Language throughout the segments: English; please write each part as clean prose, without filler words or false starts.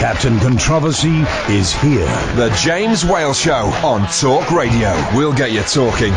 Captain Controversy is here. The James Whale Show on Talk Radio. We'll get you talking.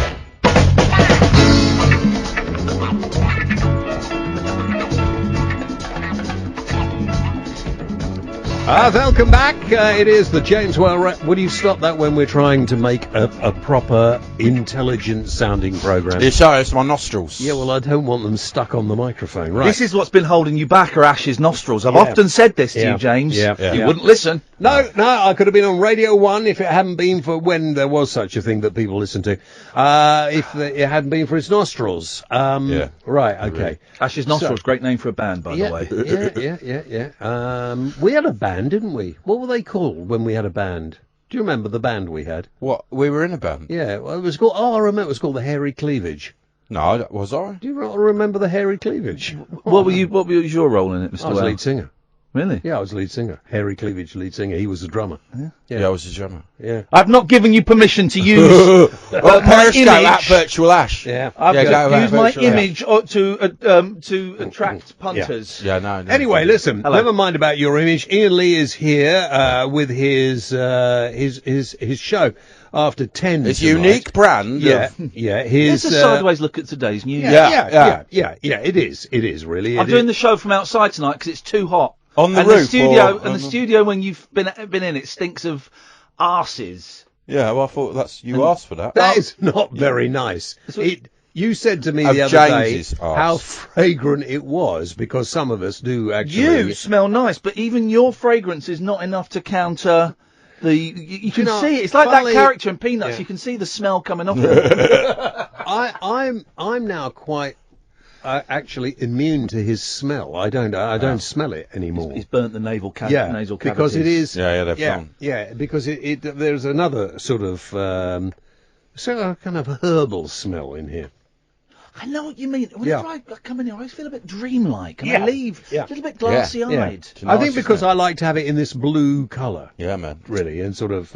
Welcome back. It is the James Whale. Would you stop that when we're trying to make a proper, intelligent-sounding programme? Yeah, sorry, it's my nostrils. Yeah, well, I don't want them stuck on the microphone. Right. This is what's been holding you back, are Ash's nostrils. I've often said this to you, James. You wouldn't listen. No, I could have been on Radio 1 if it hadn't been for when there was such a thing that people listened to. If it hadn't been for its nostrils. Right, okay. Ash's nostrils, great name for a band, by the way. Yeah. We had a band, didn't we? What were they called when we had a band? Do you remember the band we had? What? We were in a band? Yeah, well, it was called, I remember it was called the Hairy Cleavage. No, was I? Do you remember the Hairy Cleavage? What was your role in it, Mr. I was Whale? lead singer. Really? Yeah, I was lead singer. Hairy Cleavage, lead singer. He was the drummer. Yeah, I was a drummer. Yeah. I've not given you permission to use my Periscope image. at Virtual Ash. Yeah. I've used my image to attract punters. Yeah, no. Anyway, listen. Hello. Never mind about your image. Iain Lee is here with his show after 10. It's tonight. unique brand. Yeah. It's a sideways look at today's news. Yeah. It is really. I'm doing the show from outside tonight because it's too hot. On the and roof. The studio when you've been in it stinks of arses. Yeah, well, I thought you asked for that. That is not very nice. You said to me Of the other James's day arse. how fragrant it was, because some of us do actually. You smell nice, but even your fragrance is not enough to counter the. You can see it. It's like that character in Peanuts. Yeah. You can see the smell coming off it. I'm now quite actually immune to his smell. I don't smell it anymore. He's burnt the nasal cavities. Because it is. they're fun. Yeah, because there's another sort of kind of herbal smell in here. I know what you mean. Whenever I come in here, I always feel a bit dreamlike, and I leave a little bit glassy-eyed. Yeah. I think because I like to have it in this blue colour. Yeah, man. Really, and sort of.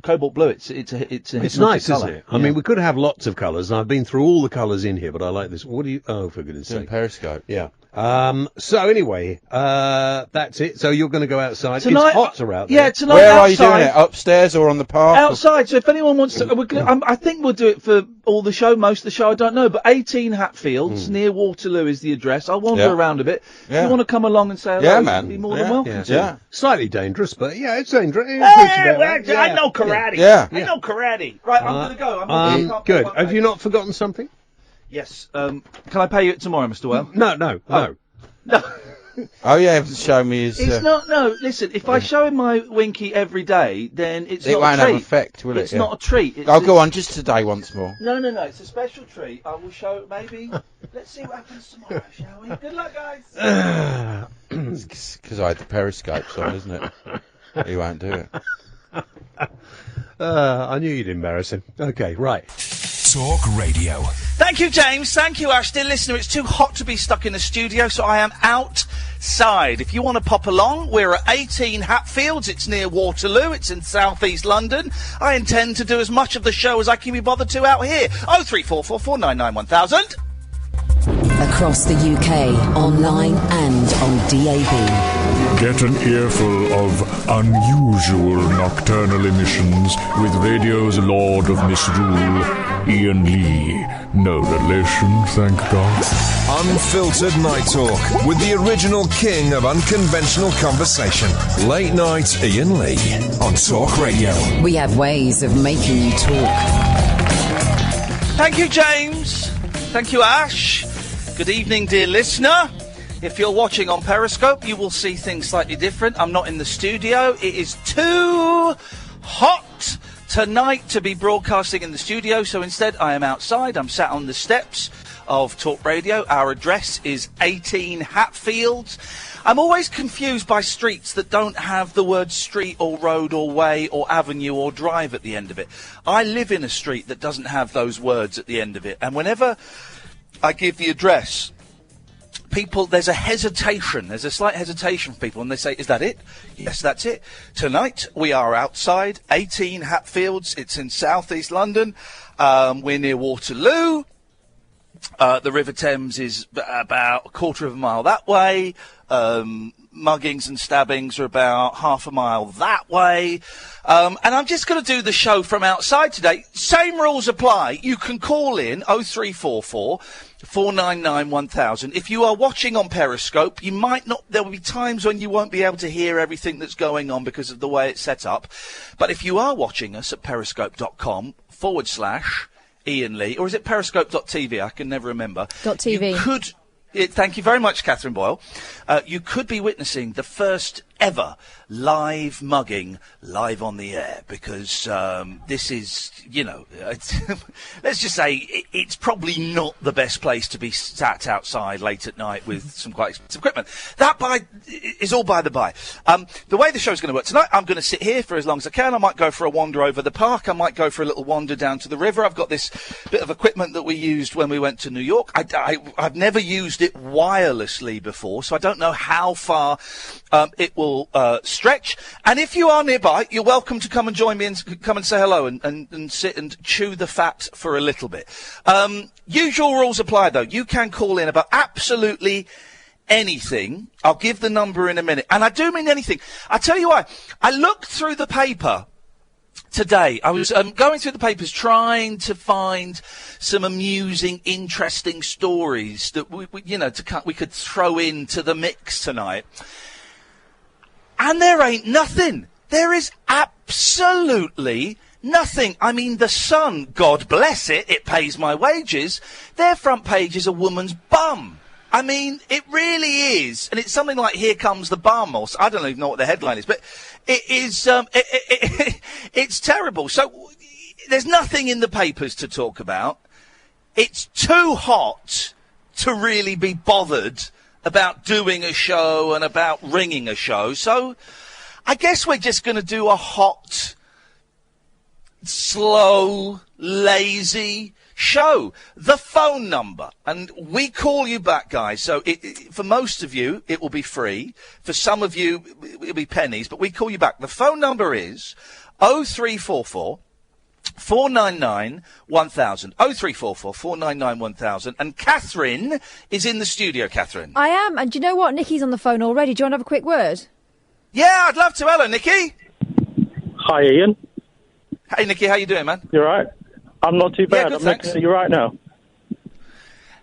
Cobalt blue. It's nice, colour. isn't it? I mean, we could have lots of colours, and I've been through all the colours in here, but I like this. What do you? Oh, for goodness' sake! Periscope. Yeah. So anyway, that's it. So you're going to go outside. Tonight, it's hotter out there. Yeah, tonight. Where outside, are you doing it? Upstairs or on the park? Outside. So if anyone wants to, I think we'll do it for all the show, most of the show. I don't know, but 18 Hatfields near Waterloo is the address. I'll wander around a bit. If you want to come along and say hello, man. you'd be more than welcome. Yeah. Slightly dangerous, but it's dangerous. I know karate. I know karate. Right, I'm going to go. Good. Have you not forgotten something? Yes. Can I pay you tomorrow, Mr. Whale? No. No. Oh, yeah, you have to show me his... It's not, no, listen, if I show him my winky every day, then it's not a treat. It won't have effect, will it? It's not a treat. Go on, just today once more. No, it's a special treat. I will show, maybe, let's see what happens tomorrow, shall we? Good luck, guys. Because I had the Periscope on, isn't it? He won't do it. I knew you'd embarrass him. Okay, right. Talk Radio. Thank you, James. Thank you, Ash. Dear listener, it's too hot to be stuck in the studio, so I am outside. If you want to pop along, we're at 18 Hatfields. It's near Waterloo. It's in southeast London. I intend to do as much of the show as I can be bothered to out here. 03444991000. Across the UK, online and on DAB. Get an earful of unusual nocturnal emissions with radio's Lord of Misrule, Iain Lee. No relation, thank God. Unfiltered Night Talk with the original king of unconventional conversation. Late Night Iain Lee on Talk Radio. We have ways of making you talk. Thank you, James. Thank you, Ash. Good evening, dear listener. If you're watching on Periscope, you will see things slightly different. I'm not in the studio. It is too hot tonight to be broadcasting in the studio, so instead I am outside. I'm sat on the steps of Talk Radio. Our address is 18 Hatfields. I'm always confused by streets that don't have the word street or road or way or avenue or drive at the end of it. I live in a street that doesn't have those words at the end of it, and whenever I give the address, people, there's a slight hesitation for people, and they say, is that it? Yes, that's it. Tonight, we are outside, 18 Hatfields, it's in southeast London, we're near Waterloo, the River Thames is about a quarter of a mile that way, muggings and stabbings are about half a mile that way. And I'm just going to do the show from outside today. Same rules apply. You can call in 0344 499 1000. If you are watching on Periscope, you might not, there will be times when you won't be able to hear everything that's going on because of the way it's set up. But if you are watching us at periscope.com/Iain Lee, or is it periscope.tv? I can never remember. .tv. You could, thank you very much, Catherine Boyle. You could be witnessing the first ever live mugging live on the air, because this is, let's just say it's probably not the best place to be sat outside late at night with some quite expensive equipment. That is all by the by. The way the show's going to work tonight, I'm going to sit here for as long as I can. I might go for a wander over the park. I might go for a little wander down to the river. I've got this bit of equipment that we used when we went to New York. I've never used it wirelessly before, so I don't know how far it will stretch. And if you are nearby, you're welcome to come and join me and come and say hello and sit and chew the fat for a little bit. Usual rules apply, though. You can call in about absolutely anything. I'll give the number in a minute. And I do mean anything. I tell you why. I looked through the paper today. I was going through the papers trying to find some amusing, interesting stories that we could throw into the mix tonight. And there ain't nothing. There is absolutely nothing. I mean, the Sun, God bless it, it pays my wages. Their front page is a woman's bum. I mean, it really is. And it's something like Here Comes the Bum, or I don't even know what the headline is, but it is, it's terrible. So there's nothing in the papers to talk about. It's too hot to really be bothered about doing a show and about ringing a show. So I guess we're just going to do a hot, slow, lazy show. The phone number, and we call you back, guys. So for most of you, it will be free. For some of you, it'll be pennies, but we call you back. The phone number is 0344 499 1000. 0344 499 1000. And Catherine is in the studio, Catherine. I am, and do you know what? Nikki's on the phone already. Do you want to have a quick word? Yeah, I'd love to. Hello, Nikki. Hi, Ian. Hey, Nikki, how you doing, man? You all right? I'm not too bad. Yeah, good, I'm thanks. looking at you right now.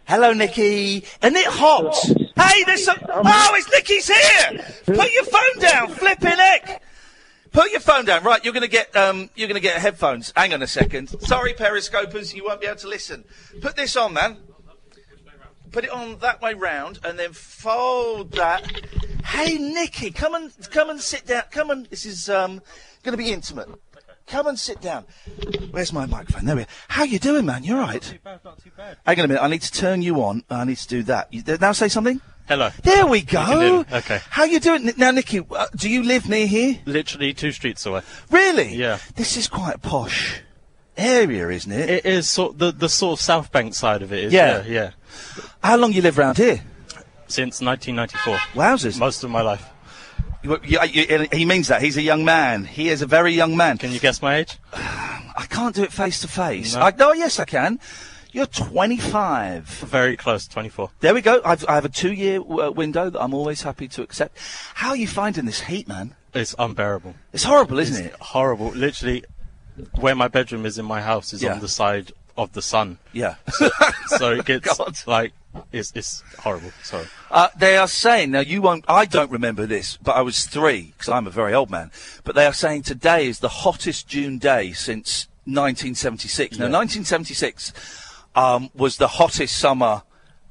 Hello, Nikki. Isn't it hot? Hey, there's some... Oh, it's Nikki's here! Put your phone down, flipping heck! Put your phone down. Right, you're going to get headphones. Hang on a second. Sorry, Periscopers, you won't be able to listen. Put this on, man. Put it on that way round, and then fold that. Hey, Nikki, come and sit down. Come on. This is going to be intimate. Come and sit down. Where's my microphone? There we are. How you doing, man? You all right? Not too bad, not too bad. Hang on a minute. I need to turn you on. I need to do that. Now say something. Hello. There we go. Okay. How you doing? Now, Nikki, do you live near here? Literally 2 streets away. Really? Yeah. This is quite a posh area, isn't it? It is the sort of South Bank side of it. Is, Yeah. Yeah. How long you live round here? Since 1994. Wowzers. Most of my life. He means that. He's a young man. He is a very young man. Can you guess my age? I can't do it face to face. No. Oh, yes, I can. You're 25. Very close, 24. There we go. I have a 2-year window that I'm always happy to accept. How are you finding this heat, man? It's unbearable. It's horrible, isn't it? Horrible. Literally, where my bedroom is in my house is on the side of the sun. Yeah. So it gets it's horrible. Sorry. They are saying, now you won't, I don't remember this, but I was 3, because I'm a very old man, but they are saying today is the hottest June day since 1976. Now, 1976 was the hottest summer,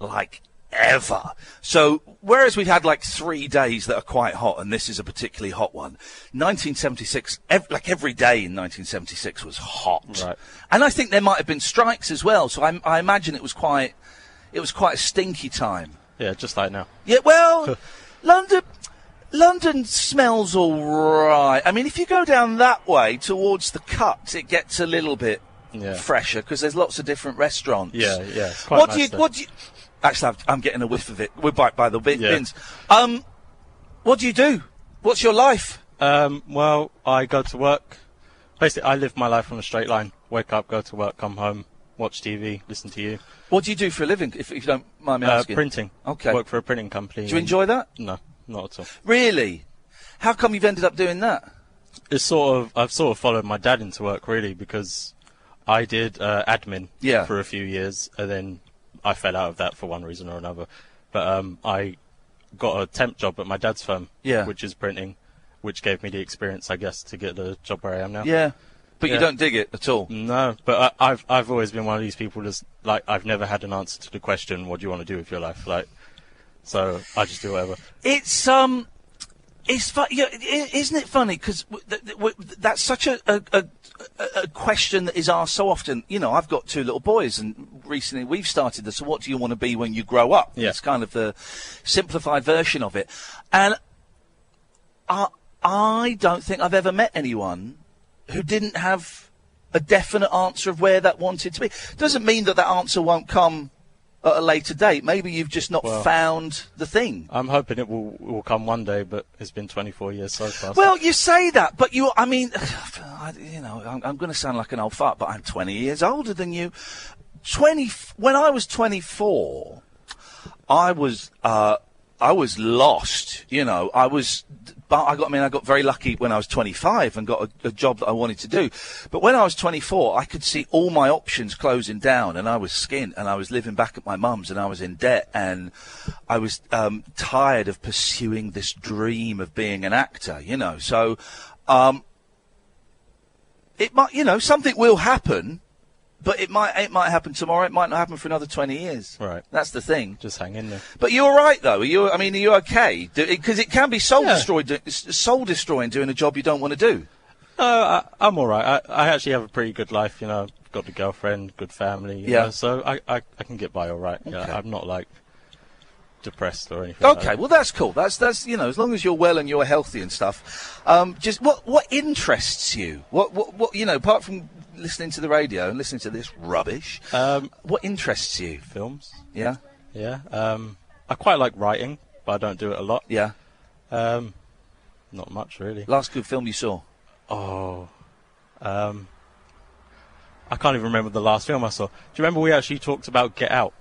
like, ever. So, whereas we've had, like, 3 days that are quite hot, and this is a particularly hot one, 1976, every day in 1976 was hot. Right. And I think there might have been strikes as well, so I imagine it was quite a stinky time. Yeah, just like now. Yeah, well, London smells all right. I mean, if you go down that way towards the Cut, it gets a little bit fresher because there's lots of different restaurants. Yeah. It's quite nice What do you? Actually, I'm getting a whiff of it. We're by the bins. What do you do? What's your life? Well, I go to work. Basically, I live my life on a straight line. Wake up, go to work, come home, watch TV, listen to you. What do you do for a living, if you don't mind me asking? Printing. Okay. Work for a printing company. Do you enjoy that? No. not at all. Really? How come you've ended up doing that? I've sort of followed my dad into work, really, because I did admin for a few years, and then I fell out of that for one reason or another. But I got a temp job at my dad's firm, which is printing, which gave me the experience, I guess, to get the job where I am now. Yeah. But you don't dig it at all? No, but I've always been one of these people that's, like, I've never had an answer to the question, what do you want to do with your life? Like, so I just do whatever. It's isn't it funny? Because that's such a question that is asked so often. You know, I've got 2 little boys, and recently we've started this. So, what do you want to be when you grow up? Yeah. It's kind of the simplified version of it. And I don't think I've ever met anyone who didn't have a definite answer of where that wanted to be. Doesn't mean that answer won't come at a later date. Maybe you've just not found the thing. I'm hoping it will come one day, but it's been 24 years so far. Well, you say that, but I'm going to sound like an old fart, but I'm 20 years older than you. When I was 24, I was lost. You know, I got very lucky when I was 25 and got a job that I wanted to do. But when I was 24, I could see all my options closing down, and I was skint, and I was living back at my mum's, and I was in debt, and I was tired of pursuing this dream of being an actor, you know. So it might, something will happen. But it might happen tomorrow. It might not happen for another 20 years. Right. That's the thing. Just hang in there. But you're all right, though. Are you okay? Because it can be soul destroying doing a job you don't want to do. I'm all right. I actually have a pretty good life. You know, I've got a girlfriend, good family. You know, so I can get by all right. Okay. I'm not like depressed or anything. Okay, like that. well that's cool. That's as long as you're well and you're healthy and stuff. Just what interests you? What apart from listening to the radio and listening to this rubbish, what interests you? Films. Yeah. Yeah. I quite like writing, but I don't do it a lot. Yeah. Not much really. Last good film you saw? Oh. I can't even remember the last film I saw. Do you remember we actually talked about Get Out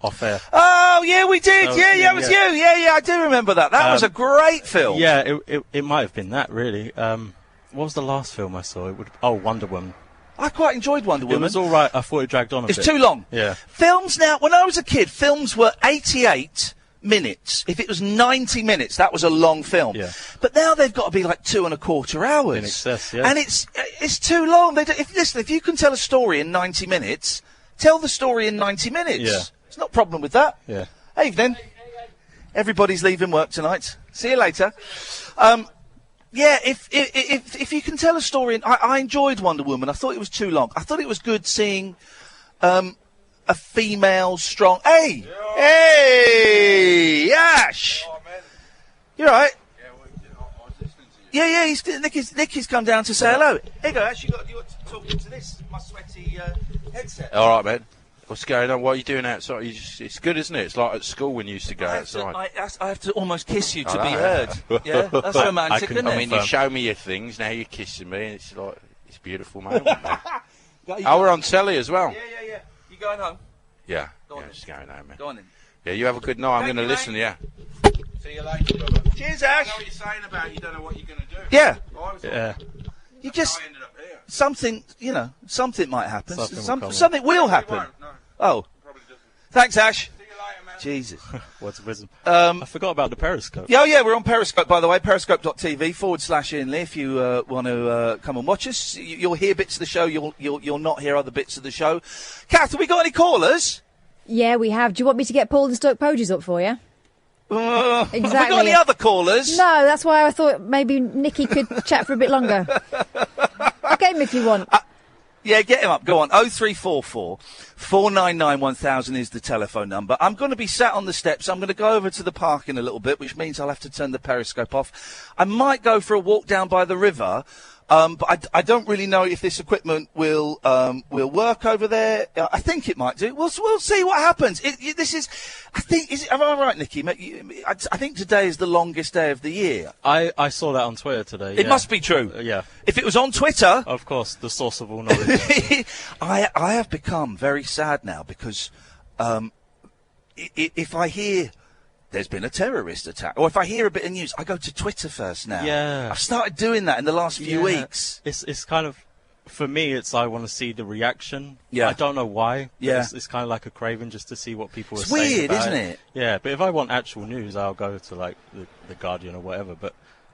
off air? Oh, yeah, we did. It was you. Yeah, I do remember that. That was a great film. Yeah, it might have been that, really. What was the last film I saw? Wonder Woman. I quite enjoyed Wonder Woman. It was all right. I thought it dragged on a bit. It's too long. Yeah. Films now, when I was a kid, films were 88 minutes. If it was 90 minutes, that was a long film. Yeah. But now they've got to be like 2.25 hours. In excess, yeah. And it's too long. If you can tell a story in 90 minutes, tell the story in 90 minutes. Yeah. There's no problem with that. Yeah. Evening. Everybody's leaving work tonight. See you later. Yeah, if you can tell a story, I enjoyed Wonder Woman. I thought it was too long. I thought it was good seeing a female strong. Hey, Ash, you're right. Yeah, Nicky's come down to say hello. Here you go, Ash. You got to talk into this my sweaty headset. All right, man. What's going on? What are you doing outside? It's good, isn't it? It's like at school when you used to go outside. I have to almost kiss you to be heard. Yeah, that's romantic, isn't it? I mean, you show me your things, now you're kissing me, and it's like, it's a beautiful moment, man. We're on telly as well. Yeah. You going home? Yeah, just going home, man. Go on then. Yeah, you have a good night. I'm going to listen, yeah. See you later, brother. Cheers, Ash. I know what you're saying about you don't know what you're going to do. Yeah. Yeah. You just... I ended up here. Something might happen. Something will happen. Oh. Thanks, Ash. See you later, man. Jesus. What's wisdom? I forgot about the Periscope. Yeah, we're on Periscope, by the way, periscope.tv/Iain Lee if you want to come and watch us. You'll hear bits of the show, you'll not hear other bits of the show. Kath, have we got any callers? Yeah, we have. Do you want me to get Paul and Stoke Poges up for you? Exactly. Have we got any other callers? No, that's why I thought maybe Nicky could chat for a bit longer. I'll get him if you want. Yeah, get him up. Go on. 0344 499 1000 is the telephone number. I'm going to be sat on the steps. I'm going to go over to the park in a little bit, which means I'll have to turn the Periscope off. I might go for a walk down by the river. But I don't really know if this equipment will work over there. I think it might do. We'll see what happens. Am I right, Nicky? I think today is the longest day of the year. I saw that on Twitter today. It must be true. Yeah. If it was on Twitter, of course, the source of all knowledge. I have become very sad now because if I hear there's been a terrorist attack. Or if I hear a bit of news, I go to Twitter first now. Yeah. I've started doing that in the last few weeks. It's kind of, for me, it's I want to see the reaction. Yeah. I don't know why. Yeah. It's kind of like a craving just to see what people are It's saying. weird, isn't it? Yeah, but if I want actual news, I'll go to like the Guardian or whatever. But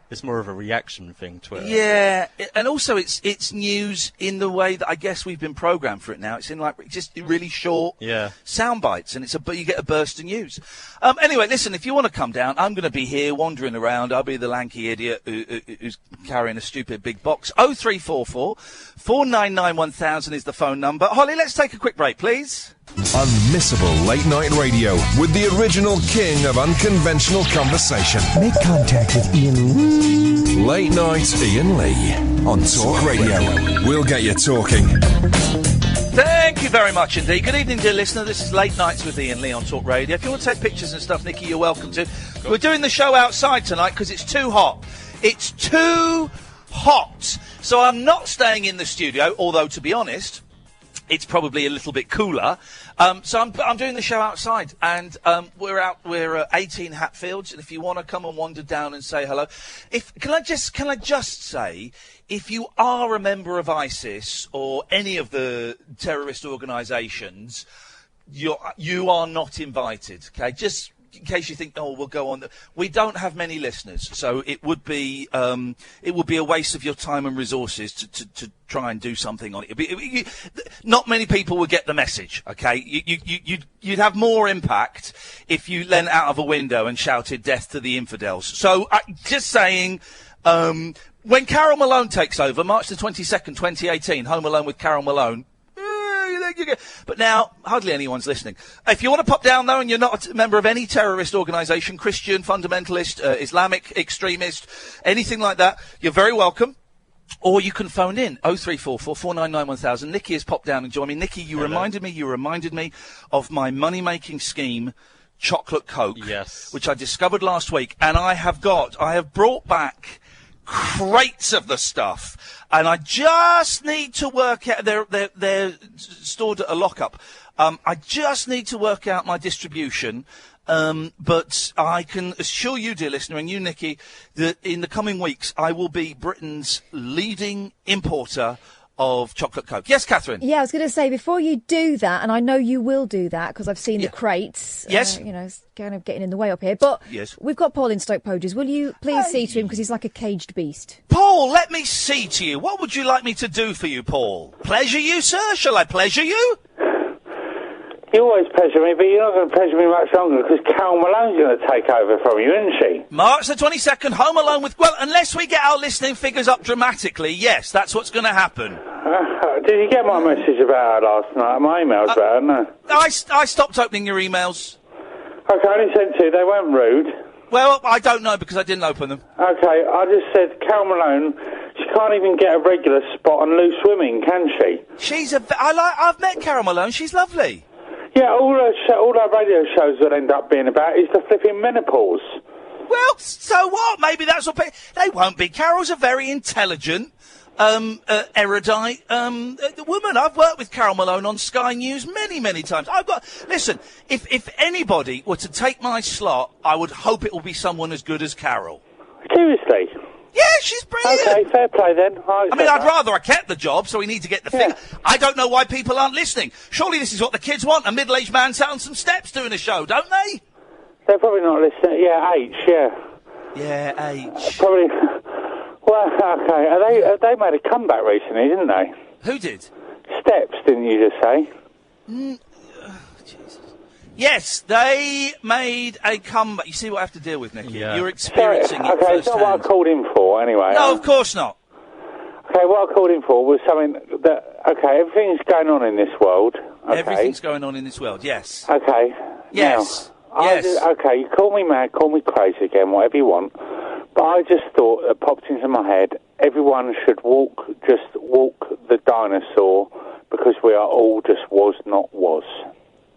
it's more of a reaction thing, Twitter. Yeah, and also it's news in the way that I guess we've been programmed for it now. It's in like just really short sound bites, and you get a burst of news. Anyway, listen, if you want to come down, I'm going to be here wandering around. I'll be the lanky idiot who's carrying a stupid big box. 0344 499 1000 is the phone number. Holly, let's take a quick break, please. Unmissable late night radio with the original king of unconventional conversation. Make contact with Iain. Late night Iain Lee on Talk Radio. We'll get you talking. Thank you very much indeed. Good evening, dear listener. This is Late Nights with Iain Lee on Talk Radio. If you want to take pictures and stuff, Nikki, you're welcome to. We're doing the show outside tonight because it's too hot. It's too hot. So I'm not staying in the studio, although, to be honest, it's probably a little bit cooler. So I'm doing the show outside, and we're at 18 Hatfields, and if you want to come and wander down and say hello, can I just say, if you are a member of ISIS or any of the terrorist organisations, you are not invited. Okay, just in case you think, we'll go on. We don't have many listeners, so it would be a waste of your time and resources to try and do something on it. Not many people would get the message. Okay, you'd have more impact if you leant out of a window and shouted "Death to the infidels." So just saying. When Carol Malone takes over, March the 22nd, 2018, Home Alone with Carol Malone. But now, hardly anyone's listening. If you want to pop down, though, and you're not a member of any terrorist organisation, Christian, fundamentalist, Islamic extremist, anything like that, you're very welcome. Or you can phone in, 0344 499 1000. Nikki has popped down and joined me. Nikki, you reminded me of my money-making scheme, Chocolate Coke, which I discovered last week. And I have brought back crates of the stuff, and I just need to work out. They're stored at a lockup. I just need to work out my distribution. But I can assure you, dear listener, and you, Nikki, that in the coming weeks I will be Britain's leading importer of chocolate Coke. Yes, Catherine? Yeah, I was going to say, before you do that, and I know you will do that because I've seen the crates. Yes. It's kind of getting in the way up here. But we've got Paul in Stoke Poges. Will you please see to him because he's like a caged beast? Paul, let me see to you. What would you like me to do for you, Paul? Pleasure you, sir? Shall I pleasure you? You always pleasure me, but you're not going to pleasure me much longer because Carol Malone's going to take over from you, isn't she? March the 22nd, Home Alone with... Well, unless we get our listening figures up dramatically, yes, that's what's going to happen. Did you get my message about her last night? My emails about her, no? I stopped opening your emails. Okay, I only sent two. They weren't rude. Well, I don't know because I didn't open them. Okay, I just said, Carol Malone, she can't even get a regular spot on Loose Women, can she? I've met Carol Malone. She's lovely. Yeah, all our radio shows will end up being about is the flipping menopause. Well, so what? Maybe that's what... They won't be. Carol's a very intelligent, erudite woman. I've worked with Carol Malone on Sky News many, many times. Listen, if anybody were to take my slot, I would hope it will be someone as good as Carol. Seriously? Yeah, she's brilliant. Okay, fair play then. I'd rather I kept the job, so we need to get the figure. I don't know why people aren't listening. Surely this is what the kids want, a middle-aged man sat on some steps doing a show, don't they? They're probably not listening. Yeah, H, yeah. Yeah, H. Probably... Well, okay. They made a comeback recently, didn't they? Who did? Steps, didn't you just say? Jesus. Yes, they made a comeback. You see what I have to deal with, Nicky? Yeah. You're experiencing it firsthand. Okay, it's not what I called in for, anyway. No, of course not. Okay, what I called in for was something that... Okay, everything's going on in this world. Okay. Everything's going on in this world, yes. Okay. Yes. Now, okay, you call me mad, call me crazy again, whatever you want. But I just thought, it popped into my head, everyone should walk the dinosaur because we are all just was, not was.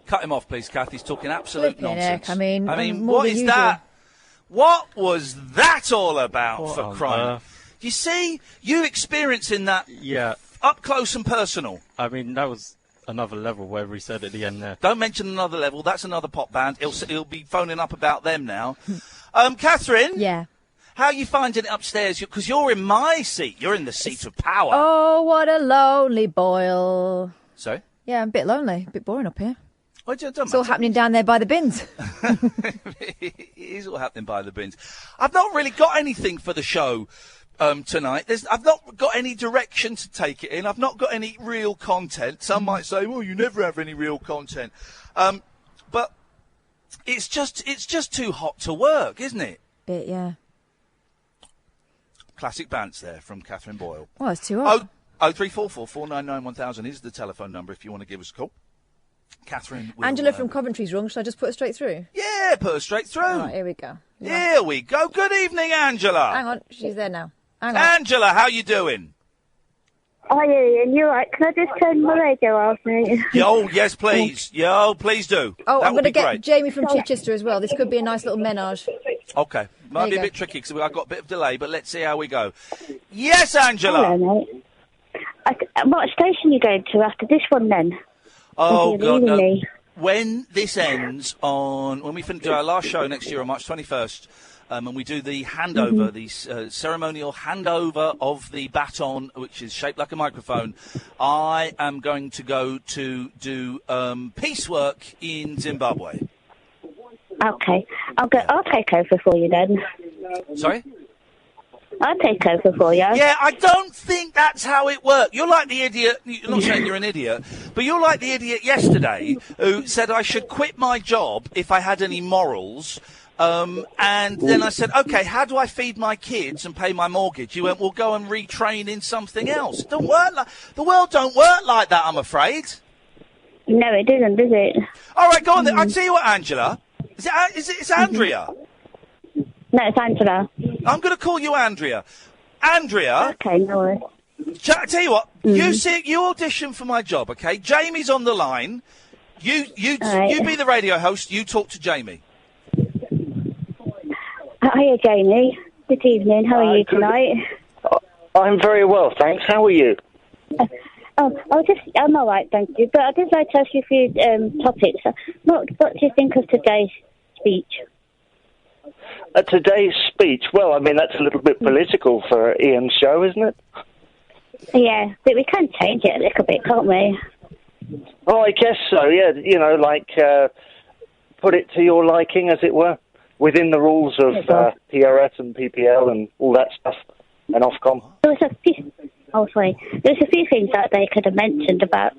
Cut him off, please, Kath. He's talking absolute nonsense. I mean, what is that? What was that all about, for crying? You see, you experiencing that up close and personal. I mean, that was Another Level, whatever he said at the end there. Don't mention Another Level. That's another pop band. He'll be phoning up about them now. Catherine? Yeah. How are you finding it upstairs? Because you're in my seat. You're in the seat of power. Oh, what a lonely boil. Sorry? Yeah, I'm a bit lonely. A bit boring up here. Well, it's all happening down there by the bins. It is all happening by the bins. I've not really got anything for the show tonight. I've not got any direction to take it in. I've not got any real content. Some might say, well, you never have any real content. But it's just too hot to work, isn't it? Bit, yeah. Classic bants there from Catherine Boyle. Well, it's too hot. 0344 499 1000 is the telephone number if you want to give us a call. Catherine will, Angela from Coventry's rung. Should I just put her straight through? Yeah, put her straight through. All right, here we go. Here we go. Good evening, Angela. Hang on, she's there now. Hang on. Angela, how you doing? Hi, Ian. You right? Can I just turn my radio off, mate? Yo, yes, please. Yo, please do. Oh, that I'm going to get great. Jamie from Chichester as well. This could be a nice little menage. Okay. Might be a go. bit tricky because I've got a bit of delay, but let's see how we go. Yes, Angela. Hello, mate. What station are you going to after this one, then? Oh, God, no. Me? When this ends when we do our last show next year on March 21st, and we do the handover, the ceremonial handover of the baton, which is shaped like a microphone, I am going to go to do piecework in Zimbabwe. Okay. I'll take over for you, then. Sorry? I'll take over for you. Yeah, I don't think that's how it works. You're like the idiot. You're not saying you're an idiot, but you're like the idiot yesterday who said I should quit my job if I had any morals. And then I said, okay, how do I feed my kids and pay my mortgage? You went, well, go and retrain in something else. It don't work the world don't work like that, I'm afraid. No, it doesn't, does it? All right, go on then. I'll tell you what, Angela. It's Andrea? No, it's Angela. I'm going to call you Andrea. Andrea. Okay, no worries. I tell you what, you audition for my job, okay? Jamie's on the line. You be the radio host. You talk to Jamie. Hiya, Jamie. Good evening. How are you tonight? I'm very well, thanks. How are you? I'm all right, thank you. But I'd just like to ask you a few topics. What do you think of today's speech? Today's speech? Well, I mean, that's a little bit political for Ian's show, isn't it? Yeah, but we can change it a little bit, can't we? Oh, I guess so, yeah. You know, like, put it to your liking, as it were, within the rules of PRS and PPL and all that stuff, and Ofcom. There's a few things that they could have mentioned about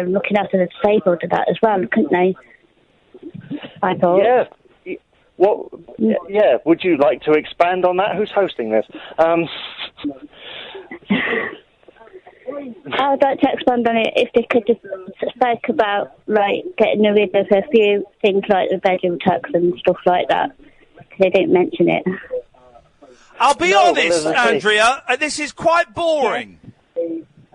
looking after the disabled and that as well, couldn't they? I thought. Yeah. Yeah, would you like to expand on that? Who's hosting this? I would like to expand on it if they could just speak about, like, getting rid of a few things like the bedroom tax and stuff like that. They didn't mention it. I'll be honest, Andrea, this is quite boring.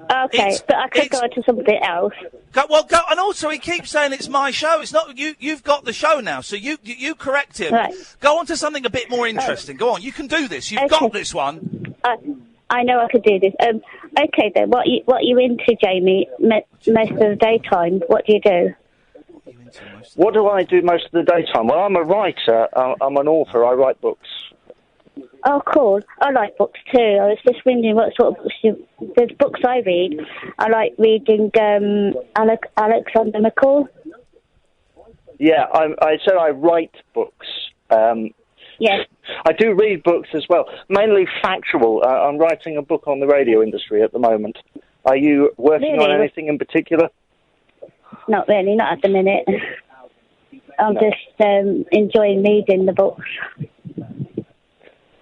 Okay, but I could go to something else. Go, and also he keeps saying it's my show. It's not you. You've got the show now, so you correct him. Right. Go on to something a bit more interesting. Go on, you can do this. You've got this one. I know I could do this. Okay then. What you into, Jamie? Most of the daytime, what do you do? What do I do most of the daytime? Well, I'm a writer. I'm an author. I write books. Oh, cool. I like books too. I was just wondering what sort of books the books I read. I like reading Alexander McCall. Yeah, I said I write books. Yeah. I do read books as well, mainly factual. I'm writing a book on the radio industry at the moment. Are you working on anything in particular? Not really, not at the minute. I'm just enjoying reading the books.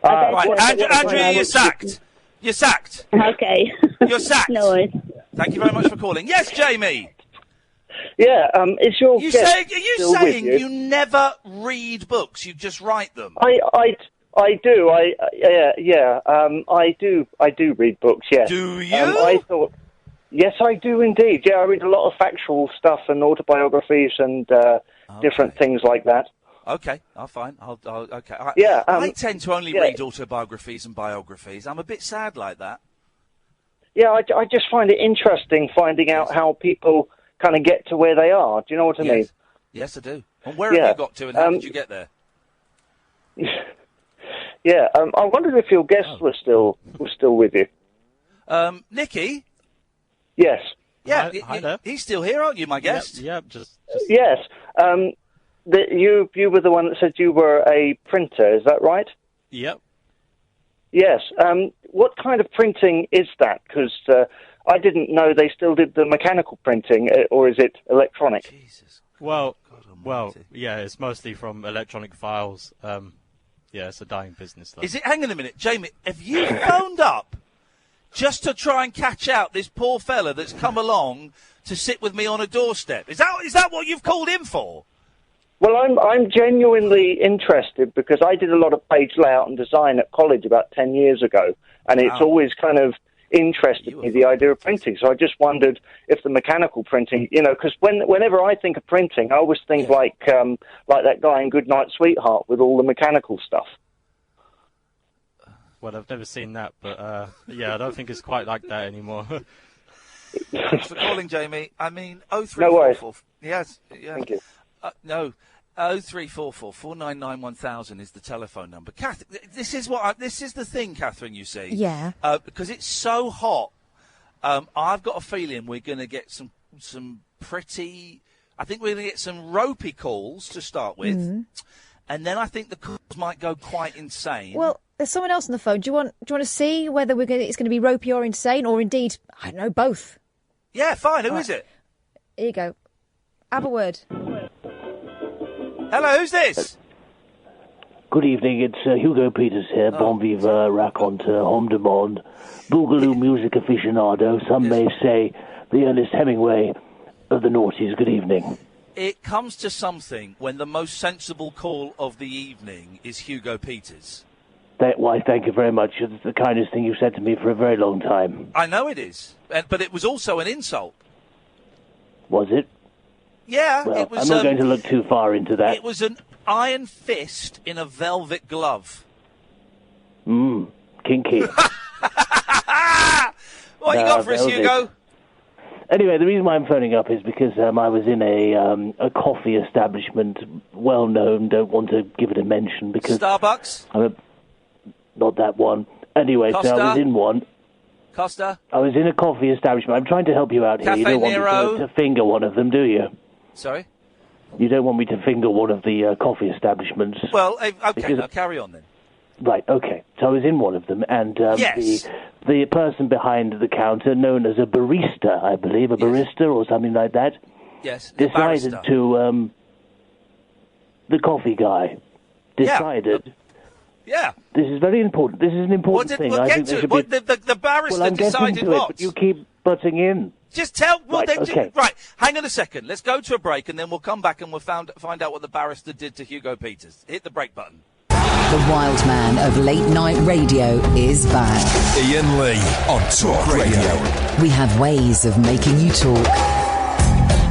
Right, Andrea, you're sacked. You're sacked. Okay. You're sacked. No worries. Thank you very much for calling. Yes, Jamie. Yeah, is your guest are you still saying with you never read books? You just write them? I do. I do read books. Yes. Do you? I thought. Yes, I do indeed. Yeah, I read a lot of factual stuff and autobiographies and different things like that. Okay, fine. Okay. I tend to only read autobiographies and biographies. I'm a bit sad like that. Yeah, I just find it interesting finding out how people kind of get to where they are. Do you know what I mean? Yes, I do. And where have you got to, and how did you get there? Yeah, I wondered if your guest was still with you. Nicky? Yes. Yeah, Hi there. He's still here, aren't you, my guest? Yep, just... Yes. You were the one that said you were a printer, is that right? Yep. Yes. What kind of printing is that? Because I didn't know they still did the mechanical printing, or is it electronic? Jesus. Well, yeah, it's mostly from electronic files. Yeah, it's a dying business, though. Is it? Hang on a minute, Jamie. Have you phoned up just to try and catch out this poor fella that's come along to sit with me on a doorstep? Is that what you've called in for? Well, I'm genuinely interested because I did a lot of page layout and design at college about 10 years ago, and it's always kind of interested me, the idea of printing. So I just wondered if the mechanical printing, because whenever I think of printing, I always think like that guy in Goodnight Sweetheart with all the mechanical stuff. Well, I've never seen that, but yeah, I don't think it's quite like that anymore. Thanks for calling, Jamie. I mean, 0344. No worries. Yes. Thank you. No. 0344 499 1000 is the telephone number. Kath, this is the thing, Catherine, you see. Yeah. Because it's so hot, I've got a feeling we're going to get some pretty... I think we're going to get some ropey calls to start with, and then I think the calls might go quite insane. Well, there's someone else on the phone. Do you want to see whether it's going to be ropey or insane, or indeed, I don't know, both? Yeah, fine. Who is it? Here you go. Have a word. Hello, who's this? Good evening, it's Hugo Peters here, Bon Vivant, raconteur, homme du monde, boogaloo music aficionado, some may say the Ernest Hemingway of the noughties. Good evening. It comes to something when the most sensible call of the evening is Hugo Peters. Why, thank you very much. It's the kindest thing you've said to me for a very long time. I know it is, but it was also an insult. Was it? Yeah, well, it was. I'm not going to look too far into that. It was an iron fist in a velvet glove. Kinky. What you got for us, Hugo? Anyway, the reason why I'm phoning up is because I was in a coffee establishment, well known. Don't want to give it a mention because Starbucks. Not that one. Anyway, Costa? so I was in one. Costa. I was in a coffee establishment. I'm trying to help you out here. Cafe You don't Nero. want me to finger one of them, do you? Sorry? You don't want me to finger one of the coffee establishments. Well, okay, now carry on then. Right, okay. So I was in one of them, and yes. the person behind the counter, known as a barista, I believe, barista or something like that, decided to... the coffee guy decided... Yeah. This is very important. This is an important thing. We'll get to it. The barrister decided what? But you keep butting in. Just tell... Right, okay. Right, hang on a second. Let's go to a break, and then we'll come back and we'll find out what the barrister did to Hugo Peters. Hit the break button. The wild man of late night radio is back. Iain Lee on talkRADIO. We have ways of making you talk.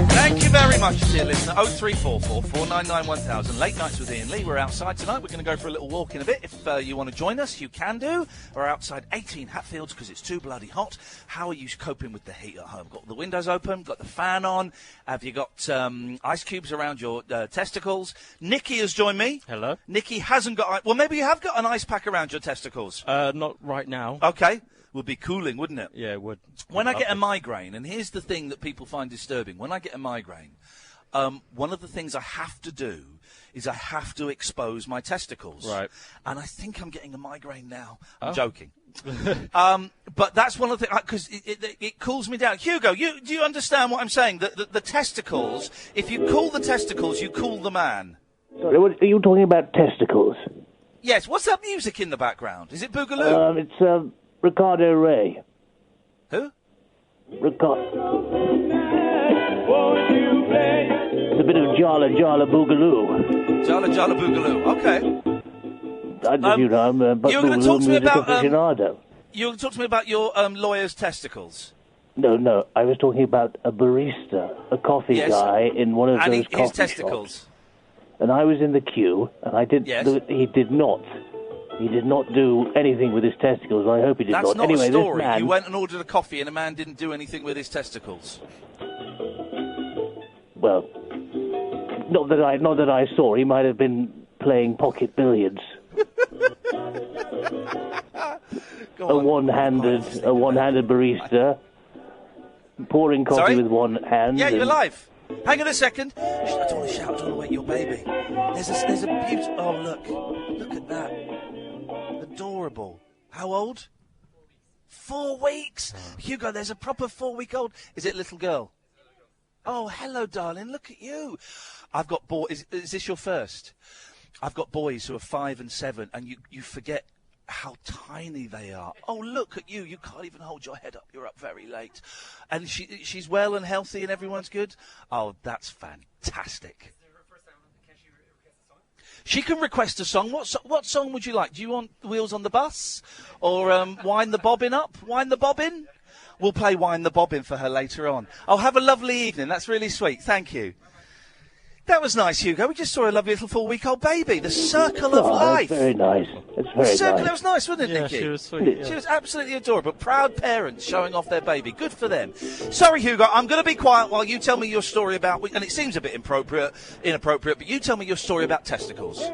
Thank you very much, dear listener. 0344 499 1000. Late nights with Iain Lee. We're outside tonight. We're going to go for a little walk in a bit. If you want to join us, you can do. We're outside 18 Hatfields because it's too bloody hot. How are you coping with the heat at home? Got the windows open? Got the fan on? Have you got ice cubes around your testicles? Nikki has joined me. Hello. Nikki hasn't got... Well, maybe you have got an ice pack around your testicles. Not right now. Okay. Would be cooling, wouldn't it? Yeah, it would. When I get a migraine, and here's the thing that people find disturbing. When I get a migraine, one of the things I have to do is I have to expose my testicles. Right. And I think I'm getting a migraine now. I'm joking. But that's one of the things, because it cools me down. Hugo, do you understand what I'm saying? The testicles, if you cool the testicles, you cool the man. Sorry, what, are you talking about testicles? Yes. What's that music in the background? Is it Boogaloo? It's Ricardo Ray. Who? Ricardo. It's a bit of Jala Boogaloo. Jala Boogaloo. Okay. You know, I'm a you're going to talk to me about aficionado. You're going to talk to me about your lawyer's testicles. No. I was talking about a barista, a coffee guy in one of those coffee his testicles. shops. And I was in the queue, and I did. Yes. He did not. He did not do anything with his testicles. I hope he did not. That's not anyway, a story. This man... You went and ordered a coffee, and a man didn't do anything with his testicles. well, not that I saw. He might have been playing pocket billiards. A one-handed barista pouring coffee with one hand. Yeah, you're live. Hang on a second. I don't want to shout. I don't want to wake your baby. There's a beautiful. Oh, look at that. Adorable. How old? 4 weeks. Hugo, there's a proper 4-week-old. Is it a little girl? Oh, hello, darling. Look at you. I've got boys. Is this your first? I've got boys who are 5 and 7, and you forget how tiny they are. Oh, look at you. You can't even hold your head up. You're up very late. And she's well and healthy and everyone's good? Oh, that's fantastic. She can request a song. What song would you like? Do you want Wheels on the Bus? Or Wind the Bobbin Up? Wind the Bobbin? We'll play Wind the Bobbin for her later on. Oh, have a lovely evening. That's really sweet. Thank you. That was nice, Hugo. We just saw a lovely little 4-week-old baby. The circle of life. That's very nice. That's very nice. That was nice, wasn't it, Nikki? She was sweet. Yeah. She was absolutely adorable. Proud parents showing off their baby. Good for them. Sorry, Hugo. I'm going to be quiet while you tell me your story about... And it seems a bit inappropriate, but you tell me your story about testicles.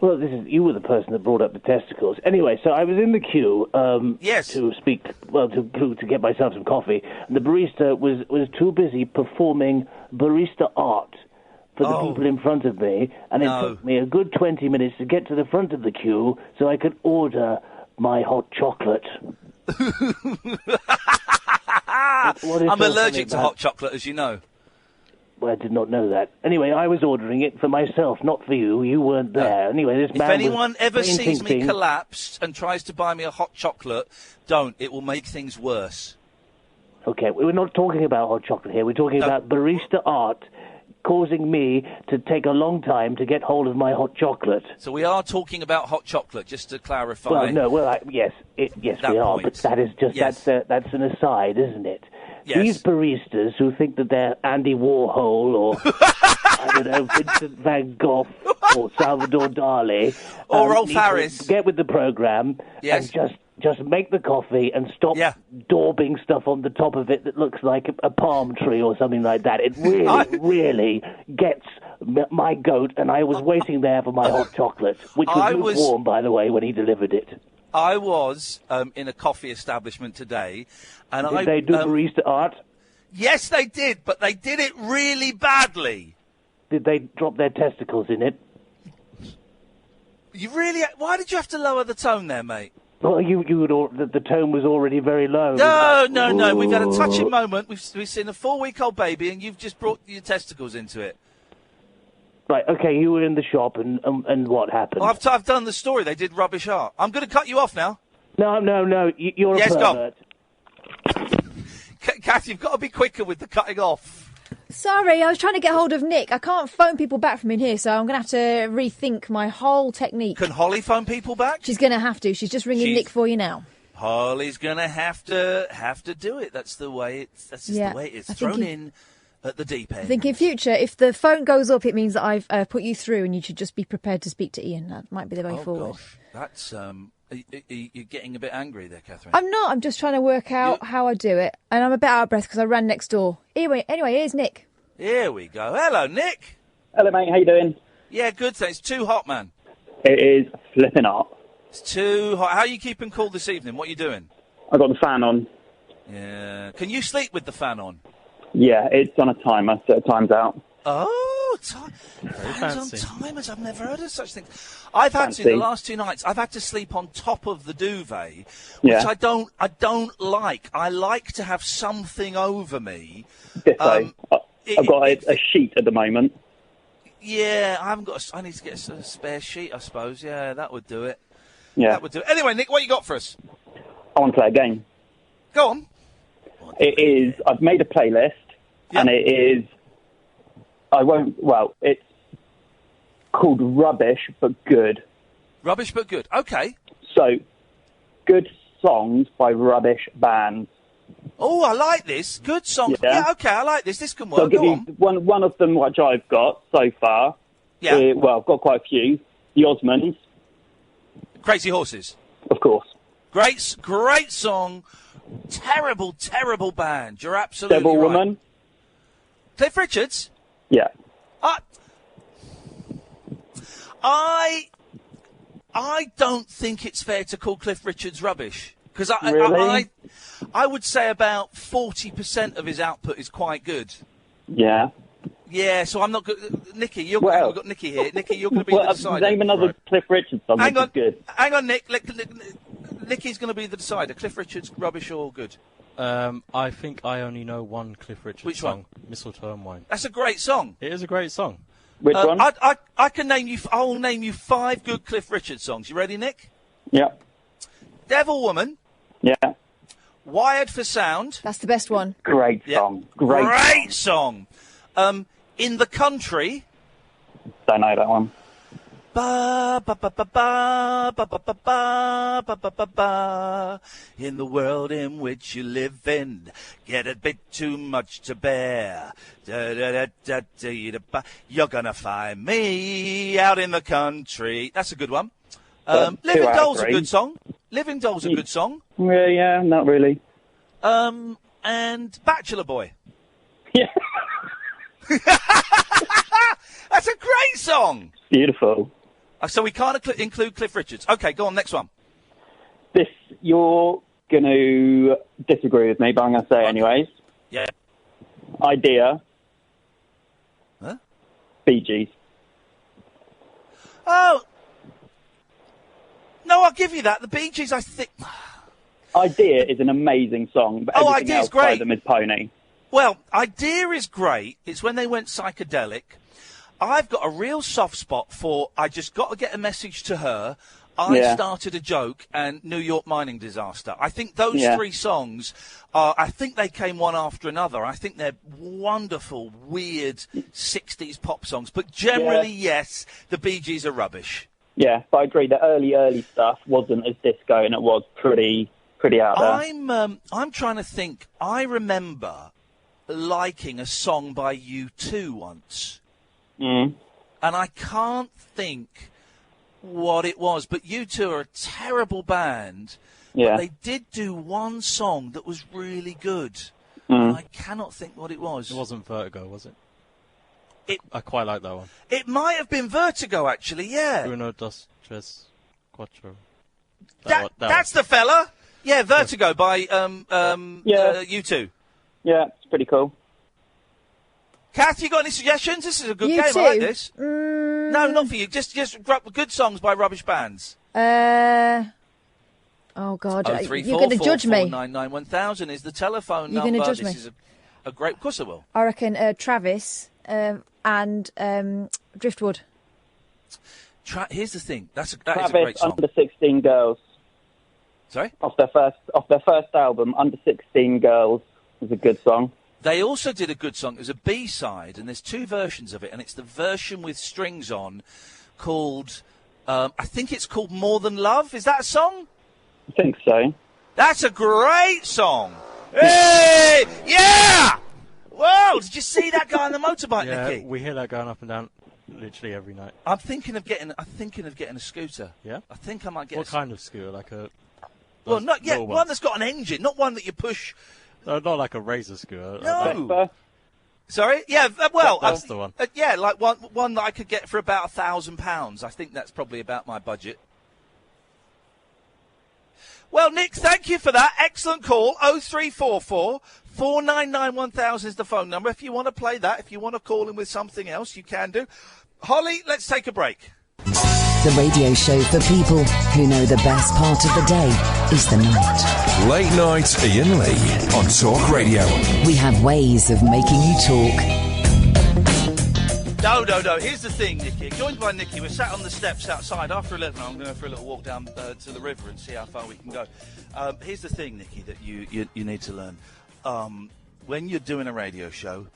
Well, you were the person that brought up the testicles. Anyway, so I was in the queue to speak, to get myself some coffee. And the barista was too busy performing Barista Art for the people in front of me, and it took me a good 20 minutes to get to the front of the queue so I could order my hot chocolate. I'm allergic to hot chocolate, as you know. Well, I did not know that. Anyway, I was ordering it for myself, not for you. You weren't there. Anyway, this man If anyone ever sees me collapsed and tries to buy me a hot chocolate, don't. It will make things worse. Okay, we're not talking about hot chocolate here. We're talking about Barista Art causing me to take a long time to get hold of my hot chocolate. So we are talking about hot chocolate, just to clarify. Yes, we are, but that is just that's an aside, isn't it? Yes. These baristas who think that they're Andy Warhol or I don't know, Vincent van Gogh or Salvador Dali, or Rolf Harris, get with the program and just make the coffee and stop daubing stuff on the top of it that looks like a palm tree or something like that. It really gets my goat, and I was waiting there for my hot chocolate, which was lukewarm, by the way, when he delivered it. I was in a coffee establishment today, and Did they do Barista Art? Yes, they did, but they did it really badly. Did they drop their testicles in it? You really? Why did you have to lower the tone there, mate? Well, the tone was already very low. No. We've had a touching moment. We've seen a 4-week-old baby, and you've just brought your testicles into it. Right, okay, you were in the shop, and what happened? Well, I've done the story. They did rubbish art. I'm going to cut you off now. No, you're a pervert. Kath, you've got to be quicker with the cutting off. Sorry, I was trying to get hold of Nick. I can't phone people back from in here, so I'm going to have to rethink my whole technique. Can Holly phone people back? She's going to have to. She's just ringing Nick for you now. Holly's going to have to do it. That's the way it's. That's just the way it's thrown in at the deep end. I think in future, if the phone goes up, it means that I've put you through, and you should just be prepared to speak to Ian. That might be the way forward. Gosh, that's you're getting a bit angry there, Catherine. I'm not. I'm just trying to work out how I do it, and I'm a bit out of breath because I ran next door. Anyway, here's Nick. Here we go. Hello, Nick. Hello, mate. How you doing? Yeah, good. Thanks. It's too hot, man. It is flipping hot. It's too hot. How are you keeping cool this evening? What are you doing? I've got the fan on. Yeah. Can you sleep with the fan on? Yeah, it's on a timer, so it times out. Oh, fans on timers. I've never heard of such things. I've had to, the last 2 nights, I've had to sleep on top of the duvet, which I don't like. I like to have something over me. I've got a sheet at the moment. Yeah, I haven't got I need to get a spare sheet, I suppose. Yeah, that would do it. Yeah. That would do it. Anyway, Nick, what you got for us? I want to play a game. Go on. I've made a playlist, and it is, it's called Rubbish But Good. Rubbish But Good, okay. So, good songs by rubbish bands. Oh, I like this. Good songs. Yeah, okay, I like this. This can work. So I'll give you one of them, which I've got so far. Yeah. I've got quite a few. The Osmonds. Crazy Horses. Of course. Great song. Terrible band. You're absolutely Devil right. Woman. Cliff Richards? Yeah. I don't think it's fair to call Cliff Richards rubbish. Because Really? I would say about 40% of his output is quite good. Yeah. Yeah, so I'm not good. Nicky, we've got Nicky here. Nicky, you're going to be Well, the decider. name another Cliff Richards song Hang which on, is good. hang on, Nick. Nicky's going to be the decider. Cliff Richards, rubbish or good? I think I only know one Cliff Richards Which song. one? Mistletoe and Wine. That's a great song. It is a great song. Which one? I can name you. I'll name you 5 good Cliff Richards songs. You ready, Nick? Yeah. Devil Woman. Yeah. Wired for Sound. That's the best one. Great song. Great song. In the Country. Don't know that one. Ba ba ba ba ba ba ba ba ba ba ba ba ba. In the world in which you live in, get a bit too much to bear. Da, da, da, da, da, da, ba. You're gonna find me out in the country. That's a good one. Living Doll's a good song. Living Doll's a good song. Yeah, not really. And Bachelor Boy. Yeah. That's a great song. Beautiful. So we can't include Cliff Richards. Okay, go on, next one. You're going to disagree with me, but I'm going to say it anyways. Yeah. Idea. Huh? Bee Gees. Oh. No, I'll give you that. The Bee Gees, I think... Idea is an amazing song, but everything Idea's else by great. them is pony. Well, Idea is great. It's when they went psychedelic. I've got a real soft spot for I Just Got to Get a Message to Her, I Started a Joke, and New York Mining Disaster. I think those 3 songs, I think they came one after another. I think they're wonderful, weird 60s pop songs. But generally, yes, the Bee Gees are rubbish. Yeah, but I agree. The early stuff wasn't as disco, and it was pretty out there. I'm trying to think. I remember liking a song by U2 once. Mm. And I can't think what it was, but U2 are a terrible band. Yeah. But they did do one song that was really good. Mm. And I cannot think what it was. It wasn't Vertigo, was it? I quite like that one. It might have been Vertigo, actually, yeah. Uno, dos, tres, cuatro. That's the fella. Yeah, Vertigo by U2. Yeah, it's pretty cool. Kath, you got any suggestions? This is a good You game. too? I like this. No, not for you. Just good songs by rubbish bands. Oh God, you're going to judge me. 499 is the telephone You're number. going to judge This me. is a great. Of course I will. I reckon Travis and Driftwood. Here's the thing. That is a Travis, great song. Under 16 Girls. Sorry? Off their first album, Under 16 Girls is a good song. They also did a good song. It was a B-side, and there's 2 versions of it, and it's the version with strings on called, I think it's called More Than Love. Is that a song? I think so. That's a great song. Hey! Yeah! Whoa! Did you see that guy on the motorbike, Yeah, Nicky? we hear that going up and down literally every night. I'm thinking of getting a scooter. Yeah? I think I might get What kind of scooter? Like a... Well, not yet. little One ones? that's got an engine, not one that you push. No, not like a razor scooter. No. Sorry? Yeah, well... That's the one. Yeah, like one that I could get for about £1,000. I think that's probably about my budget. Well, Nick, thank you for that. Excellent call. 0344 499 1000 is the phone number. If you want to play that, if you want to call in with something else, you can do. Holly, let's take a break. The radio show for people who know the best part of the day is the night. Late Night Iain Lee on Talk Radio. We have ways of making you talk. No. Here's the thing, Nicky. Joined by Nicky, we're sat on the steps outside. After 11, I'm going to go for a little walk down to the river and see how far we can go. Here's the thing, Nicky, that you need to learn. When you're doing a radio show,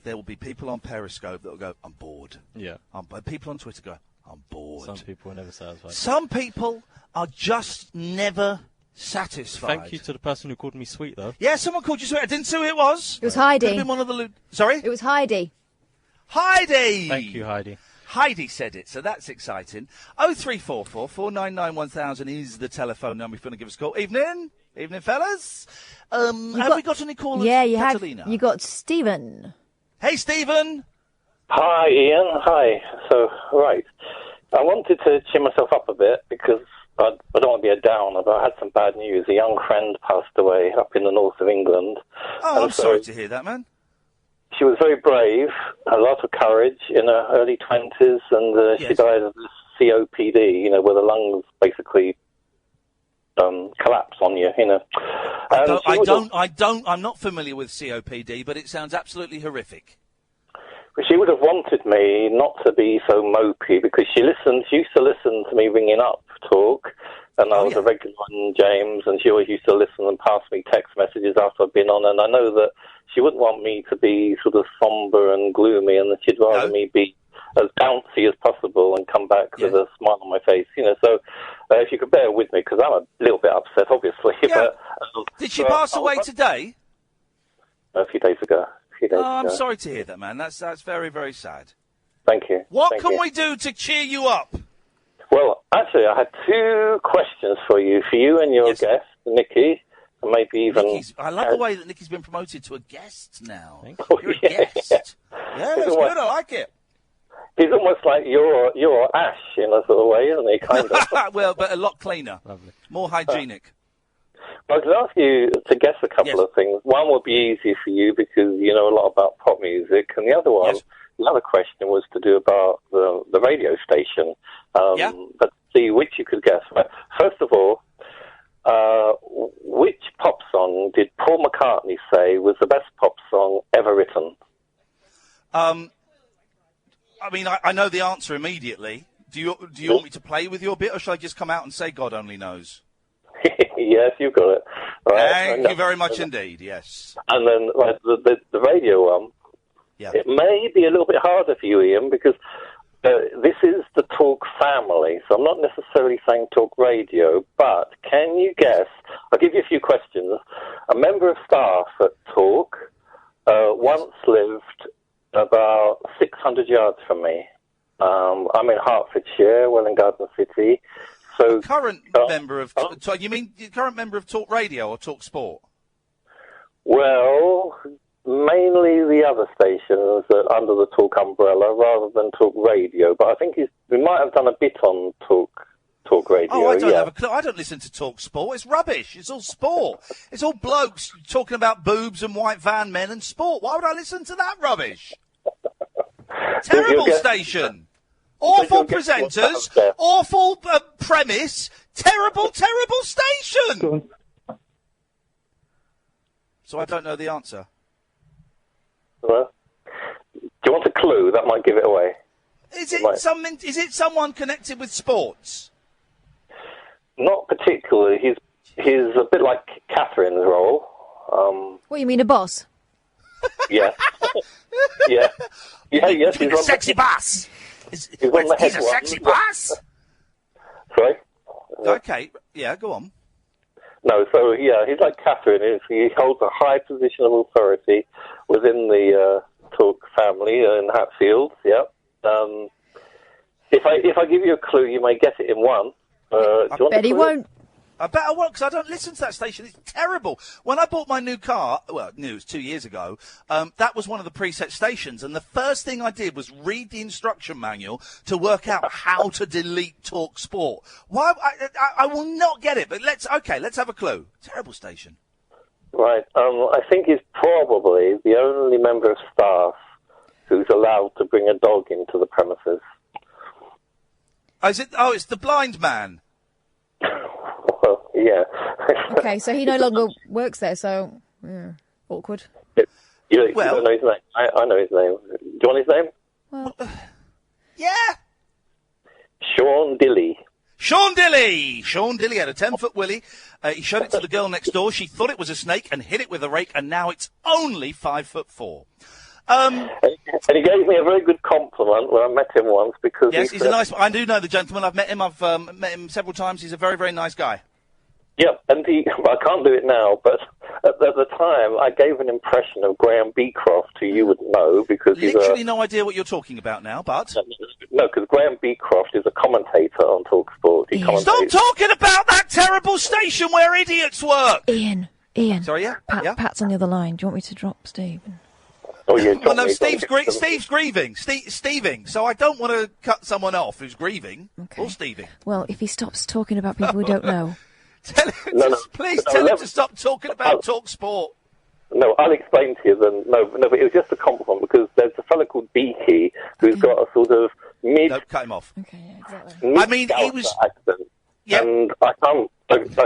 there will be people on Periscope that will go, I'm bored. Yeah. People on Twitter go, I'm bored. Some people are never satisfied. Some people are just never satisfied. Thank you to the person who called me sweet, though. Yeah, someone called you sweet. I didn't see who it was. It was Heidi. Could have been one of the... Sorry? It was Heidi. Heidi! Thank you, Heidi. Heidi said it, so that's exciting. 0344 499 1000 is the telephone number if you want to give us a call. Evening, fellas. Have we got any callers? Yeah, you Catalina? have. You got Stephen. Hey, Stephen. Hi, Ian. Hi. So, right. I wanted to cheer myself up a bit because I don't want to be a downer, but I had some bad news. A young friend passed away up in the north of England. Oh, I'm sorry to hear that, man. She was very brave, had a lot of courage in her early 20s, and she died of COPD, where the lungs basically collapse on you, I'm not familiar with COPD, but it sounds absolutely horrific. She would have wanted me not to be so mopey because she used to listen to me ringing up talk, and I was a regular on James, and she always used to listen and pass me text messages after I'd been on, and I know that she wouldn't want me to be sort of sombre and gloomy, and that she'd rather me be as bouncy as possible and come back with a smile on my face, so if you could bear with me, because I'm a little bit upset, obviously. Yeah. But, did she pass away today? A few days ago. I'm sorry to hear that, man. That's very, very sad. Thank you. What can we do to cheer you up? Well, actually, I had two questions for you and your guest, Nikki, and maybe even... I love the way that Nikki's been promoted to a guest now. You're a guest. Yeah, that's good. I like it. He's almost like your Ash in a sort of way, isn't he? Kind of. Well, but a lot cleaner. Lovely. More hygienic. I could ask you to guess a couple of things. One would be easy for you because you know a lot about pop music, and the other one, the other question was to do about the radio station. But see which you could guess. First of all, which pop song did Paul McCartney say was the best pop song ever written? I mean, I know the answer immediately. Do you want me to play with your bit, or shall I just come out and say God only knows? Yes, you've got it. Right. Thank you very much indeed, yes. And then the radio one, it may be a little bit harder for you, Ian, because this is the Talk family, so I'm not necessarily saying Talk Radio, but can you guess, I'll give you a few questions. A member of staff at Talk once lived about 600 yards from me. I'm in Hertfordshire, Welwyn Garden City. So, current member of... you mean the current member of Talk Radio or Talk Sport? Well, mainly the other stations under the Talk umbrella rather than Talk Radio. But I think we might have done a bit on Talk Radio. Oh, I don't have a clue. I don't listen to Talk Sport. It's rubbish. It's all sport. It's all blokes talking about boobs and white van men and sport. Why would I listen to that rubbish? Terrible station. Awful presenters, awful premise, terrible station. So I don't know the answer. Well, do you want a clue? That might give it away. Is it someone connected with sports? Not particularly. He's a bit like Catherine's role. What, you mean a boss? Yeah. Yes. He's a sexy boss. He's a sexy boss? Sorry? Okay, yeah, go on. No, so, he's like Catherine. He holds a high position of authority within the Talk family in Hatfield, If I give you a clue, you may get it in one. I bet he won't. I bet I won't, because I don't listen to that station. It's terrible. When I bought my new car, it was 2 years ago, that was one of the preset stations, and the first thing I did was read the instruction manual to work out how to delete Talk Sport. Why? I will not get it, but let's have a clue. Terrible station. Right. I think he's probably the only member of staff who's allowed to bring a dog into the premises. It's the blind man. Well, yeah. Okay, so he no longer works there, so awkward. You don't know his name. I know his name. Do you want his name? Well, yeah. Sean Dilley. Sean Dilley had a 10-foot willy. He showed it to the girl next door. She thought it was a snake and hit it with a rake, and now it's only 5'4". And he gave me a very good compliment when I met him once because he's a nice. I do know the gentleman. I've met him. I've met him several times. He's a very, very nice guy. Yeah, and I can't do it now, but at the time I gave an impression of Graham Beecroft, who you would know because he's literally no idea what you're talking about now. But no, because Graham Beecroft is a commentator on TalkSport. Stop talking about that terrible station where idiots work. Ian. Sorry, yeah. Pat's on the other line. Do you want me to drop Steve? Oh, yeah. Well, no, Steve's grieving. Steving. So I don't want to cut someone off who's grieving. Okay. Or Steving. Well, if he stops talking about people we don't know. Please tell him to stop talking about Talk Sport. No, I'll explain to you then. No, but it was just a compliment because there's a fellow called Beaky who's got a sort of mid... No, cut him off. Okay, yeah, exactly. I mean, he was... accent. Yep. And I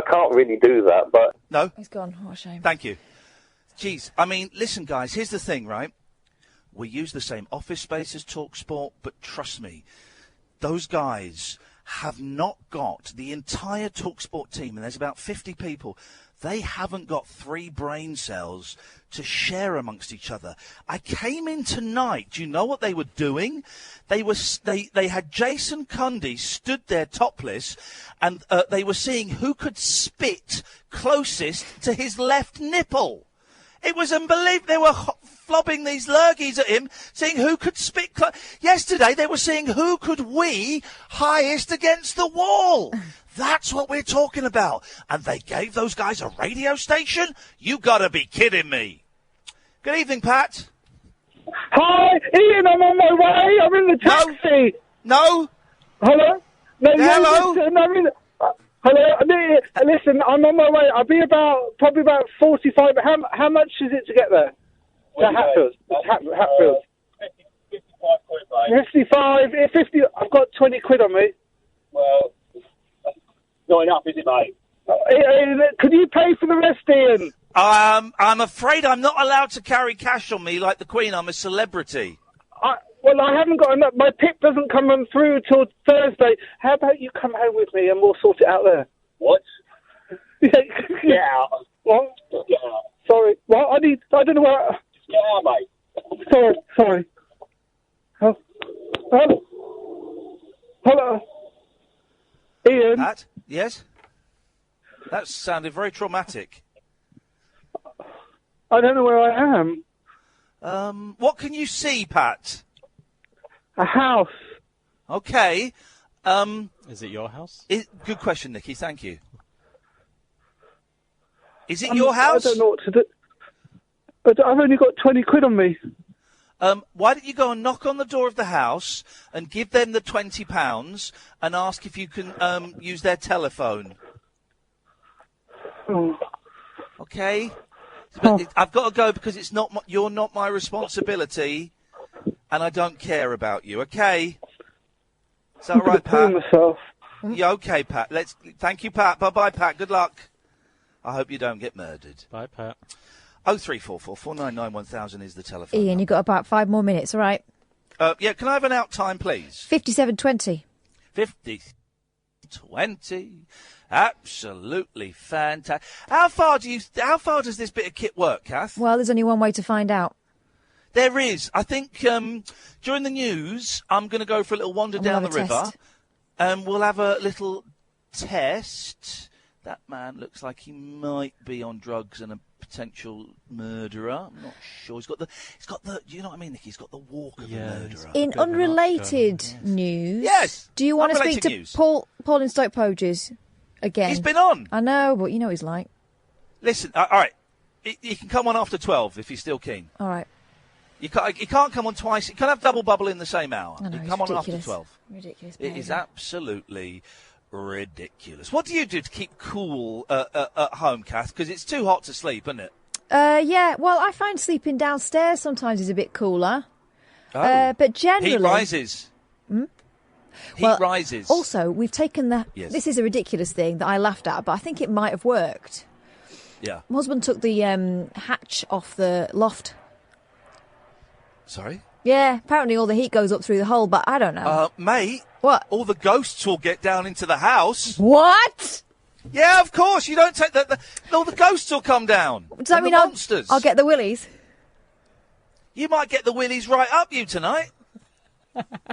can't really do that, but... No? He's gone. What a shame. Thank you. Jeez, I mean, listen, guys, here's the thing, right? We use the same office space as TalkSport, but trust me, those guys have not got the entire TalkSport team, and there's about 50 people. They haven't got 3 brain cells to share amongst each other. I came in tonight. Do you know what they were doing? They had Jason Cundy stood there topless, and they were seeing who could spit closest to his left nipple. It was unbelievable. They were flobbing these lurgies at him, seeing who could spit. Yesterday, they were seeing who could wee highest against the wall. That's what we're talking about. And they gave those guys a radio station? You gotta be kidding me. Good evening, Pat. Hi, Ian, I'm on my way. I'm in the taxi. No. Hello? No, hello? Listen, hello? Listen, I'm on my way. I'll be probably about 45. How much is it to get there? To Hatfield. Hatfield. 55 quid, mate. 55. 50. I've got 20 quid on me. Well, that's not enough, is it, mate? Could you pay for the rest, Ian? I'm afraid I'm not allowed to carry cash on me like the Queen. I'm a celebrity. Well, I haven't got enough. My PIP doesn't come on through till Thursday. How about you come home with me and we'll sort it out there? What? Get out. What? Get out. Sorry. Well, I don't know where... Just get out, mate. Sorry. Hello? Ian? Pat? Yes? That sounded very traumatic. I don't know where I am. What can you see, Pat? A house. Okay. Is it your house? Good question, Nicky. Thank you. Is it your house? I don't know what to do. But I've only got 20 quid on me. Why don't you go and knock on the door of the house and give them the £20 and ask if you can use their telephone? Oh. Okay. But I've got to go because you're not my responsibility, and I don't care about you. Okay. Is that all right, Pat? Myself. Yeah. Okay, Pat. Thank you, Pat. Bye, Pat. Good luck. I hope you don't get murdered. Bye, Pat. 0344 499 1000 is the telephone. Ian, you've got about 5 more minutes, all right? Yeah, can I have an out time, please? 57:20. 50:20. Absolutely fantastic. How far does this bit of kit work, Kath? Well, there's only one way to find out. There is. I think during the news, I'm going to go for a little wander down the river, and we'll have a little test. That man looks like he might be on drugs and a potential murderer. I'm not sure. He's got the. You know what I mean, Nicky? He's got the walk of a murderer. In unrelated news, yes. Do you want to speak to Paul in Stoke Poges again? He's been on. I know, but you know what he's like. Listen, all right. He can come on after 12 if he's still keen. All right. He can't come on twice. He can't have double bubble in the same hour. I know, he can come on after ridiculous. 12. Ridiculous. It is absolutely ridiculous. What do you do to keep cool at home, Kath? Because it's too hot to sleep, isn't it? Yeah. Well, I find sleeping downstairs sometimes is a bit cooler. Oh. But generally, heat rises. Heat rises. Also, we've taken the. Yes. This is a ridiculous thing that I laughed at, but I think it might have worked. Yeah. My husband took the hatch off the loft. Sorry? Yeah, apparently all the heat goes up through the hole, but I don't know. Mate. What? All the ghosts will get down into the house. What? Yeah, of course. You don't take all the ghosts will come down. Does that mean monsters? I'll get the willies? You might get the willies right up you tonight.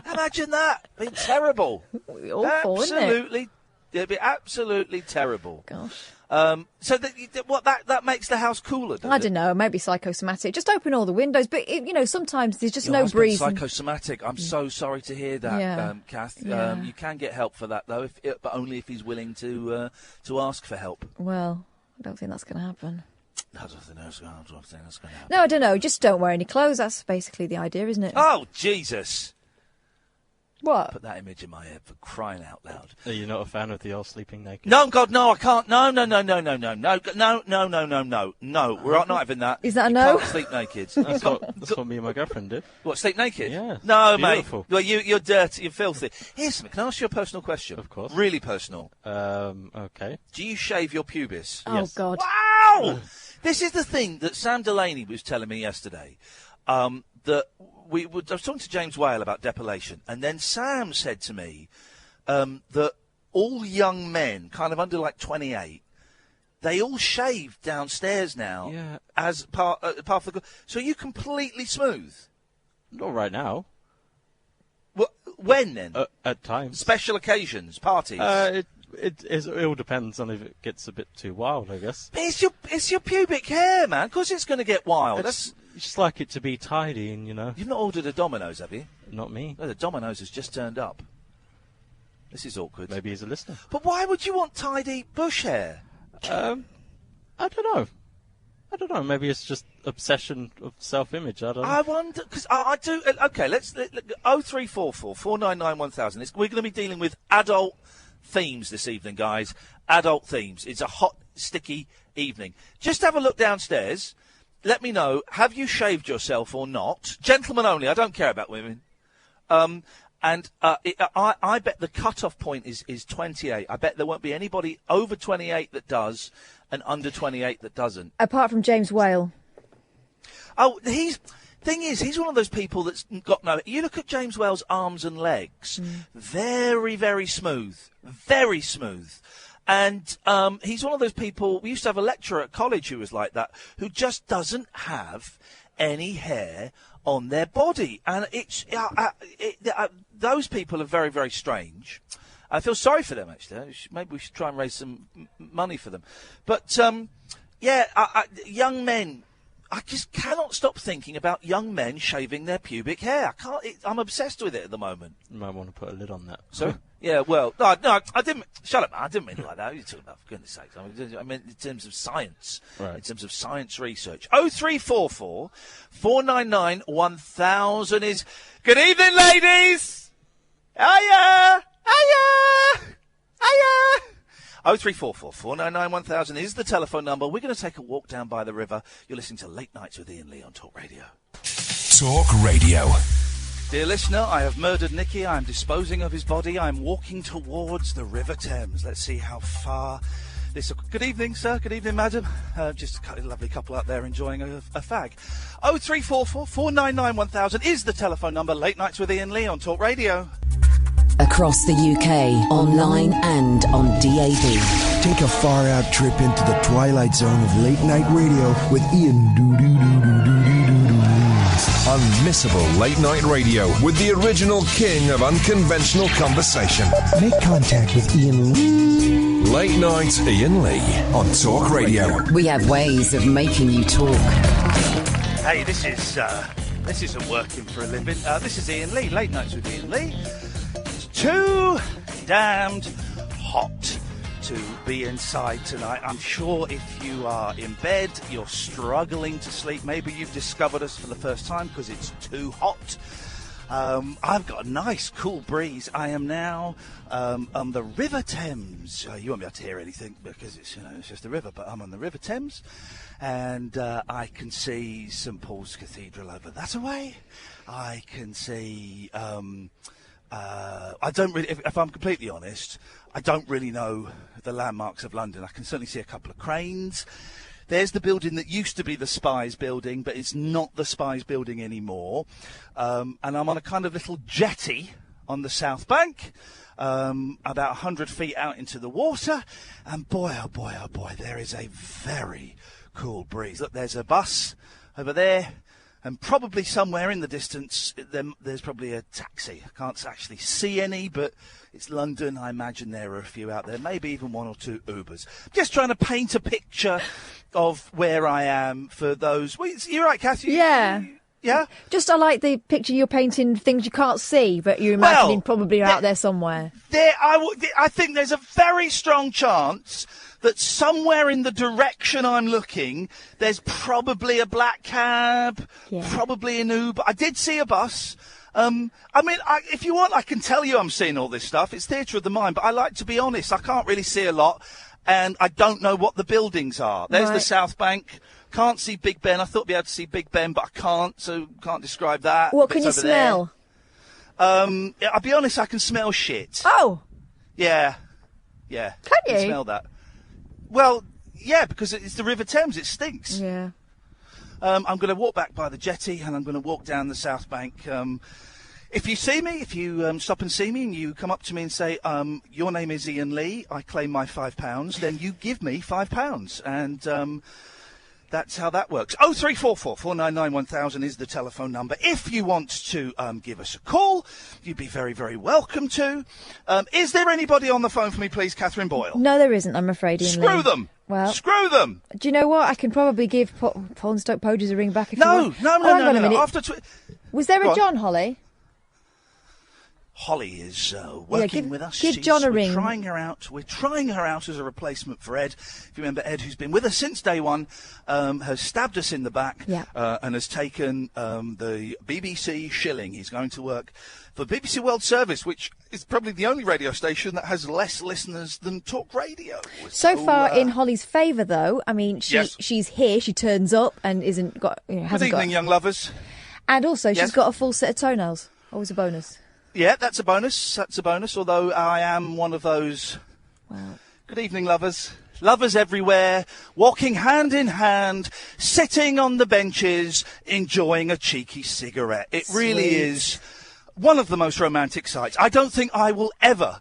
Imagine that. It'd be terrible. Awful, absolutely. Isn't it? It'd be absolutely terrible. Gosh. So that makes the house cooler, doesn't it? I don't know, maybe psychosomatic. Just open all the windows, but sometimes there's just no breeze. Psychosomatic. I'm so sorry to hear that, Kath. Yeah. You can get help for that though, but only if he's willing to ask for help. Well, I don't think that's going to happen. I don't think that's going to happen. No, I don't know. Just don't wear any clothes. That's basically the idea, isn't it? Oh, Jesus. What? Put that image in my head for crying out loud. Are you not a fan of the old sleeping naked? No, God, no, I can't. No. We're not having that. Is that a you no? Can't sleep naked. That's what me and my girlfriend did. What, sleep naked? Yeah. No, Beautiful. mate. Well, you're dirty, you're filthy. Here's something. Can I ask you a personal question? Of course. Really personal. Okay. Do you shave your pubis? Oh, yes. God. Wow! This is the thing that Sam Delaney was telling me yesterday. That I was talking to James Whale about depilation, and then Sam said to me that all young men, kind of under like 28, they all shave downstairs now as part of the. So are you completely smooth? Not right now. Well, when then? At times. Special occasions, parties. It all depends on if it gets a bit too wild, I guess. But it's your pubic hair, man. Of course it's going to get wild. It's just like it to be tidy, and You've not ordered a Domino's, have you? Not me. No, the Domino's has just turned up. This is awkward. Maybe he's a listener. But why would you want tidy bush hair? I don't know. Maybe it's just obsession of self-image. I don't know. I wonder, because I do. Okay, let's 0344 499 1000. We're going to be dealing with adult themes this evening, guys. Adult themes. It's a hot, sticky evening. Just have a look downstairs. Let me know, have you shaved yourself or not? Gentlemen only. I don't care about women. I bet the cut-off point is 28. I bet there won't be anybody over 28 that does and under 28 that doesn't. Apart from James Whale. Oh, he's one of those people that's got no. You look at James Whale's arms and legs, very, very smooth, very smooth. And he's one of those people. We used to have a lecturer at college who was like that, who just doesn't have any hair on their body, and those people are very, very strange. I feel sorry for them, actually. Maybe we should try and raise some money for them. But young men. I just cannot stop thinking about young men shaving their pubic hair. I'm obsessed with it at the moment. You might want to put a lid on that. So, yeah, well, no, I didn't. Shut up, man. I didn't mean it like that. What are you talking about? For goodness sakes. I mean, in terms of science. Right. In terms of science research. 0344 499 1000 is. Good evening, ladies! Hiya! Hiya! Hiya! 0344 499 1000 is the telephone number. We're going to take a walk down by the river. You're listening to Late Nights with Iain Lee on talkRADIO. talkRADIO. Dear listener, I have murdered Nicky. I am disposing of his body. I am walking towards the River Thames. Let's see how far this. Good evening, sir. Good evening, madam. Just a lovely couple out there enjoying a fag. 0344 499 1000 is the telephone number. Late Nights with Iain Lee on talkRADIO. Across the UK, online and on DAB. Take a far-out trip into the twilight zone of late-night radio with Ian Doo-Doo-Doo-Doo-Doo-Doo-Doo. Unmissable late-night radio with the original king of unconventional conversation. Make contact with Ian. Late Night Iain Lee on talkRADIO. We have ways of making you talk. Hey, this isn't working for a living. This is Iain Lee, Late Nights with Iain Lee. It's too damned hot to be inside tonight. I'm sure if you are in bed, you're struggling to sleep. Maybe you've discovered us for the first time because it's too hot. I've got a nice cool breeze. I am now on the River Thames. You won't be able to hear anything because it's just the river, but I'm on the River Thames, and I can see St Paul's Cathedral over that way. I can see. I don't really, if I'm completely honest, I don't really know the landmarks of London. I can certainly see a couple of cranes. There's the building that used to be the Spies building, but it's not the Spies building anymore. And I'm on a kind of little jetty on the South Bank, about 100 feet out into the water. And boy, oh boy, oh boy, there is a very cool breeze. Look, there's a bus over there. And probably somewhere in the distance, there's probably a taxi. I can't actually see any, but it's London. I imagine there are a few out there, maybe even one or two Ubers. Just trying to paint a picture of where I am for those. Well, you're right, Kathy. Yeah. Yeah? Just I like the picture you're painting, things you can't see, but you're imagining probably out there somewhere. I think there's a very strong chance that somewhere in the direction I'm looking, there's probably a black cab, probably an Uber. I did see a bus. I mean, if you want, I can tell you I'm seeing all this stuff. It's theatre of the mind, but I like to be honest. I can't really see a lot, and I don't know what the buildings are. There's the South Bank. Can't see Big Ben. I thought I'd be able to see Big Ben, but I can't, so can't describe that. What can you smell? I'll be honest, I can smell shit. Oh! Yeah. Can you? I can smell that. Well, yeah, because it's the River Thames. It stinks. Yeah. I'm going to walk back by the jetty, and I'm going to walk down the South Bank. If you see me, if you stop and see me, and you come up to me and say, your name is Iain Lee, I claim my £5, then you give me £5. And that's how that works. 0344 499 1000 is the telephone number. If you want to give us a call, you'd be very, very welcome to. Is there anybody on the phone for me, please, Catherine Boyle? No, there isn't, I'm afraid, Iain Lee. Screw them! Well, screw them! Do you know what? I can probably give Paul Stoke Podgers a ring back if you want. No. Hang on a minute. After Was there a John, Holly? Holly is working with us. Give John a ring. We're trying her out as a replacement for Ed. If you remember, Ed, who's been with us since day one, has stabbed us in the back and has taken the BBC shilling. He's going to work for BBC World Service, which is probably the only radio station that has less listeners than talkRADIO. So far, in Holly's favour, though, I mean, she's here, she turns up and isn't got. Good evening, young lovers. And also, she's got a full set of toenails. Always a bonus. Yeah, that's a bonus. Although I am one of those. Wow. Good evening, lovers. Lovers everywhere, walking hand in hand, sitting on the benches, enjoying a cheeky cigarette. It really is one of the most romantic sights. I don't think I will ever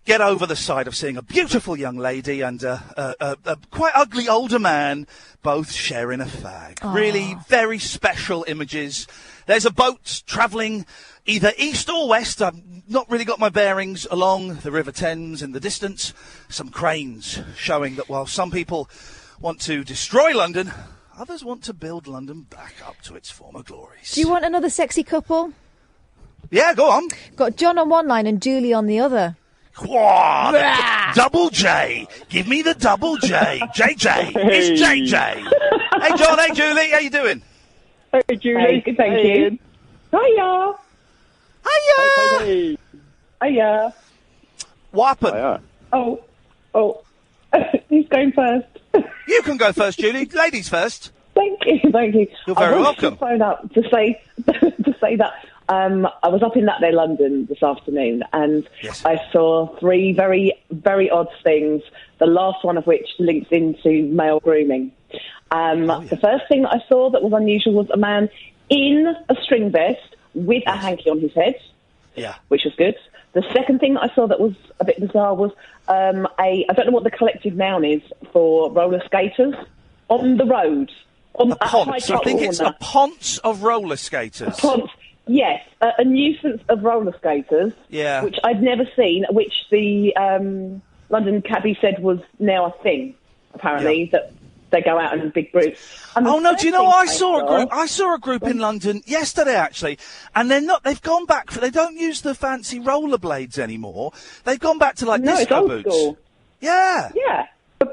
get over the sight of seeing a beautiful young lady and a quite ugly older man both sharing a fag. Aww. Really very special images. There's a boat travelling either east or west. I've not really got my bearings along the River Thames in the distance. Some cranes showing that while some people want to destroy London, others want to build London back up to its former glories. Do you want another sexy couple? Yeah, go on. Got John on one line and Julie on the other. Double J. Give me the double J. JJ. It's JJ. Hey, John. Hey, Julie. How you doing? Hey, Julie. Hey, good, thank you. Hiya. Hiya. Hiya. What happened? Oh. Who's going first? You can go first, Julie. Ladies first. Thank you. You're very welcome. I wanted to phone up to say that I was up in That Day London this afternoon, and I saw three very, very odd things, the last one of which links into male grooming. The first thing that I saw that was unusual was a man in a string vest with a hanky on his head, which was good. The second thing that I saw that was a bit bizarre was I don't know what the collective noun is for roller skaters on the road. A ponce. I think it's a ponce of roller skaters. A ponce. Yes, a nuisance of roller skaters, which I'd never seen, which the London cabbie said was now a thing, apparently, that they go out in big groups. Oh, no, do you know what? I saw a group in London yesterday, actually, and they've gone back, they don't use the fancy rollerblades anymore. They've gone back to, like, disco boots. School. Yeah. Yeah. The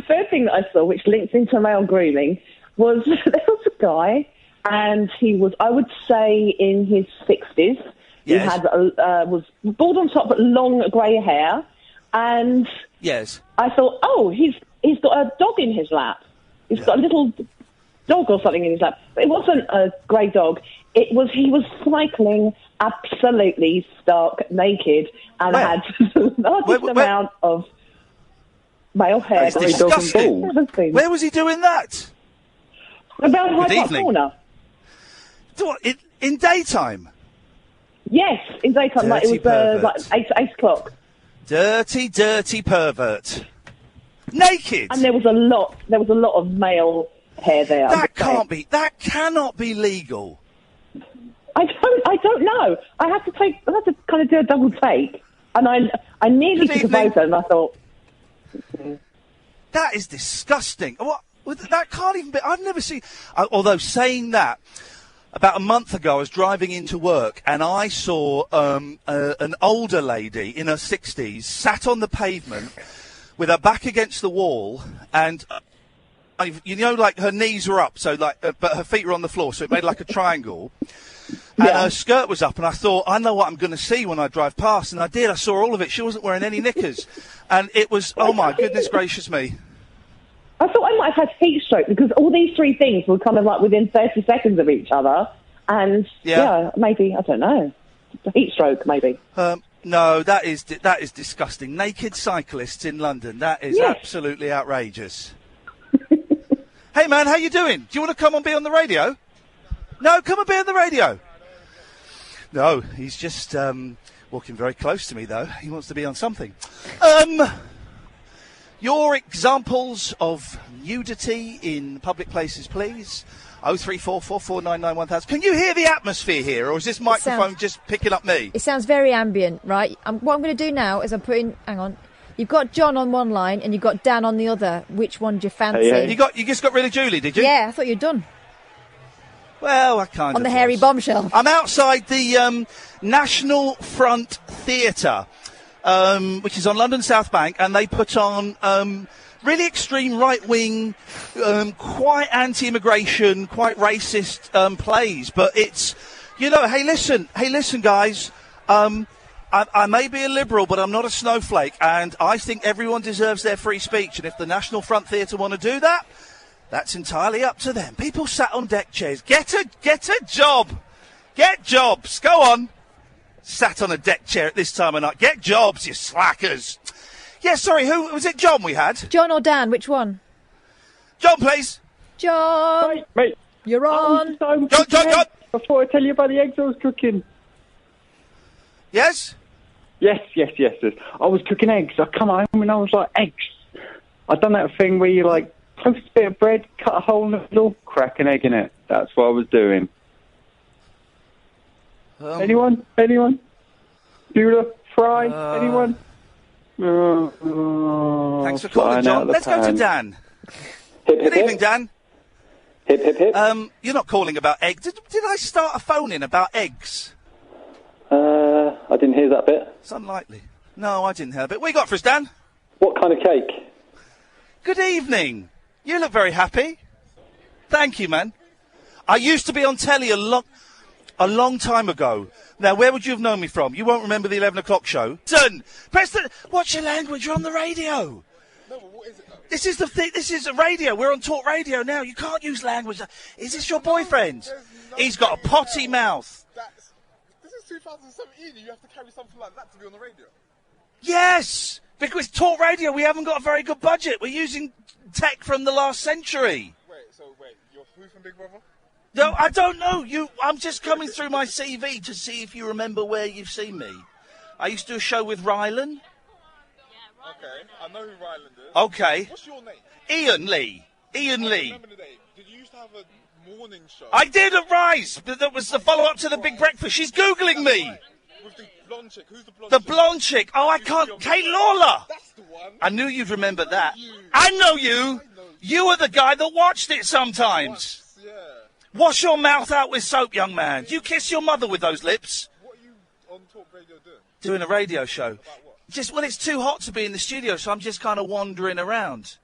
third thing that I saw, which links into male grooming, was there was a guy, and he was, I would say, in his 60s. He had was bald on top but long grey hair, and I thought, he's got a dog in his lap. He's got a little dog or something in his lap. But it wasn't a grey dog. He was cycling absolutely stark naked and had the largest amount of male hair. That's disgusting. Where was he doing that? About Hyde Park Corner. In daytime? Yes, in daytime. Dirty it was like 8 o'clock. Dirty, dirty pervert. Naked. And there was a lot of male hair there. That cannot be legal. I don't know. I had to kind of do a double take, and I nearly took a photo, and I thought, that is disgusting. What? That can't even be. I've never seen. Although saying that, About a month ago, I was driving into work and I saw an older lady in her 60s sat on the pavement with her back against the wall and, you know, like her knees were up, so like, but her feet were on the floor, so it made like a triangle. And her skirt was up, and I thought, I know what I'm going to see when I drive past, and I did. I saw all of it. She wasn't wearing any knickers, and it was, oh my goodness gracious me. I thought I might have had heat stroke because all these three things were kind of like within 30 seconds of each other, and maybe, I don't know, heat stroke maybe. No, that is disgusting. Naked cyclists in London, that is absolutely outrageous. Hey man, how you doing? Do you want to come and be on the radio? No, come and be on the radio. No, he's just walking very close to me, though. He wants to be on something. Your examples of nudity in public places, please. 03444991000. Can you hear the atmosphere here, or is this microphone just picking up me? It sounds very ambient, right? What I'm going to do now is I'm putting... Hang on. You've got John on one line and you've got Dan on the other. Which one do you fancy? You just got rid of Julie, did you? Yeah, I thought you'd done. Well, I kind of on the hairy bombshell. I'm outside the National Front Theatre, which is on London South Bank, and they put on really extreme right-wing, quite anti-immigration, quite racist plays. But it's, you know, hey, listen, guys. I may be a liberal, but I'm not a snowflake, and I think everyone deserves their free speech. And if the National Front Theatre want to do that, that's entirely up to them. People sat on deck chairs. Get a job. Get jobs. Go on. Sat on a deck chair at this time of night. Get jobs, you slackers. Yeah, sorry, who was it? John we had? John or Dan, which one? John, please. John. Mate. You're on. John. Before I tell you about the eggs I was cooking. Yes? Yes. I was cooking eggs. I come home and I was like, eggs. I done that thing where you like toast a bit of bread, cut a hole in the middle, crack an egg in it. That's what I was doing. Anyone? Bueller? Fry? Anyone? Thanks for calling, John. Let's go to Dan. Good evening, Dan. Hip, hip, hip. You're not calling about eggs. Did I start a phone-in about eggs? I didn't hear that bit. It's unlikely. No, I didn't hear that bit. What you got for us, Dan? What kind of cake? Good evening. You look very happy. Thank you, man. I used to be on telly a long time ago. Now, where would you have known me from? You won't remember the 11 o'clock show. Son, watch your language. You're on the radio. No, but what is it, though? This is the thing. This is a radio. We're on talkRADIO now. You can't use language. Is this your boyfriend? He's got a potty mouth. This is 2017. You have to carry something like that to be on the radio. Yes, because talkRADIO, we haven't got a very good budget. We're using tech from the last century. Wait, you're who from Big Brother? No, I don't know. I'm just coming through my CV to see if you remember where you've seen me. I used to do a show with Rylan. Okay, I know who Ryland is. Okay. What's your name? Ian Lee. I remember the name. Did you used to have a morning show? I did at Rise. That was the follow-up to the Big Breakfast. She's Googling me. With the blonde chick. Who's the blonde chick? The blonde chick. Oh, I can't. Kate Lawler. That's the one. I knew you'd remember that. I know you. You were the guy that watched it sometimes. Wash your mouth out with soap, young man. Do you kiss your mother with those lips? What are you on talkRADIO doing? Doing a radio show. About what? Well, it's too hot to be in the studio, so I'm just kind of wandering around.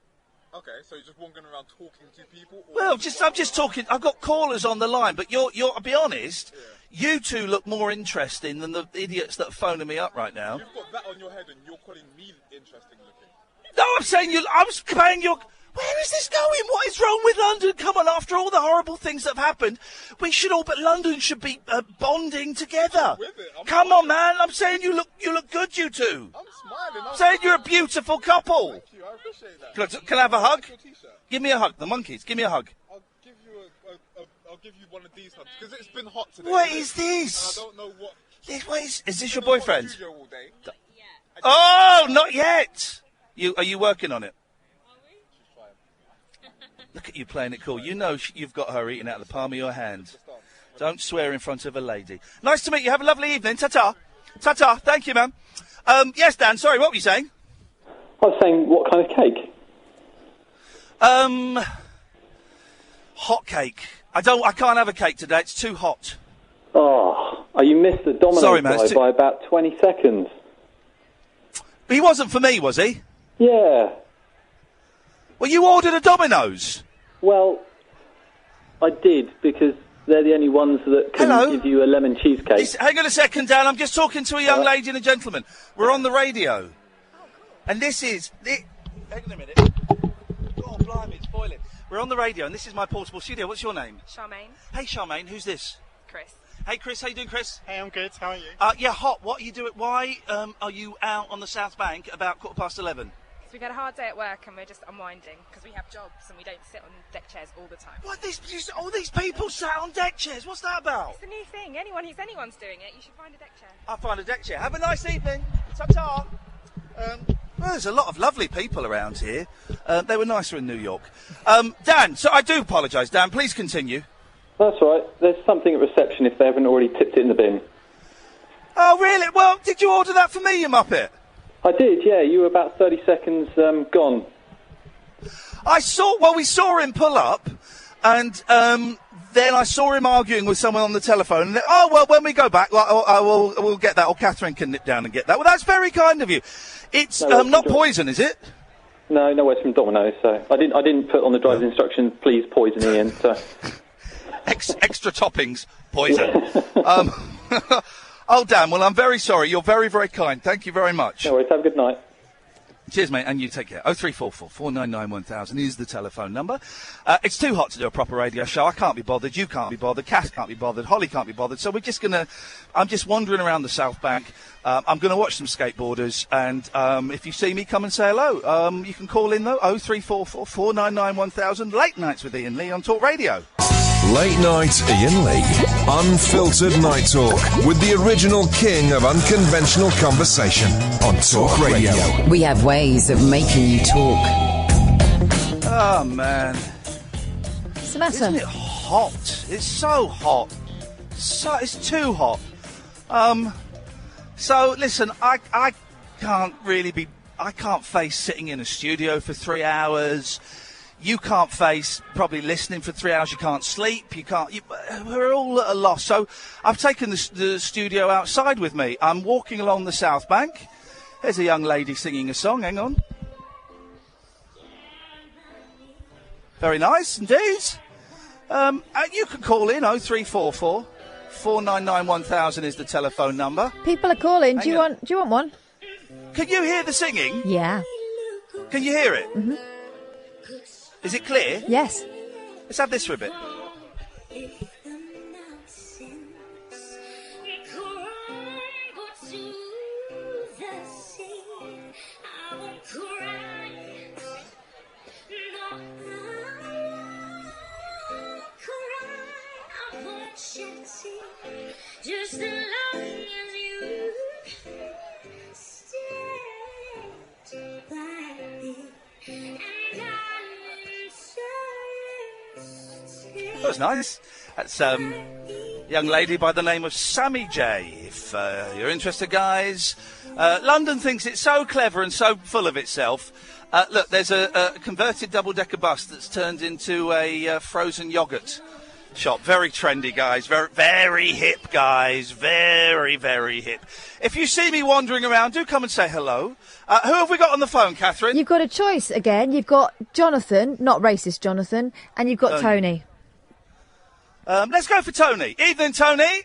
Okay, so you're just wandering around talking to people? Well, I'm just talking. I've got callers on the line, but I'll be honest, you two look more interesting than the idiots that are phoning me up right now. You've got that on your head and you're calling me interesting looking. No, I'm saying I was paying your... Where is this going? What is wrong with London? Come on, after all the horrible things that have happened, London should be bonding together. Come on, man. I'm saying you look good, you two. I'm smiling. I'm saying you're a beautiful couple. Thank you, I appreciate that. Can I have a hug? Give me a hug. The monkeys, give me a hug. I'll give you one of these hugs, because it's been hot today. What is this? I don't know what... Is this your boyfriend? All day. Oh, not yet. Are you working on it? Look at you playing it cool. You know you've got her eating out of the palm of your hand. Don't swear in front of a lady. Nice to meet you. Have a lovely evening. Ta-ta. Ta-ta. Thank you, ma'am. Yes, Dan. Sorry, what were you saying? I was saying, what kind of cake? Hot cake. I can't have a cake today. It's too hot. Oh, you missed the Domino's guy by about 20 seconds. He wasn't for me, was he? Yeah. Well, you ordered a Domino's. Well, I did, because they're the only ones that can give you a lemon cheesecake. Hang on a second, Dan. I'm just talking to a young lady and a gentleman. We're on the radio. And this is... Hang on a minute. Oh, blimey, it's boiling. We're on the radio, and this is my portable studio. What's your name? Charmaine. Hey, Charmaine. Who's this? Chris. Hey, Chris. How you doing, Chris? Hey, I'm good. How are you? Yeah, hot. What are you doing? Why are you out on the South Bank about 11:15? We've had a hard day at work and we're just unwinding because we have jobs and we don't sit on deck chairs all the time. What? All these people sat on deck chairs? What's that about? It's a new thing. If anyone's doing it, you should find a deck chair. I'll find a deck chair. Have a nice evening. Ta-ta. Well, there's a lot of lovely people around here. They were nicer in New York. Dan, so I do apologise. Dan, please continue. That's all right. There's something at reception if they haven't already tipped it in the bin. Oh, really? Well, did you order that for me, you muppet? I did, yeah. You were about 30 seconds gone. We saw him pull up, and then I saw him arguing with someone on the telephone. And then, when we go back, we'll get that, or Catherine can nip down and get that. Well, that's very kind of you. It's not poison, is it? No, it's from Domino's, so I didn't put on the driver's instructions, please poison Ian, so... Extra toppings, poison. Oh, Dan, well, I'm very sorry. You're very, very kind. Thank you very much. No worries. Have a good night. Cheers, mate, and you take care. 0344 499 1000 is the telephone number. It's too hot to do a proper radio show. I can't be bothered. You can't be bothered. Cass can't be bothered. Holly can't be bothered. So I'm just wandering around the South Bank. I'm going to watch some skateboarders, and if you see me, come and say hello. You can call in, though, 0344 499 1000. Late Nights with Iain Lee on Talk Radio. Late Night Iain Lee. Unfiltered night talk with the original king of unconventional conversation on Talk Radio. We have ways of making you talk. Oh, man. What's the matter? Isn't it hot? It's so hot. It's too hot. So, listen, I can't face sitting in a studio for 3 hours. You can't face probably listening for 3 hours. You can't sleep. We're all at a loss. So I've taken the studio outside with me. I'm walking along the South Bank. There's a young lady singing a song. Hang on. Very nice indeed. You can call in 0344 499 1000 is the telephone number. People are calling. Do you want one? Can you hear the singing? Yeah. Can you hear it? Mm-hmm. Is it clear? Yes. Let's have this for a bit. Just as long as you stay by me. That was nice. That's a young lady by the name of Sammy J. If you're interested, guys. London thinks it's so clever and so full of itself. Look, there's a converted double-decker bus that's turned into a frozen yoghurt shop. Very trendy, guys. Very, very hip, guys. Very, very hip. If you see me wandering around, do come and say hello. Who have we got on the phone, Catherine? You've got a choice again. You've got Jonathan, not racist Jonathan, and you've got Tony. Let's go for Tony. Evening, Tony.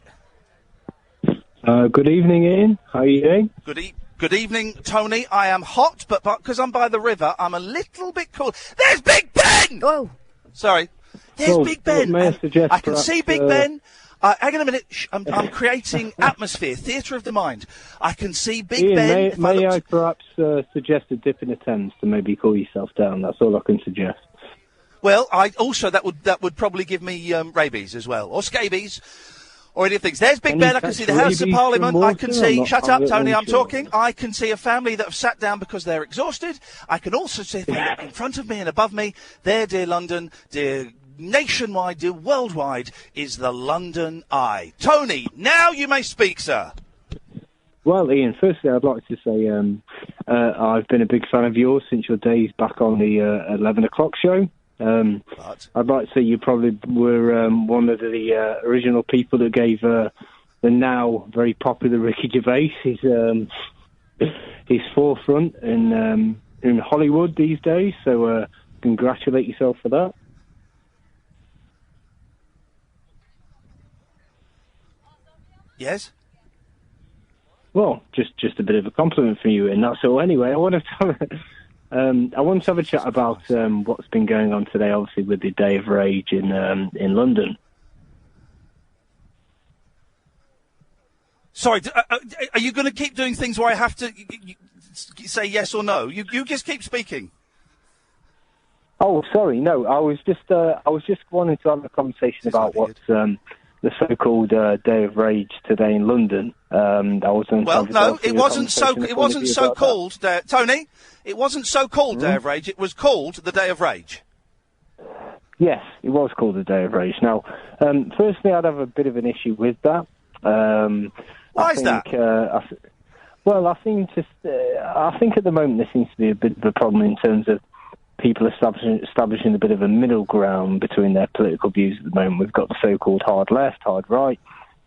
Good evening, Ian. How are you doing? Good evening, Tony. I am hot, but because I'm by the river, I'm a little bit cool. There's Big Ben! Oh. Sorry. There's Big Ben. May I suggest I can see Big Ben. Hang on a minute. I'm creating atmosphere, theatre of the mind. I can see Big Ian, Ben. May I perhaps suggest a dip in attendance to maybe cool yourself down? That's all I can suggest. Well, that would probably give me rabies as well, or scabies, or any of things. There's Big Ben. I can see the House of Parliament. I can see. Shut up, Tony. I'm talking. I can see a family that have sat down because they're exhausted. I can also see if they look in front of me and above me. There, dear London, dear nationwide, dear worldwide, is the London Eye. Tony, now you may speak, sir. Well, Ian, firstly, I'd like to say I've been a big fan of yours since your days back on the 11 o'clock show. I'd like to say you probably were one of the original people that gave the now very popular Ricky Gervais his forefront in Hollywood these days. So congratulate yourself for that. Yes. Well, just a bit of a compliment for you, and that's all. Anyway, I want to have a chat about what's been going on today, obviously with the Day of Rage in London. Sorry, are you going to keep doing things where I have to say yes or no? You just keep speaking. Oh, sorry, no, I was just wanting to have a conversation about what's the so-called Day of Rage today in London. It wasn't so called, Tony. It wasn't so called Day of Rage. It was called the Day of Rage. Yes, it was called the Day of Rage. Now, firstly, I'd have a bit of an issue with that. Why is that? I think at the moment there seems to be a bit of a problem in terms of people establishing a bit of a middle ground between their political views at the moment. We've got the so-called hard left, hard right,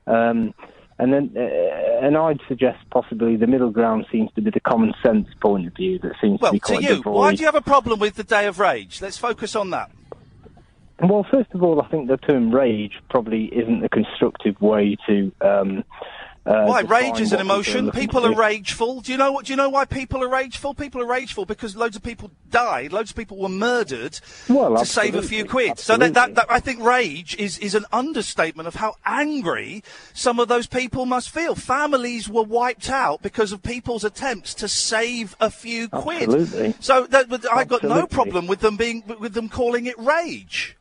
and I'd suggest possibly the middle ground seems to be the common sense point of view that seems to be quite devoid. Why do you have a problem with the Day of Rage? Let's focus on that. Well, first of all, I think the term rage probably isn't a constructive way to. Why? Rage is an emotion. People are rageful. Do you know why people are rageful? People are rageful because loads of people died. Loads of people were murdered to save a few quid. Absolutely. So that I think rage is an understatement of how angry some of those people must feel. Families were wiped out because of people's attempts to save a few quid. Absolutely. So I've got no problem with them calling it rage.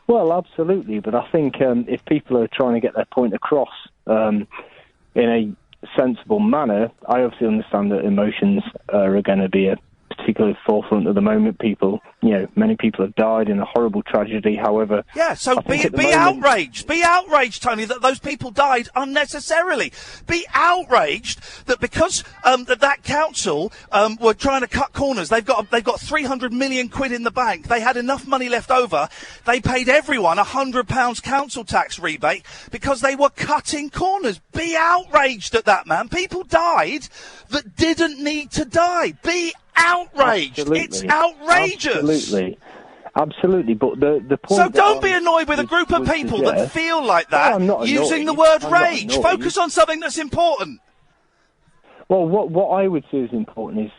Well, absolutely, but I think if people are trying to get their point across in a sensible manner, I obviously understand that emotions are going to be a particular forefront at the moment. Many people have died in a horrible tragedy. However, so be outraged. Be outraged, Tony, that those people died unnecessarily. Be outraged that because that council were trying to cut corners. They've got 300 million quid in the bank. They had enough money left over. They paid everyone £100 council tax rebate because they were cutting corners. Be outraged at that, man. People died that didn't need to die. Be outraged. Absolutely. It's outrageous. Absolutely. But the point. So don't be annoyed with a group of people that feel like that using the word rage. Focus on something that's important. Well, what I would say is important is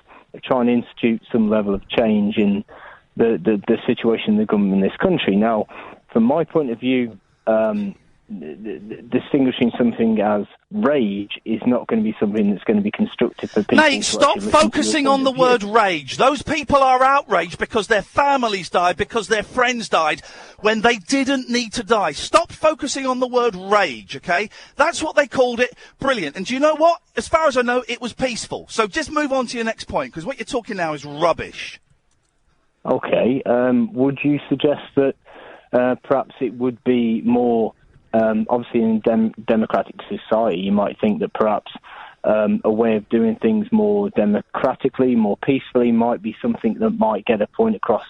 try and institute some level of change in the situation in the government in this country. Now, from my point of view, distinguishing something as rage is not going to be something that's going to be constructive for people. Mate, stop focusing on the word rage. Those people are outraged because their families died, because their friends died, when they didn't need to die. Stop focusing on the word rage, okay? That's what they called it. Brilliant. And do you know what? As far as I know, it was peaceful. So just move on to your next point, because what you're talking now is rubbish. Okay. Would you suggest that perhaps it would be more... obviously, in a democratic society, you might think that perhaps a way of doing things more democratically, more peacefully, might be something that might get a point across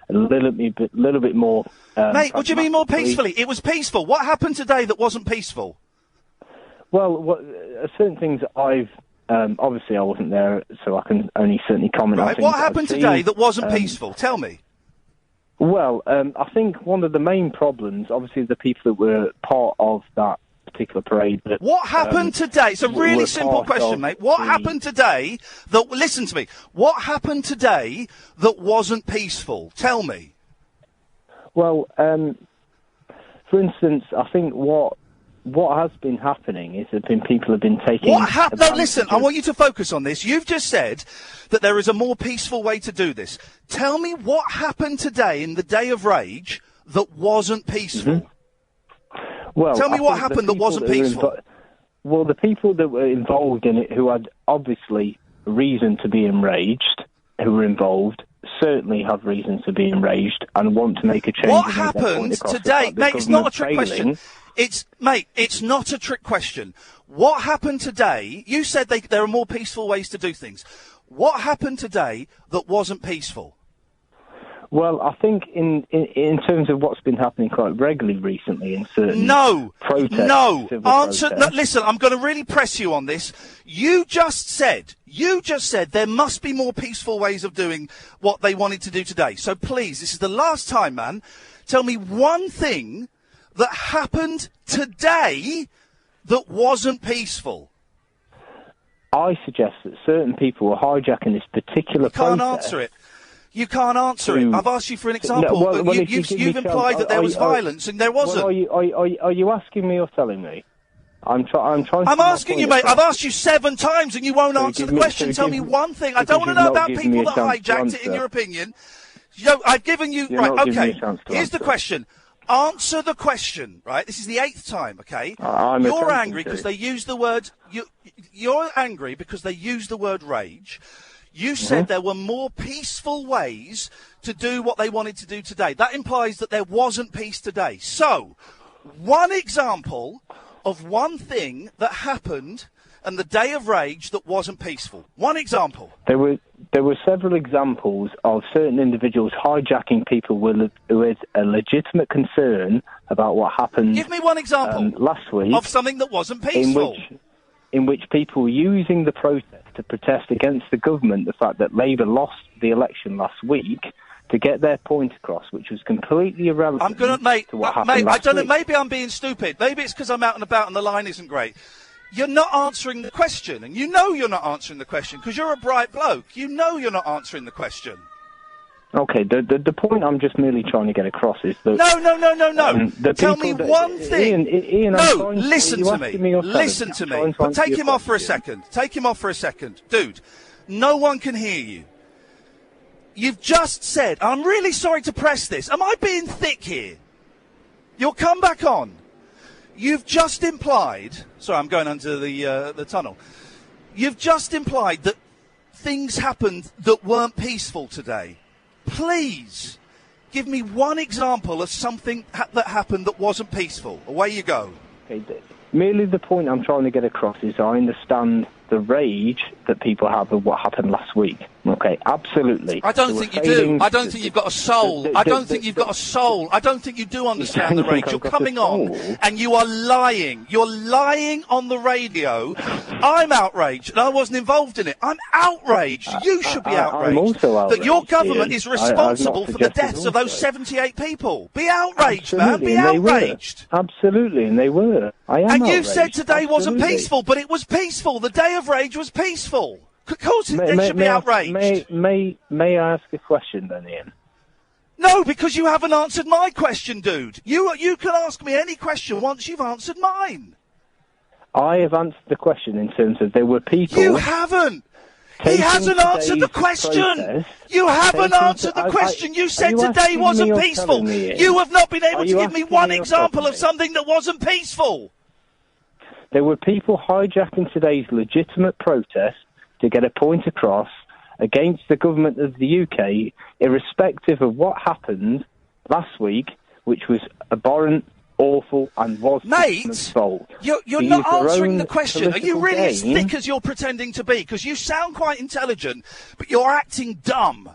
a little bit more. Mate, what do you mean more peacefully? It was peaceful. What happened today that wasn't peaceful? Well, certain things I've obviously I wasn't there, so I can only certainly comment. Right. What happened today that wasn't peaceful? Tell me. Well, I think one of the main problems, obviously, the people that were part of that particular parade. What happened today? It's a really simple question, mate. What happened today that... Listen to me. What happened today that wasn't peaceful? Tell me. Well, for instance, I think what has been happening is that people have been taking... What happened? No, listen, I want you to focus on this. You've just said that there is a more peaceful way to do this. Tell me what happened today in the Day of Rage that wasn't peaceful. Mm-hmm. Well, tell me what happened that wasn't peaceful. Well, the people that were involved in it, who had obviously reason to be enraged, who were involved, certainly have reason to be enraged and want to make a change. What happened today? Mate, it's not a trick question. It's not a trick question. What happened today? You said there are more peaceful ways to do things. What happened today that wasn't peaceful? Well, I think in terms of what's been happening quite regularly recently in certain protests. Listen, I'm going to really press you on this. You just said there must be more peaceful ways of doing what they wanted to do today. So please, this is the last time, man. Tell me one thing that happened today that wasn't peaceful. I suggest that certain people were hijacking this particular protest. You can't answer it. You can't answer it. I've asked you for an example. You've implied that there was violence, and there wasn't. Are you asking me or telling me? I'm asking you, mate. I've asked you 7 times, and you won't answer the question. Tell me one thing. I don't want to know about people that hijacked it, in your opinion. I've given you... Right, okay. Here's the question. Answer the question, right? This is the 8th time, okay? You're angry because they use the word... You're angry because they use the word rage. You said there were more peaceful ways to do what they wanted to do today. That implies that there wasn't peace today. So, one example of one thing that happened on the day of rage that wasn't peaceful. One example. There were several examples of certain individuals hijacking people with a legitimate concern about what happened. Give me one example last week of something that wasn't peaceful. In which people were using the protest to protest against the government, the fact that Labour lost the election last week, to get their point across, which was completely irrelevant to what happened last week. Maybe I'm being stupid. Maybe it's because I'm out and about and the line isn't great. You're not answering the question, and you know you're not answering the question because you're a bright bloke. You know you're not answering the question. Okay, the point I'm just merely trying to get across is that... No. Tell me one thing. Ian, listen to me. Listen to me. But take him off for a second. Take him off for a second. Dude, no one can hear you. You've just said... I'm really sorry to press this. Am I being thick here? You'll come back on. You've just implied... Sorry, I'm going under the tunnel. You've just implied that things happened that weren't peaceful today. Please, give me one example of something that happened that wasn't peaceful. Away you go. Okay, merely the point I'm trying to get across is I understand the rage that people have of what happened last week. Okay, absolutely. I don't think you do. I don't think you've got a soul. I don't think you've got a soul. I don't think you do understand the rage. You're coming on and you are lying. You're lying on the radio. I'm outraged and I wasn't involved in it. I'm outraged. You should be outraged. I'm also outraged. That your government is responsible for the deaths of those 78 people. Be outraged, man. Be outraged. Absolutely, and they were. I am outraged. And you said today wasn't peaceful, but it was peaceful. The day of rage was peaceful. Of course they should be outraged. May I ask a question then, Ian? No, because you haven't answered my question, dude. You can ask me any question once you've answered mine. I have answered the question in terms of there were people... You haven't! He hasn't answered the question! You haven't answered the question! You said today wasn't peaceful! You have not been able to give me one example of something that wasn't peaceful! There were people hijacking today's legitimate protest to get a point across against the government of the UK, irrespective of what happened last week, which was abhorrent, awful, and was the government's fault. You're not answering the question. Are you really as thick as you're pretending to be? Because you sound quite intelligent, but you're acting dumb.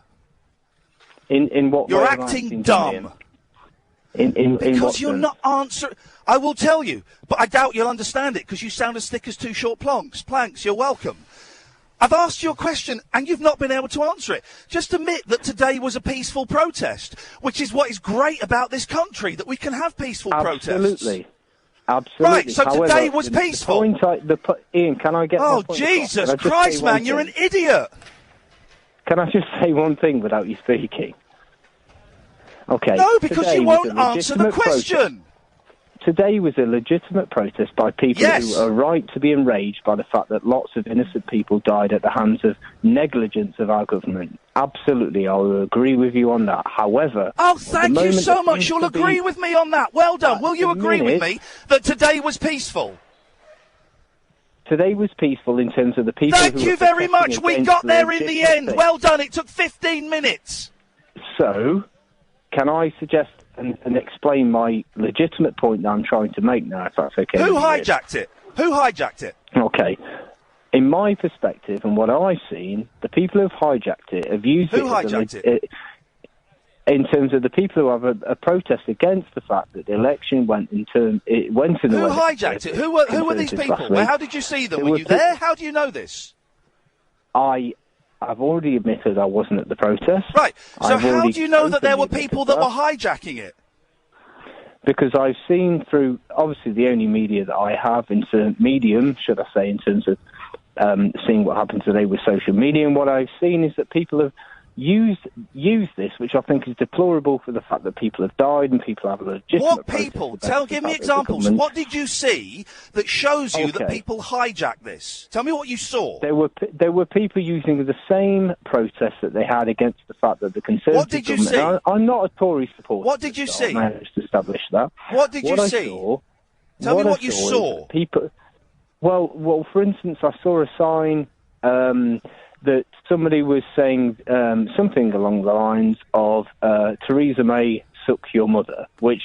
In what way? You're acting dumb. Because you're not answering... I will tell you, but I doubt you'll understand it because you sound as thick as 2 short planks. You're welcome. I've asked you a question and you've not been able to answer it. Just admit that today was a peaceful protest, which is what is great about this country, that we can have peaceful protests. Absolutely. Right, so today was peaceful. Ian, can I get my point Jesus Christ, man, you're an idiot. Can I just say one thing without you speaking? Okay. No, because you won't answer the question. Today was a legitimate protest by people who are right to be enraged by the fact that lots of innocent people died at the hands of negligence of our government. Absolutely, I will agree with you on that. However... Oh, thank you so much. You'll agree with me on that. Well done. Will you agree with me that today was peaceful? Today was peaceful in terms of the people Thank you very much. We got there in the end. Well done. It took 15 minutes. So, can I suggest... And explain my legitimate point that I'm trying to make now, if that's okay. Who hijacked it? Who hijacked it? Okay. In my perspective and what I've seen, the people who've hijacked it have used Who hijacked it? in terms of the people who have a protest against the fact that the election went in the way. Who hijacked it? Who were these people? How did you see them? Were you there? How do you know this? I've already admitted I wasn't at the protest. Right. So how do you know that there were people that were hijacking it? Because I've seen through, obviously, the only media that I have, medium, should I say, in terms of seeing what happened today with social media, and what I've seen is that people have used this, which I think is deplorable for the fact that people have died and people have a legitimate... What people? Give me examples. What did you see that shows you that people hijacked this? Tell me what you saw. There were people using the same protest that they had against the fact that the Conservative What did you see? I'm not a Tory supporter. What did you see? I managed to establish that. What did you see? Tell me what you saw. People... Well, for instance, I saw a sign... that somebody was saying something along the lines of Theresa May suck your mother, which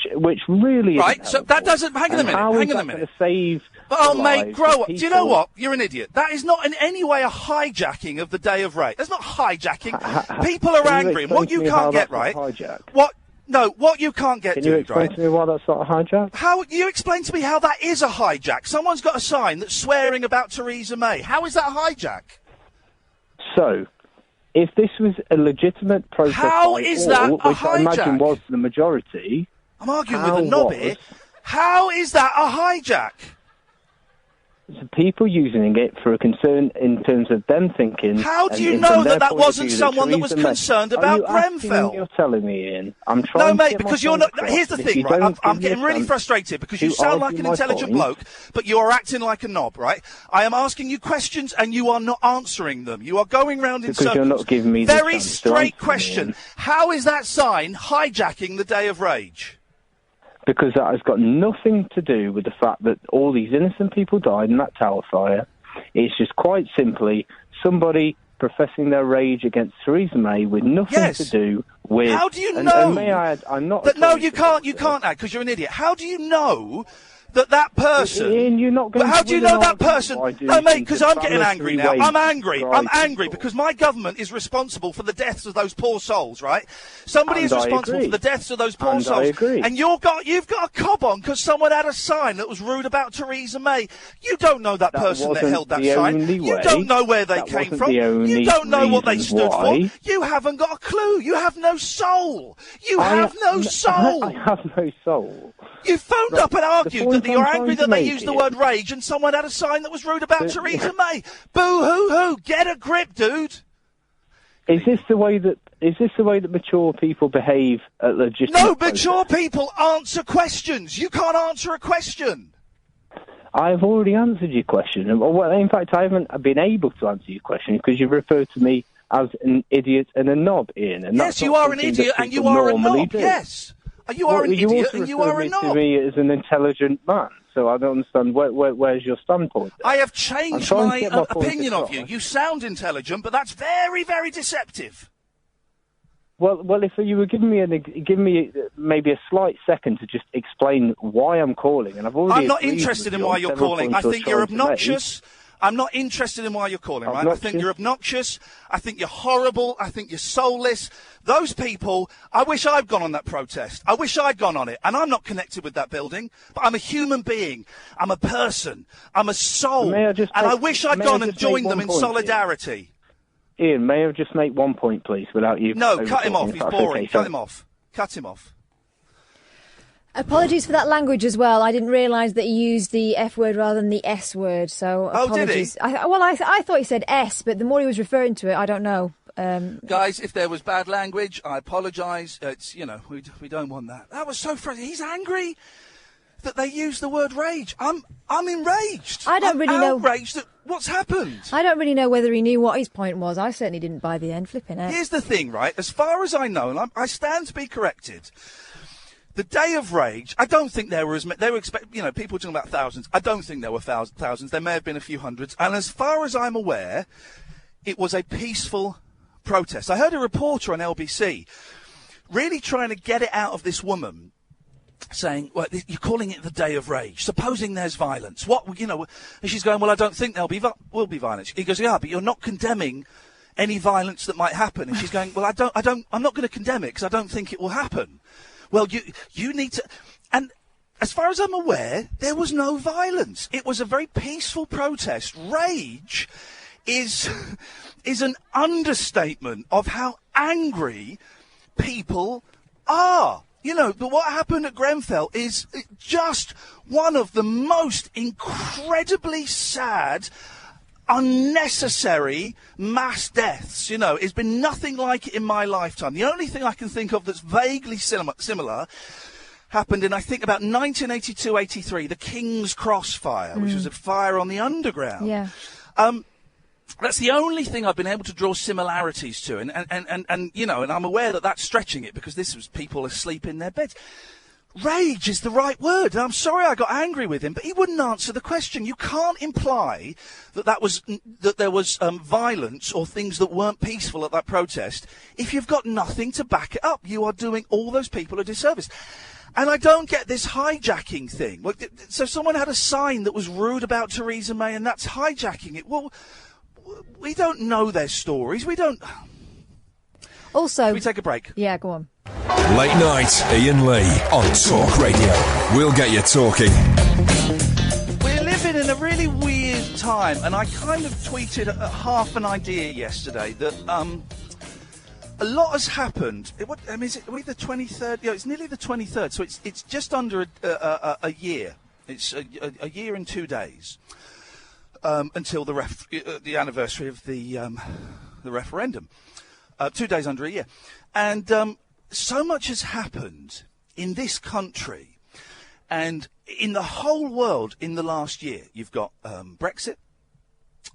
really right. So that doesn't. Hang on a minute. Hang on a minute. Save mate, grow up. Do you know what? You're an idiot. That is not in any way a hijacking of the Day of Rage. That's not hijacking. People are angry, and what you can't get right. What? No, what you can't get. Can you explain to me why that's not a hijack? How you explain to me how that is a hijack? Someone's got a sign that's swearing about Theresa May. How is that a hijack? So, if this was a legitimate protest, which I imagine was the majority, I'm arguing with a knob here. How is that a hijack? People using it for a concern in terms of them thinking... How do you know that wasn't someone that was concerned about Grenfell? You're telling me, Ian. I'm trying No, mate, because you're not... Here's the thing, right? I'm getting really frustrated because you sound like an intelligent bloke, but you are acting like a knob, right? I am asking you questions and you are not answering them. You are going round in circles. You're not giving me the Very straight question. How is that sign hijacking the Day of Rage? Because that has got nothing to do with the fact that all these innocent people died in that tower fire. It's just quite simply somebody professing their rage against Theresa May with nothing to do with... How do you know? And may I add, I'm not... No, you can't add, because you're an idiot. How do you know that person... Ian, you're not going how do you know that person... No, mate, because I'm getting angry now. I'm angry because my government is responsible for the deaths of those poor souls, right? Somebody is responsible for the deaths of those poor souls. I agree. And you've got a cob on because someone had a sign that was rude about Theresa May. You don't know that person that held that sign. You don't know where they came from. You don't know what they stood for. You haven't got a clue. You have no soul. You have no soul. I have no soul. You phoned up and argued that you're angry that they used the word rage and someone had a sign that was rude about Theresa May. Boo-hoo-hoo. Get a grip, dude. Is this the way that mature people behave at legitimate... No, mature people answer questions. You can't answer a question. I've already answered your question. Well, in fact, I haven't been able to answer your question because you referred to me as an idiot and a knob, Ian. And yes, you are an idiot and you are a knob. Yes. You are an idiot and you are a knob. You also referred me to me as an intelligent man, so I don't understand where's your standpoint there? I have changed my opinion of you. You sound intelligent, but that's very, very deceptive. Well, if you were giving me maybe a slight second to just explain why I'm calling, and I've already... I'm not interested in why you're calling. I think you're obnoxious. I'm not interested in why you're calling, right? I think you're obnoxious. I think you're horrible. I think you're soulless. Those people, I wish I'd gone on that protest. I wish I'd gone on it. And I'm not connected with that building, but I'm a human being. I'm a person. I'm a soul. I wish I'd gone and joined them in solidarity. Ian, may I just make one point, please, without you... No, cut him off. He's boring. Cut him off. Cut him off. Apologies for that language as well. I didn't realise that he used the F word rather than the S word, so apologies. Oh, did he? I thought he said S, but the more he was referring to it, I don't know. Guys, if there was bad language, I apologise. It's, we don't want that. That was so frustrating. He's angry that they used the word rage. I'm enraged. I don't really know. I'm outraged at what's happened. I don't really know whether he knew what his point was. I certainly didn't buy the end. Flipping out. Here's the thing, right? As far as I know, and I stand to be corrected... The Day of Rage, I don't think there were as many, people were talking about thousands. I don't think there were thousands. There may have been a few hundreds. And as far as I'm aware, it was a peaceful protest. I heard a reporter on LBC really trying to get it out of this woman saying, well, you're calling it the Day of Rage. Supposing there's violence. And she's going, well, I don't think will be violence. He goes, yeah, but you're not condemning any violence that might happen. And she's going, well, I'm not going to condemn it because I don't think it will happen. Well, you need to, and as far as I'm aware, there was no violence. It was a very peaceful protest. Rage is an understatement of how angry people are. You know, but what happened at Grenfell is just one of the most incredibly sad, unnecessary mass deaths. You know, it's been nothing like it in my lifetime. The only thing I can think of that's vaguely similar happened in, I think, about 1982-83, the King's Cross fire, which was a fire on the Underground. Yeah. That's the only thing I've been able to draw similarities to, and you know, and I'm aware that that's stretching it because this was people asleep in their beds. Rage is the right word, and I'm sorry I got angry with him, but he wouldn't answer the question. You can't imply that there was violence or things that weren't peaceful at that protest if you've got nothing to back it up. You are doing all those people a disservice. And I don't get this hijacking thing. So someone had a sign that was rude about Theresa May, and that's hijacking it. Well, we don't know their stories. We don't. Also, can we take a break? Yeah, go on. Late night, Iain Lee on Talk Radio. We'll get you talking. We're living in a really weird time, and I kind of tweeted half an idea yesterday that a lot has happened. Is it the 23rd? Yeah, it's nearly the 23rd, so it's just under a year. It's a year and 2 days until the anniversary of the referendum. 2 days under a year, and so much has happened in this country and in the whole world in the last year. You've got Brexit,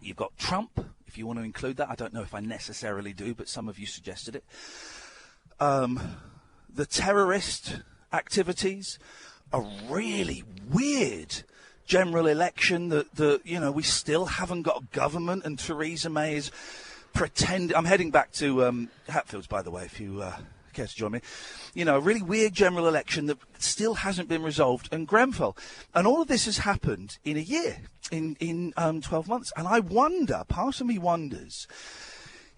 you've got Trump, if you want to include that. I don't know if I necessarily do, but some of you suggested it. The terrorist activities, a really weird general election that we still haven't got a government, and Theresa May is pretending. I'm heading back to Hatfields, by the way, if you care to join me. You know, a really weird general election that still hasn't been resolved, and Grenfell. And all of this has happened in a year, in 12 months. And I wonder, part of me wonders,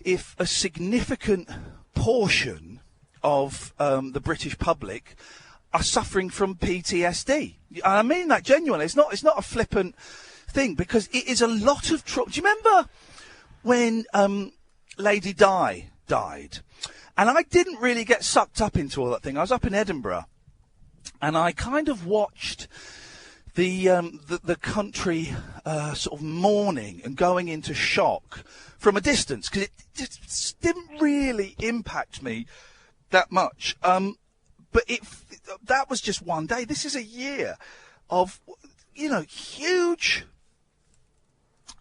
if a significant portion of the British public are suffering from PTSD. I mean that genuinely. It's not a flippant thing, because it is a lot of trouble. Do you remember when Lady Di died? And I didn't really get sucked up into all that thing. I was up in Edinburgh, and I kind of watched the country sort of mourning and going into shock from a distance, because it just didn't really impact me that much. But that was just one day. This is a year of, huge,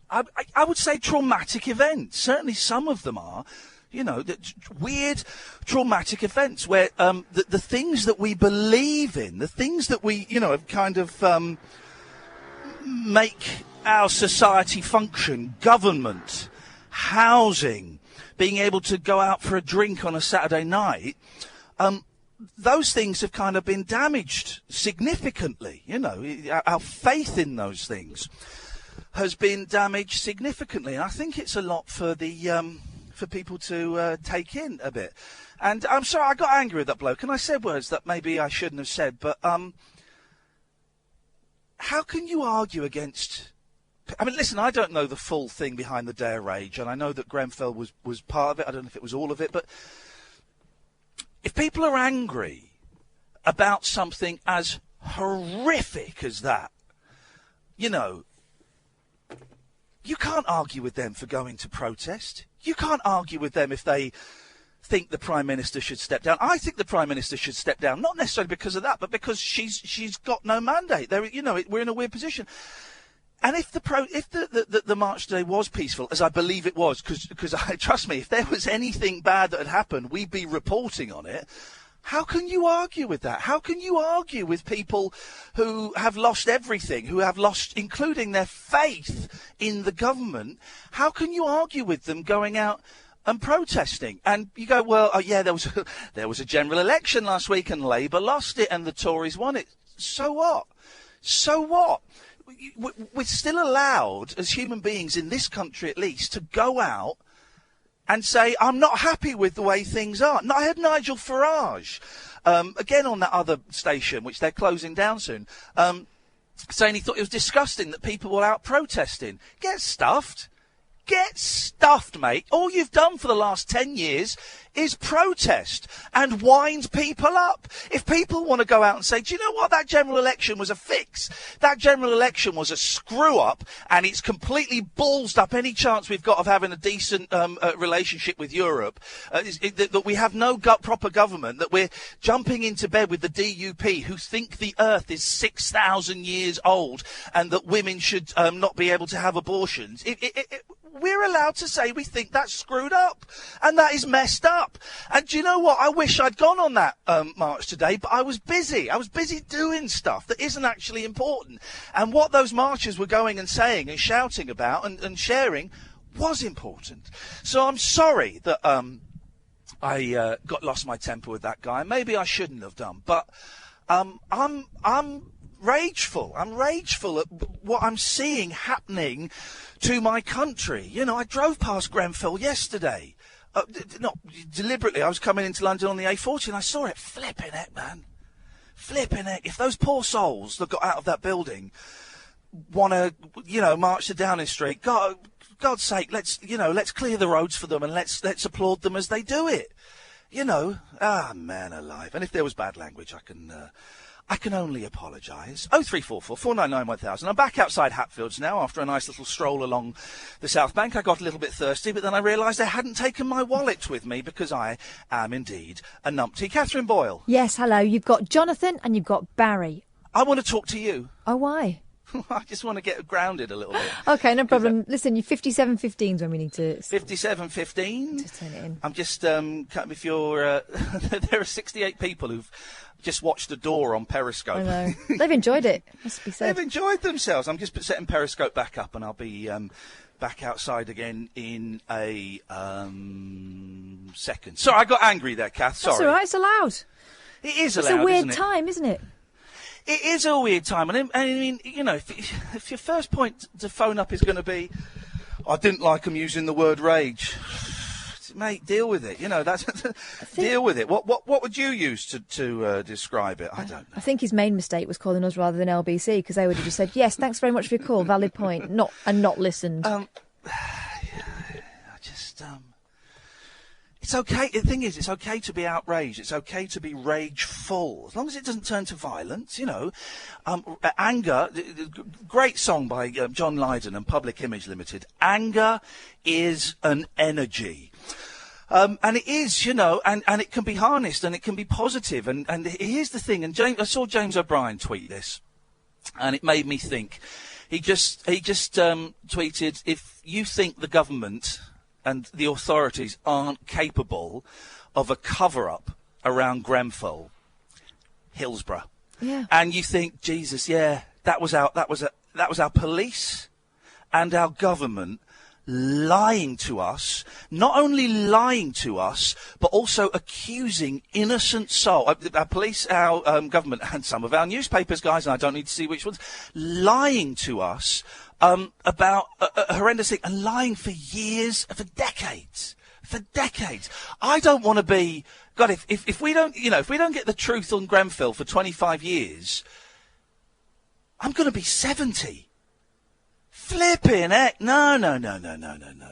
I would say, traumatic events. Certainly some of them are. Weird, traumatic events where the things that we believe in, the things that we, have kind of make our society function, government, housing, being able to go out for a drink on a Saturday night, those things have kind of been damaged significantly. Our faith in those things has been damaged significantly. And I think it's a lot for people to take in a bit. And I'm sorry, I got angry with that bloke, and I said words that maybe I shouldn't have said, but how can you argue against... I mean, listen, I don't know the full thing behind the Day of Rage, and I know that Grenfell was part of it. I don't know if it was all of it, but if people are angry about something as horrific as that, you can't argue with them for going to protest. You can't argue with them if they think the Prime Minister should step down. I think the Prime Minister should step down, not necessarily because of that, but because she's got no mandate. We're in a weird position. And if the march today was peaceful, as I believe it was, because trust me, if there was anything bad that had happened, we'd be reporting on it. How can you argue with that? How can you argue with people who have lost everything, who have lost, including their faith in the government? How can you argue with them going out and protesting? And you go, well, there was a general election last week and Labour lost it and the Tories won it. So what? So what? We're still allowed, as human beings in this country at least, to go out and say, I'm not happy with the way things are. I heard Nigel Farage, again on that other station, which they're closing down soon, saying he thought it was disgusting that people were out protesting. Get stuffed. Get stuffed, mate. All you've done for the last 10 years is protest and wind people up. If people want to go out and say, do you know what, that general election was a fix, that general election was a screw-up, and it's completely ballsed up any chance we've got of having a decent relationship with Europe, that we have no proper government, that we're jumping into bed with the DUP, who think the earth is 6,000 years old and that women should not be able to have abortions, we're allowed to say we think that's screwed up and that is messed up. And do you know what? I wish I'd gone on that march today, but I was busy. I was busy doing stuff that isn't actually important. And what those marchers were going and saying and shouting about and sharing was important. So I'm sorry that I lost my temper with that guy. Maybe I shouldn't have done. But I'm rageful. I'm rageful at what I'm seeing happening to my country. You know, I drove past Grenfell yesterday. Not deliberately. I was coming into London on the A40 and I saw it. Flipping heck, man. Flipping heck. If those poor souls that got out of that building want to, march to Downing Street, God's sake, let's clear the roads for them and let's applaud them as they do it. Man alive. And if there was bad language, I can only apologise. 0344 499 1000. I'm back outside Hatfields now after a nice little stroll along the South Bank. I got a little bit thirsty, but then I realised I hadn't taken my wallet with me because I am indeed a numpty. Catherine Boyle. Yes, hello. You've got Jonathan and you've got Barry. I want to talk to you. Oh, why? I just want to get grounded a little bit. OK, no problem. Listen, you 5715's when we need to... 5715? Just turn it in. I'm just, if you're... there are 68 people who've just watched The Door on Periscope. I know. They've enjoyed it, must be said. They've enjoyed themselves. I'm just setting Periscope back up and I'll be back outside again in a second. Sorry, I got angry there, Kath. Sorry. That's all right, it's allowed. It is allowed, isn't it? It's a weird time, isn't it? It is a weird time. And I mean, if your first point to phone up is going to be, I didn't like them using the word rage. Mate, deal with it. Deal with it. What would you use to describe it? I don't know. I think his main mistake was calling us rather than LBC, because they would have just said, yes, thanks very much for your call, valid point, not listened. It's okay. The thing is, it's okay to be outraged. It's okay to be rageful, as long as it doesn't turn to violence. Anger. Great song by John Lydon and Public Image Limited. Anger is an energy. And it is, and it can be harnessed and it can be positive. And here's the thing. And I saw James O'Brien tweet this, and it made me think. He just tweeted, if you think the government and the authorities aren't capable of a cover-up around Grenfell, Hillsborough. Yeah. And you think, Jesus, yeah, that was our police and our government lying to us, not only lying to us, but also accusing innocent souls. Our police, our government, and some of our newspapers, guys, and I don't need to see which ones, lying to us about a horrendous thing, and lying for years, for decades. I don't want to be... God, if we don't, if we don't get the truth on Grenfell for 25 years, I'm going to be 70. Flipping heck. No.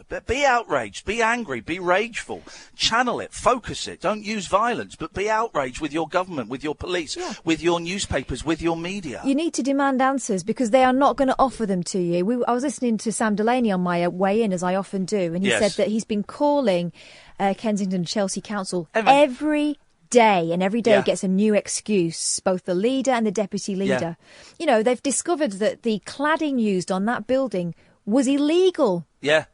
But be outraged, be angry, be rageful. Channel it, focus it. Don't use violence, but be outraged with your government, with your police, with your newspapers, with your media. You need to demand answers because they are not going to offer them to you. I was listening to Sam Delaney on my way in, as I often do, and he said that he's been calling Kensington and Chelsea Council every day, and every day gets a new excuse, both the leader and the deputy leader. They've discovered that the cladding used on that building was illegal. Yeah.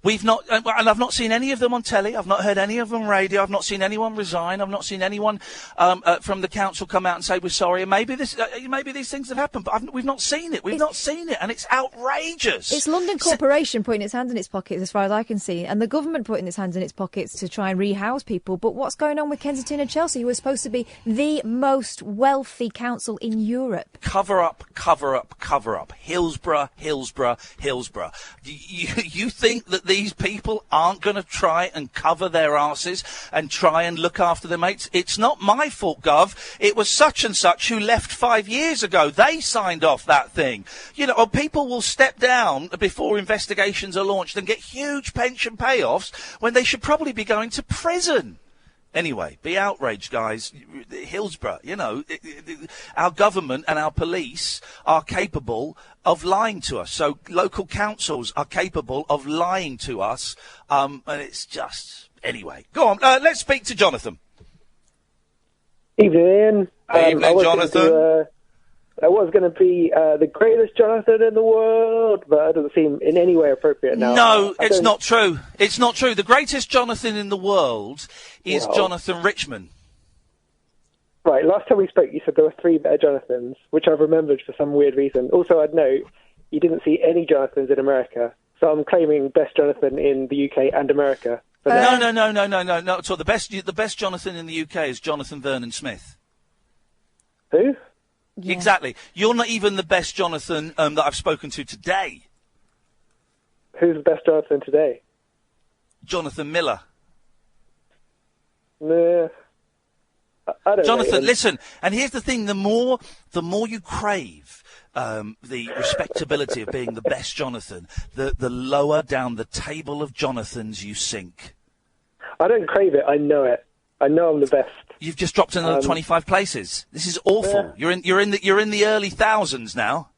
We've not, and I've not seen any of them on telly. I've not heard any of them on radio. I've not seen anyone resign. I've not seen anyone from the council come out and say we're sorry. And maybe these things have happened, but we've not seen it. We've not seen it, and it's outrageous. It's London Corporation putting its hands in its pockets, as far as I can see, and the government putting its hands in its pockets to try and rehouse people. But what's going on with Kensington and Chelsea, who are supposed to be the most wealthy council in Europe? Cover up. Hillsborough. You think that these people aren't going to try and cover their arses and try and look after their mates? It's not my fault, Gov. It was such and such who left 5 years ago. They signed off that thing. You know, people will step down before investigations are launched and get huge pension payoffs when they should probably be going to prison. Anyway, be outraged, guys. Hillsborough, you know, our government and our police are capable of lying to us. So local councils are capable of lying to us. And it's just... Anyway, go on. Let's speak to Jonathan. Evening, Ian. Evening, Jonathan. I was going to be the greatest Jonathan in the world, but it doesn't seem in any way appropriate now. No, it's not true. It's not true. The greatest Jonathan in the world is Jonathan Richman. Right, last time we spoke, you said there were 3 better Jonathans, which I've remembered for some weird reason. Also, I'd note, you didn't see any Jonathans in America, so I'm claiming best Jonathan in the UK and America. No, not at all. The best Jonathan in the UK is Jonathan Vernon Smith. Who? Yeah. Exactly. You're not even the best Jonathan that I've spoken to today. Who's the best Jonathan today? Jonathan Miller. Nah. I don't Jonathan, know. listen, and here's the thing, the more you crave the respectability of being the best Jonathan, the lower down the table of Jonathans you sink. I don't crave it, I know it. I know I'm the best. You've just dropped another 25 places. This is awful. Yeah. You're in the early thousands now.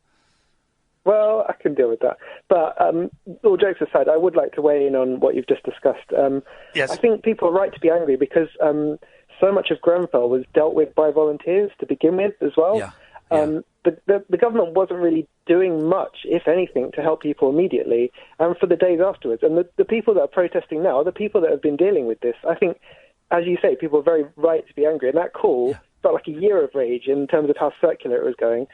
Well, I can deal with that. But all jokes aside, I would like to weigh in on what you've just discussed. Yes. I think people are right to be angry because so much of Grenfell was dealt with by volunteers to begin with as well. Yeah. The government wasn't really doing much, if anything, to help people immediately and for the days afterwards. And the people that are protesting now are the people that have been dealing with this. I think, as you say, people are very right to be angry. And that call felt like a year of rage in terms of how circular it was going.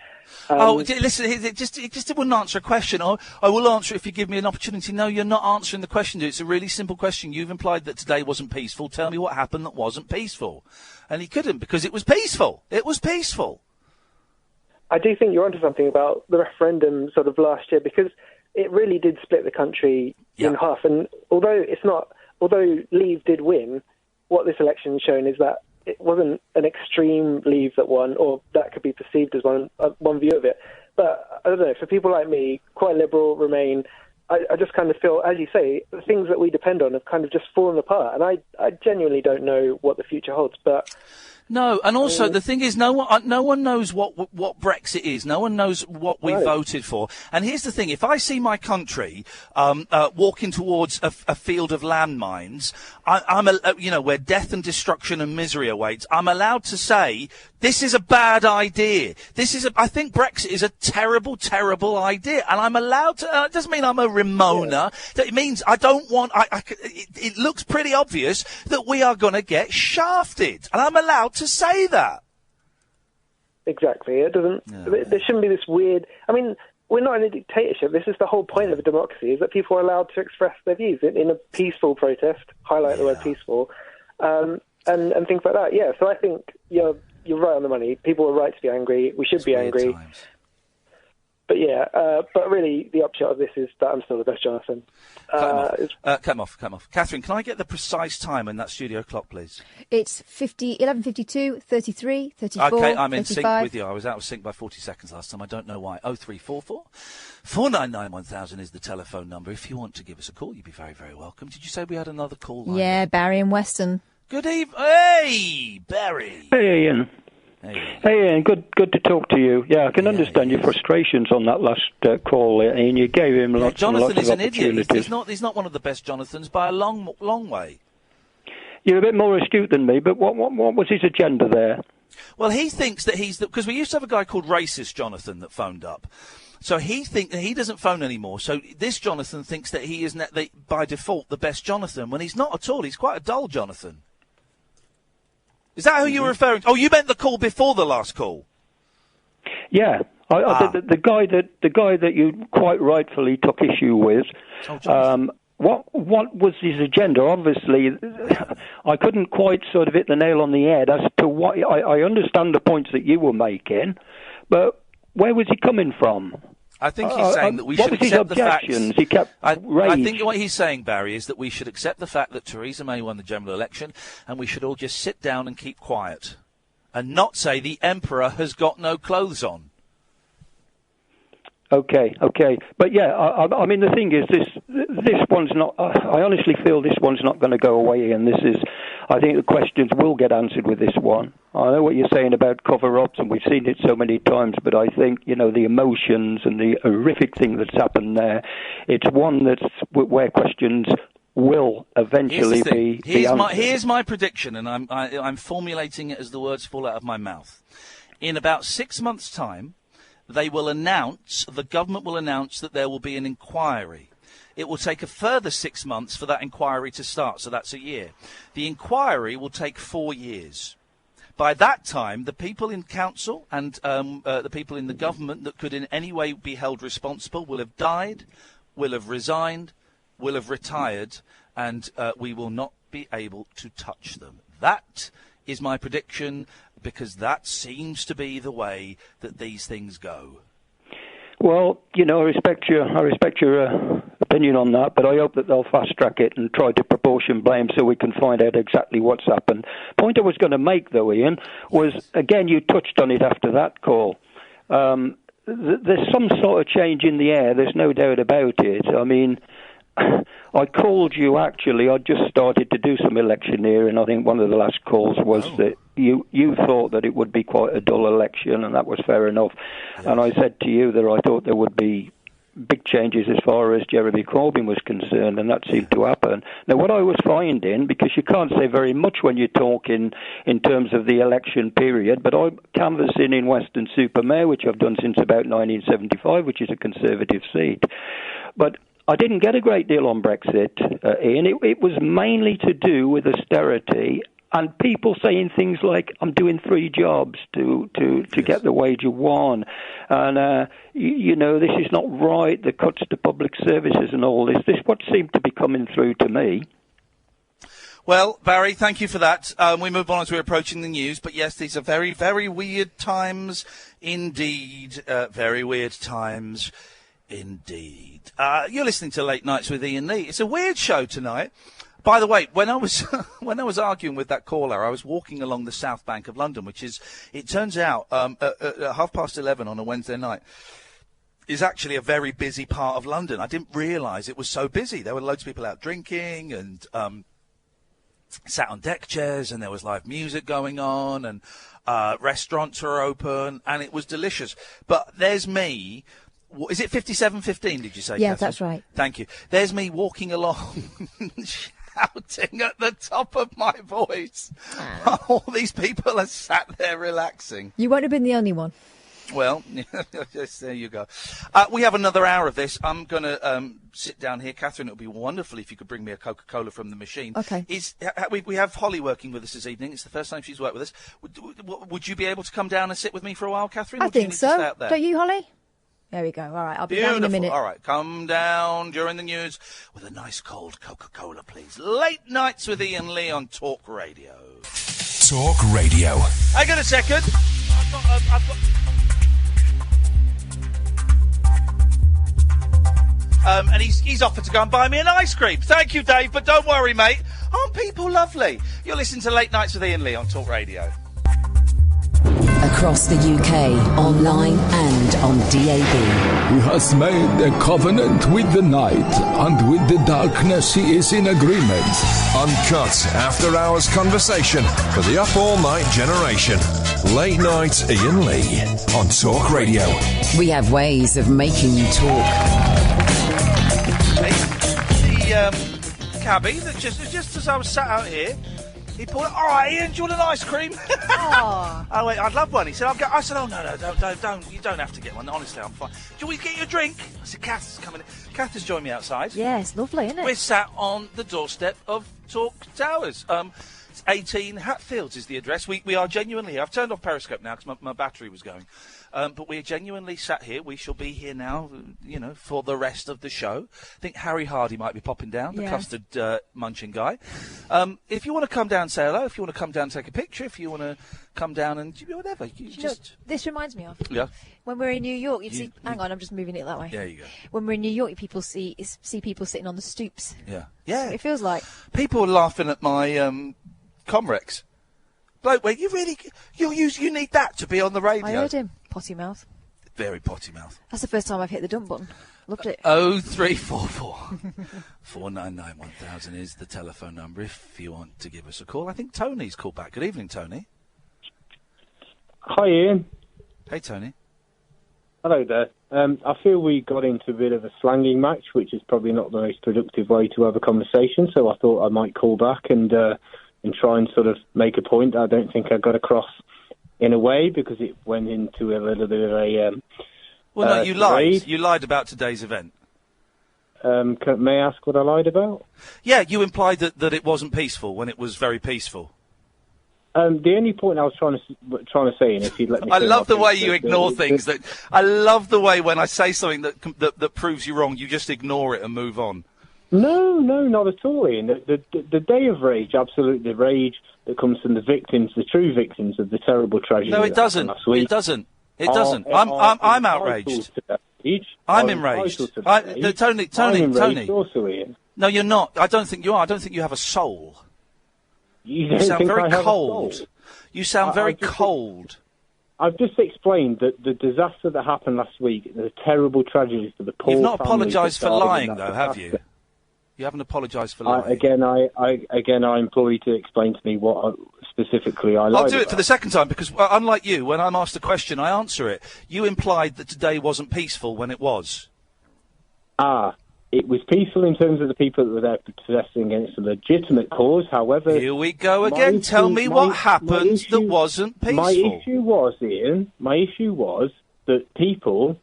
Listen, it just wouldn't answer a question. I will answer if you give me an opportunity. No, you're not answering the question, dude. It's a really simple question. You've implied that today wasn't peaceful. Tell me what happened that wasn't peaceful. And he couldn't because it was peaceful. It was peaceful. I do think you're onto something about the referendum sort of last year because it really did split the country in half. And although Leave did win, what this election has shown is that it wasn't an extreme Leave that won, or that could be perceived as one view of it. But I don't know, for people like me, quite liberal, Remain, I just kind of feel, as you say, the things that we depend on have kind of just fallen apart. And I genuinely don't know what the future holds, but... No, and also the thing is, no one knows what Brexit is. No one knows what we voted for. And here's the thing: if I see my country walking towards a field of landmines, where death and destruction and misery awaits, I'm allowed to say this is a bad idea. I think Brexit is a terrible, terrible idea, and I'm allowed to. It doesn't mean I'm a Ramona. It means I don't want. It looks pretty obvious that we are going to get shafted, and I'm allowed to say that. Exactly. It doesn't. There shouldn't be this weird. I mean, we're not in a dictatorship. This is the whole point of a democracy: is that people are allowed to express their views in a peaceful protest. Highlight the word peaceful, and things like that. Yeah. So I think you're right on the money. People are right to be angry. We should be angry. Times. But yeah, but really, the upshot of this is that I'm still the best Jonathan. Cut him off. Catherine, can I get the precise time in that studio clock, please? It's 11:52, 33, 34, Okay, I'm in 35. sync with you. I was out of sync by 40 seconds last time. I don't know why. 0344 499 1000 is the telephone number. If you want to give us a call, you'd be very, very welcome. Did you say we had another call? Yeah, Barry and Weston. Good evening. Hey, Barry. Hey, Ian. Hey, Ian, good to talk to you. Yeah, I can understand your frustrations on that last call, Ian. You gave him lots and lots of Jonathan is an opportunities. idiot. He's not one of the best Jonathans by a long, long way. You're a bit more astute than me, but what was his agenda there? Well, he thinks that because we used to have a guy called Racist Jonathan that phoned up. So he doesn't phone anymore. So this Jonathan thinks that he is by default the best Jonathan, when he's not at all. He's quite a dull Jonathan. Is that who you were referring to? Oh, you meant the call before the last call? Yeah, the guy that you quite rightfully took issue with. What was his agenda? Obviously, I couldn't quite sort of hit the nail on the head as to what. I understand the points that you were making, but where was he coming from? I think he's saying that we should accept the facts. He kept I think what he's saying, Barry, is that we should accept the fact that Theresa May won the general election, and we should all just sit down and keep quiet, and not say the Emperor has got no clothes on. Okay. But yeah, I mean, the thing is, this one's not, I honestly feel this one's not going to go away, and I think the questions will get answered with this one. I know what you're saying about cover-ups, and we've seen it so many times, but I think, the emotions and the horrific thing that's happened there, it's one where questions will eventually be answered. Here's my prediction, and I'm formulating it as the words fall out of my mouth. In about 6 months' time, the government will announce that there will be an inquiry. It will take a further 6 months for that inquiry to start, so that's a year. The inquiry will take 4 years. By that time, the people in council and the people in the government that could in any way be held responsible will have died, will have resigned, will have retired, and we will not be able to touch them. That is my prediction, because that seems to be the way that these things go. Well, I respect your opinion on that, but I hope that they'll fast-track it and try to proportion blame so we can find out exactly what's happened. Point I was going to make, though, Ian, was, again, you touched on it after that call. There's some sort of change in the air, there's no doubt about it. I mean, I called you, actually. I just started to do some electioneering. I think one of the last calls was that you thought that it would be quite a dull election, and that was fair enough. Yes. And I said to you that I thought there would be big changes as far as Jeremy Corbyn was concerned, and that seemed to happen. Now, what I was finding, because you can't say very much when you talk in terms of the election period, but I'm canvassing in Weston-super-Mare, which I've done since about 1975, which is a Conservative seat. But I didn't get a great deal on Brexit, Ian. It was mainly to do with austerity and people saying things like, I'm doing 3 jobs to get the wage of 1. And, this is not right, the cuts to public services and all this. This is what seemed to be coming through to me. Well, Barry, thank you for that. We move on as we're approaching the news. But, yes, these are very, very weird times indeed. Very weird times indeed. You're listening to Late Nights with Iain Lee. It's a weird show tonight. By the way, when I was arguing with that caller, I was walking along the South Bank of London, which is, it turns out, at 11:30 on a Wednesday night, is actually a very busy part of London. I didn't realise it was so busy. There were loads of people out drinking and sat on deck chairs, and there was live music going on, and restaurants were open, and it was delicious. But there's me. Is it 57:15, did you say, Yeah, Catherine? That's right. Thank you. There's me walking along, shouting at the top of my voice. All these people are sat there relaxing. You won't have been the only one. Well, yes, there you go. We have another hour of this. I'm going to sit down here. Catherine, it would be wonderful if you could bring me a Coca-Cola from the machine. Okay. We have Holly working with us this evening. It's the first time she's worked with us. Would you be able to come down and sit with me for a while, Catherine? I think so. Don't you, Holly? There we go. All right, I'll be down in a minute. All right, come down during the news with a nice cold Coca-Cola, please. Late Nights with Iain Lee on talkRADIO. talkRADIO. Hang on a second. I've got... and he's offered to go and buy me an ice cream. Thank you, Dave, but don't worry, mate. Aren't people lovely? You're listening to Late Nights with Iain Lee on talkRADIO. Across the UK, online and on DAB. He has made a covenant with the night, and with the darkness he is in agreement. Uncut after-hours conversation for the up-all-night generation. Late Night Iain Lee on talkRADIO. We have ways of making you talk. The cabbie, that just as I was sat out here, he pulled, all right, Ian, do you want an ice cream? Oh, wait, I'd love one. He said, I said, oh, no, don't. You don't have to get one. Honestly, I'm fine. Do you want to get you a drink? I said, Kath is coming in. Kath has joined me outside. Yes, lovely, isn't it? We're sat on the doorstep of Talk Towers. 18 Hatfields is the address. We are genuinely here. I've turned off Periscope now because my battery was going. But we're genuinely sat here. We shall be here now, for the rest of the show. I think Harry Hardy might be popping down, the custard munching guy. If you want to come down and say hello, if you want to come down and take a picture, if you want to come down and whatever. This reminds me of. Yeah. When we're in New York, see. Hang on, I'm just moving it that way. There you go. When we're in New York, people see people sitting on the stoops. Yeah. Yeah. That's what it feels like. People are laughing at my Comrex. Bloke, wait, you need that to be on the radio. I heard him. Potty mouth. Very potty mouth. That's the first time I've hit the dump button. Loved it. 0344 499 1000 is the telephone number if you want to give us a call. I think Tony's called back. Good evening, Tony. Hi, Ian. Hey, Tony. Hello there. I feel we got into a bit of a slanging match, which is probably not the most productive way to have a conversation, so I thought I might call back and try and sort of make a point. I don't think I got across in a way because it went into a little bit of a... well, no, you lied. You lied about today's event. May I ask what I lied about? Yeah, you implied that it wasn't peaceful when it was very peaceful. The only point I was trying to say, and if you'd let me... I love the way you ignore things. I love the way when I say something that proves you wrong, you just ignore it and move on. No, not at all, Ian. The day of rage, absolutely, the rage that comes from the victims, the true victims of the terrible tragedy. No, it doesn't. It doesn't. It doesn't. I'm outraged. I'm enraged. Tony. Also, Ian. No, you're not. I don't think you are. I don't think you have a soul. You sound very cold. You sound very cold. I've just explained that the disaster that happened last week, the terrible tragedy for the poor. You've not apologised for lying, though, have you? You haven't apologised for lying. Again, I implore you to explain to me what specifically I lied about. I'll do it for the second time because, unlike you, when I'm asked a question, I answer it. You implied that today wasn't peaceful when it was. It was peaceful in terms of the people that were there protesting against a legitimate cause. However, here we go again. Tell me what happened that wasn't peaceful. My issue was, Ian, that people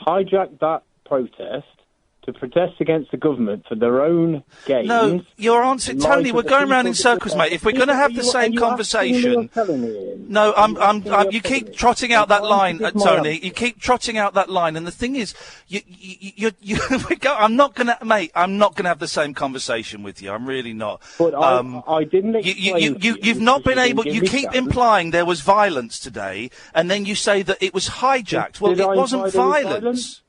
hijacked that protest to protest against the government for their own gains. No, your answer, Tony, we're going round in circles, mate. If we're going to have the same conversation... No, you keep trotting out that line, Tony. You keep trotting out that line, and the thing is, I'm not going to, mate, I'm not going to have the same conversation with you. I'm really not. But I didn't explain you've not been able... You keep implying there was violence today, and then you say that it was hijacked. Well, it wasn't violence.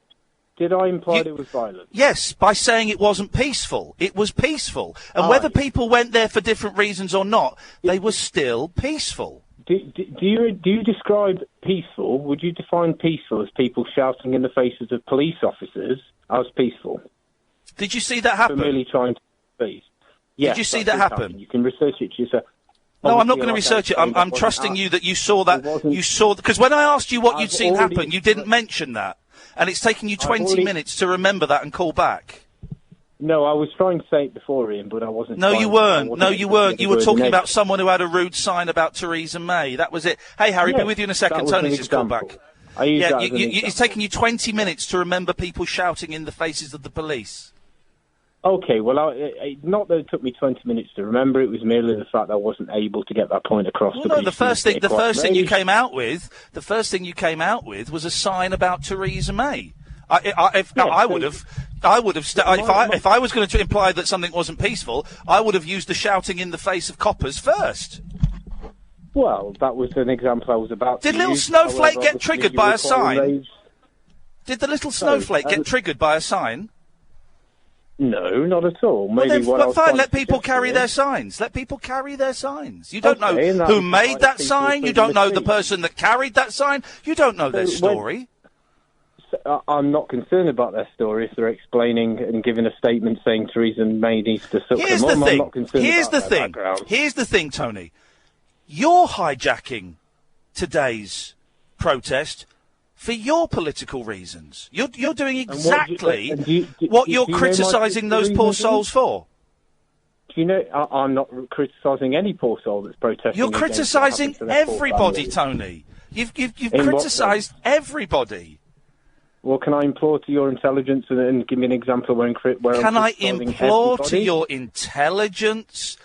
Did I imply it was violent? Yes, by saying it wasn't peaceful. It was peaceful. And whether people went there for different reasons or not, they were still peaceful. Do you describe peaceful? Would you define peaceful as people shouting in the faces of police officers as peaceful? Did you see that happen? For merely trying to peace. Yes, did you see that happen? You can research it yourself. No, I'm not going to research it. I'm trusting you that you saw that. Because when I asked you what you'd seen happen, you didn't mention that. And it's taken you 20 minutes to remember that and call back. No, I was trying to say it before, Ian, but I wasn't. No, you weren't. No, you weren't. You were talking about someone who had a rude sign about Theresa May. That was it. Hey, Harry, be with you in a second. Tony's just called back. It's taken you 20 minutes to remember people shouting in the faces of the police. Okay, well, not that it took me 20 minutes to remember. It was merely the fact that I wasn't able to get that point across. Well, no, the first thing you came out with was a sign about Theresa May. If I was going to imply that something wasn't peaceful, I would have used the shouting in the face of coppers first. Well, that was an example I was about to use. Did little snowflake get triggered by a sign? Did the little snowflake get triggered by a sign? No, not at all. Fine, let people carry their signs. Let people carry their signs. You don't know who made that sign. You don't know the person that carried that sign. You don't know their story. I'm not concerned about their story if they're explaining and giving a statement saying Theresa May needs to suck them on. I'm not concerned about their background. Here's the thing, Tony. You're hijacking today's protest for your political reasons. You're doing exactly what you're criticising those poor souls for. Do you know, I'm not criticising any poor soul that's protesting. You're criticising everybody, Tony. You've criticised everybody. Well, can I implore to your intelligence and give me an example where can I implore to your intelligence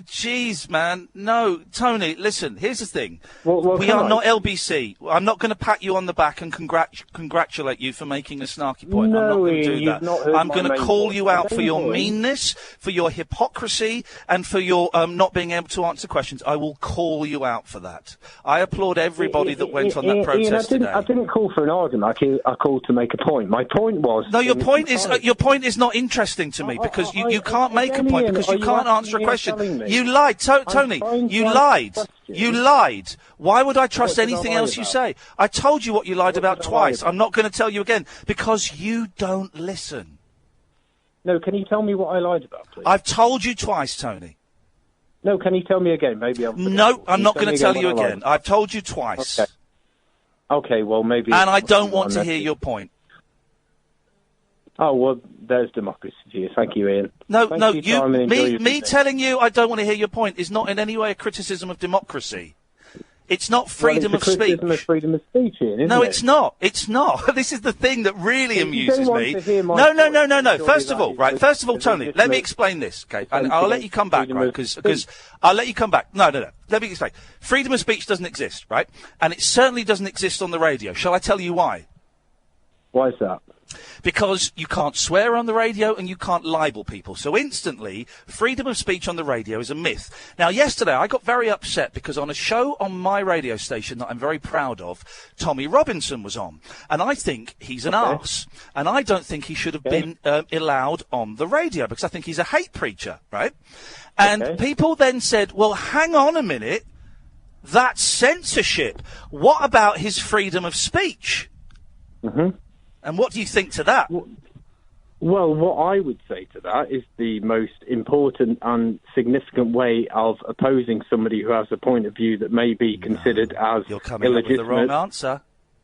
Jeez, man. No, Tony, listen, here's the thing. Well, we are not LBC. I'm not going to pat you on the back and congratulate you for making a snarky point. No, I'm not going to Ian, do you've that. not heard I'm my going to main call point. you out for Main your point. meanness, for your hypocrisy, and for your not being able to answer questions. I will call you out for that. I applaud everybody that went on that protest Ian, today. I didn't call for an argument. I called to make a point. My point was... No, your point is not interesting to me because you can't make a point because you can't answer a question. You lied, Tony. You lied. You lied. Why would I trust anything else you say? I told you what you lied about twice. I'm not going to tell you again because you don't listen. No, can you tell me what I lied about, please? I've told you twice, Tony. No, can you tell me again? Maybe I'll... No, I'm not going to tell you again. I've told you twice. Okay, well, maybe... And I don't want to hear your point. Oh, well, there's democracy to you. Thank you, Ian. Me telling you I don't want to hear your point is not in any way a criticism of democracy. It's not freedom of speech. Criticism of freedom of speech, Ian, isn't No, it? it's not. It's not. This is the thing that really amuses don't want me. to hear my No. story, First of all, Tony, let me explain this, okay? And I'll let you come back, right? Because I'll let you come back. No. Let me explain. Freedom of speech doesn't exist, right? And it certainly doesn't exist on the radio. Shall I tell you why? Why is that? Because you can't swear on the radio and you can't libel people. So instantly, freedom of speech on the radio is a myth. Now, yesterday I got very upset because on a show on my radio station that I'm very proud of, Tommy Robinson was on. And I think he's an arse. And I don't think he should have been allowed on the radio because I think he's a hate preacher, right? And people then said, well, hang on a minute. That's censorship. What about his freedom of speech? Mm-hmm. And what do you think to that? Well, what I would say to that is the most important and significant way of opposing somebody who has a point of view that may be considered as You're coming up with the wrong answer.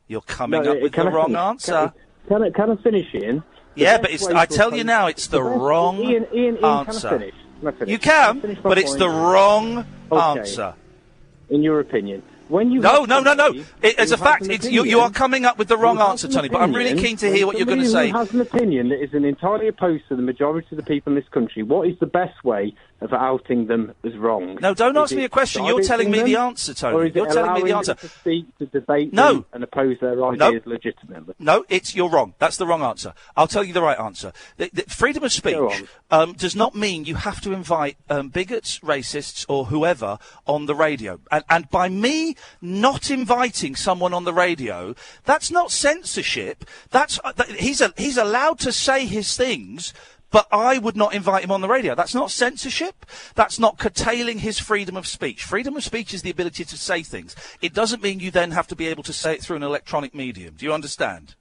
You're coming up with the wrong answer. Can I finish, Ian? Yeah, but I tell you now, it's the wrong answer. Can I finish? You can, but it's the wrong answer. In your opinion. When you No. As a fact, you are coming up with the wrong answer, Tony, but I'm really keen to hear what you're going to say. Who has an opinion that is entirely opposed to the majority of the people in this country, what is the best way of outing them as wrong? No, don't ask me a question. You're telling me the answer, Tony. You're telling me the answer. To speak, to debate them and oppose their ideas legitimately? No, you're wrong. That's the wrong answer. I'll tell you the right answer. The freedom of speech does not mean you have to invite bigots, racists, or whoever on the radio. And by me not inviting someone on the radio, that's not censorship. He's allowed to say his things, but I would not invite him on the radio. That's not censorship. That's not curtailing his freedom of speech. Freedom of speech is the ability to say things. It doesn't mean you then have to be able to say it through an electronic medium. Do you understand?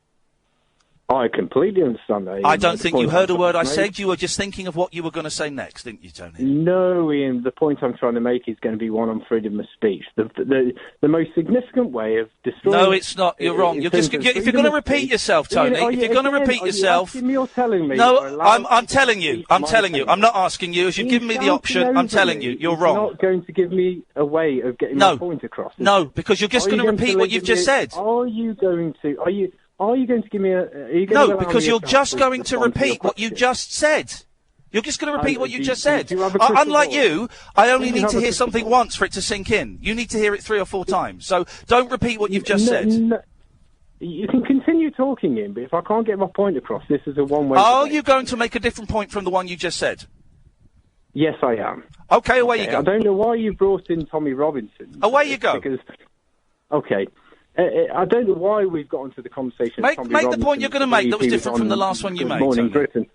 I completely understand that, Ian. I don't think you heard a word I said. You were just thinking of what you were going to say next, didn't you, Tony? No, Ian. The point I'm trying to make is going to be one on freedom of speech. The most significant way of destroying... No, it's not. You're wrong. If you're going to repeat yourself, Tony, if you're going to repeat yourself... Are you asking me or telling me? No, I'm telling you. I'm telling you. I'm not asking you. As you've given me the option, I'm telling you. You're wrong. You're not going to give me a way of getting my point across. No, because you're just going to repeat what you've just said. Are you going to give me a... No, because you're just going to repeat what you just said. You're just going to repeat what you just said. Unlike you, I only need to hear something once for it to sink in. You need to hear it 3 or 4 times. So don't repeat what you've just said. You can continue talking, Ian, but if I can't get my point across, this is a one-way... Are you going to make a different point from the one you just said? Yes, I am. Okay, away you go. I don't know why you brought in Tommy Robinson. Away you go. Because, I don't know why we've got into the conversation. Make the point you're going to make that was different from the last one you made. Morning Britain.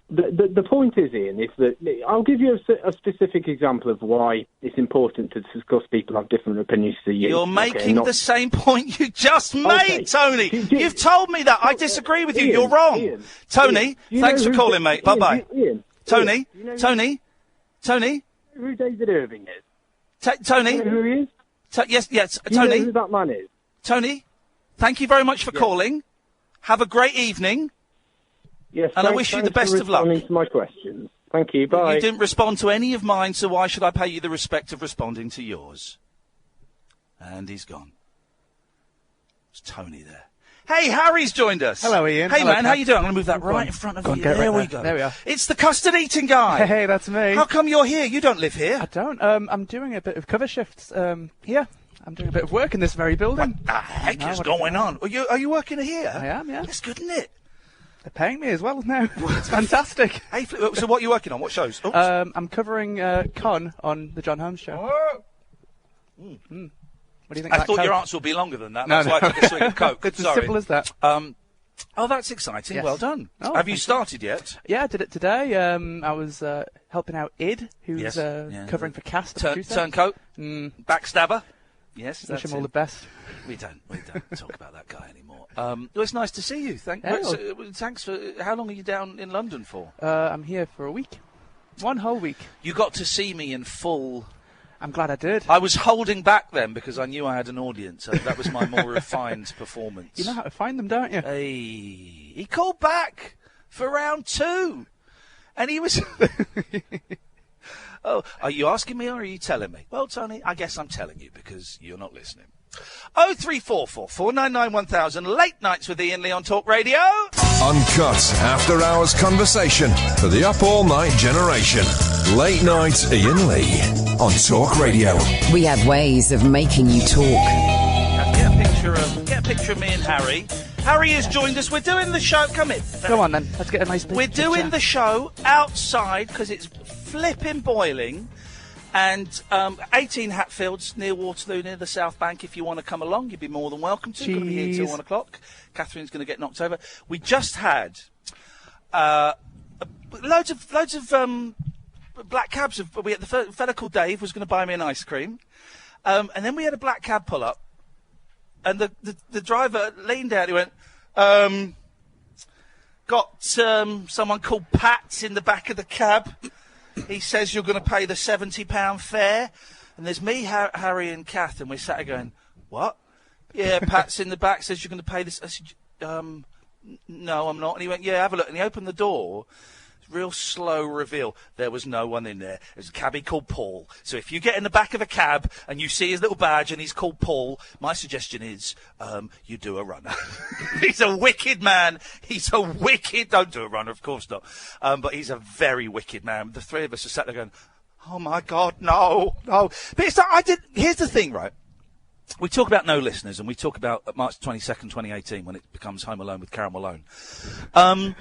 The point is, Ian, is that I'll give you a specific example of why it's important to discuss people have different opinions to you. You're making the same point you just made, Tony. You've told me that. I disagree with you. Ian, you're wrong. Ian, Tony, thanks for calling, mate. Bye-bye. Tony, Tony. Who David Irving is? Tony. You know who he is? Yes, Tony. Tony. You know who that man is? Tony, thank you very much for calling. Have a great evening. Yes, and I wish you the best of luck. To my questions. Thank you. Bye. You didn't respond to any of mine, so why should I pay you the respect of responding to yours? And he's gone. It's Tony there. Hey, Harry's joined us. Hello, Ian. Hey, Hello, man, how you doing? I'm going to move that right in front of you. There we go. There we are. It's the custard eating guy. Hey, that's me. How come you're here? You don't live here. I don't. I'm doing a bit of cover shifts here. I'm doing a bit of work in this very building. What the heck is going on? Are you working here? I am, yeah. That's good, isn't it? They're paying me as well now. It's fantastic. Hey, so what are you working on? What shows? Oops. I'm covering Con on the John Holmes show. Oh. What do you think? I thought your answer would be longer than that. That's why I took a swig of Coke. It's Sorry. as simple as that. Oh, that's exciting. Yes. Well done. Oh, Have you started yet? Yeah, I did it today. I was helping out Id, who's covering for Cast. Turncoat? Backstabber? Yes, wish him all the best. We don't talk about that guy anymore. Well, it's nice to see you. Thanks for. How long are you down in London for? I'm here for a week. 1 whole week. You got to see me in full. I'm glad I did. I was holding back then because I knew I had an audience. So that was my more refined performance. You know how to find them, don't you? Hey, he called back for round 2, and he was. Oh, are you asking me or are you telling me? Well, Tony, I guess I'm telling you because you're not listening. 0344 499 1000. Late nights with Iain Lee on Talk Radio. Uncut after-hours conversation for the up-all-night generation. Late night Iain Lee on Talk Radio. We have ways of making you talk. Get a picture of me and Harry. Harry has joined us. We're doing the show. Come in. Come on then. Let's get a nice picture. We're doing the show outside because it's flipping boiling. And 18 Hatfields near Waterloo, near the South Bank. If you want to come along, you'd be more than welcome to. Going to be here till 1 o'clock. Catherine's going to get knocked over. We just had loads of black cabs. We had the fella called Dave was going to buy me an ice cream, and then we had a black cab pull up, and the driver leaned out. He went, "Got someone called Pat in the back of the cab." He says you're going to pay the £70 fare. And there's me, Harry and Kath, and we're sat there going, what? Yeah, Pat's in the back, says you're going to pay this. I said, no, I'm not. And he went, yeah, have a look. And he opened the door. Real slow reveal. There was no one in there. There's a cabbie called Paul. So if you get in the back of a cab and you see his little badge and he's called Paul, my suggestion is you do a runner. He's a wicked man. He's a wicked... Don't do a runner, of course not. But he's a very wicked man. The three of us are sat there going, oh, my God, no. But it's like, here's the thing, right? We talk about no listeners, and we talk about March 22nd, 2018, when it becomes Home Alone with Karen Malone. And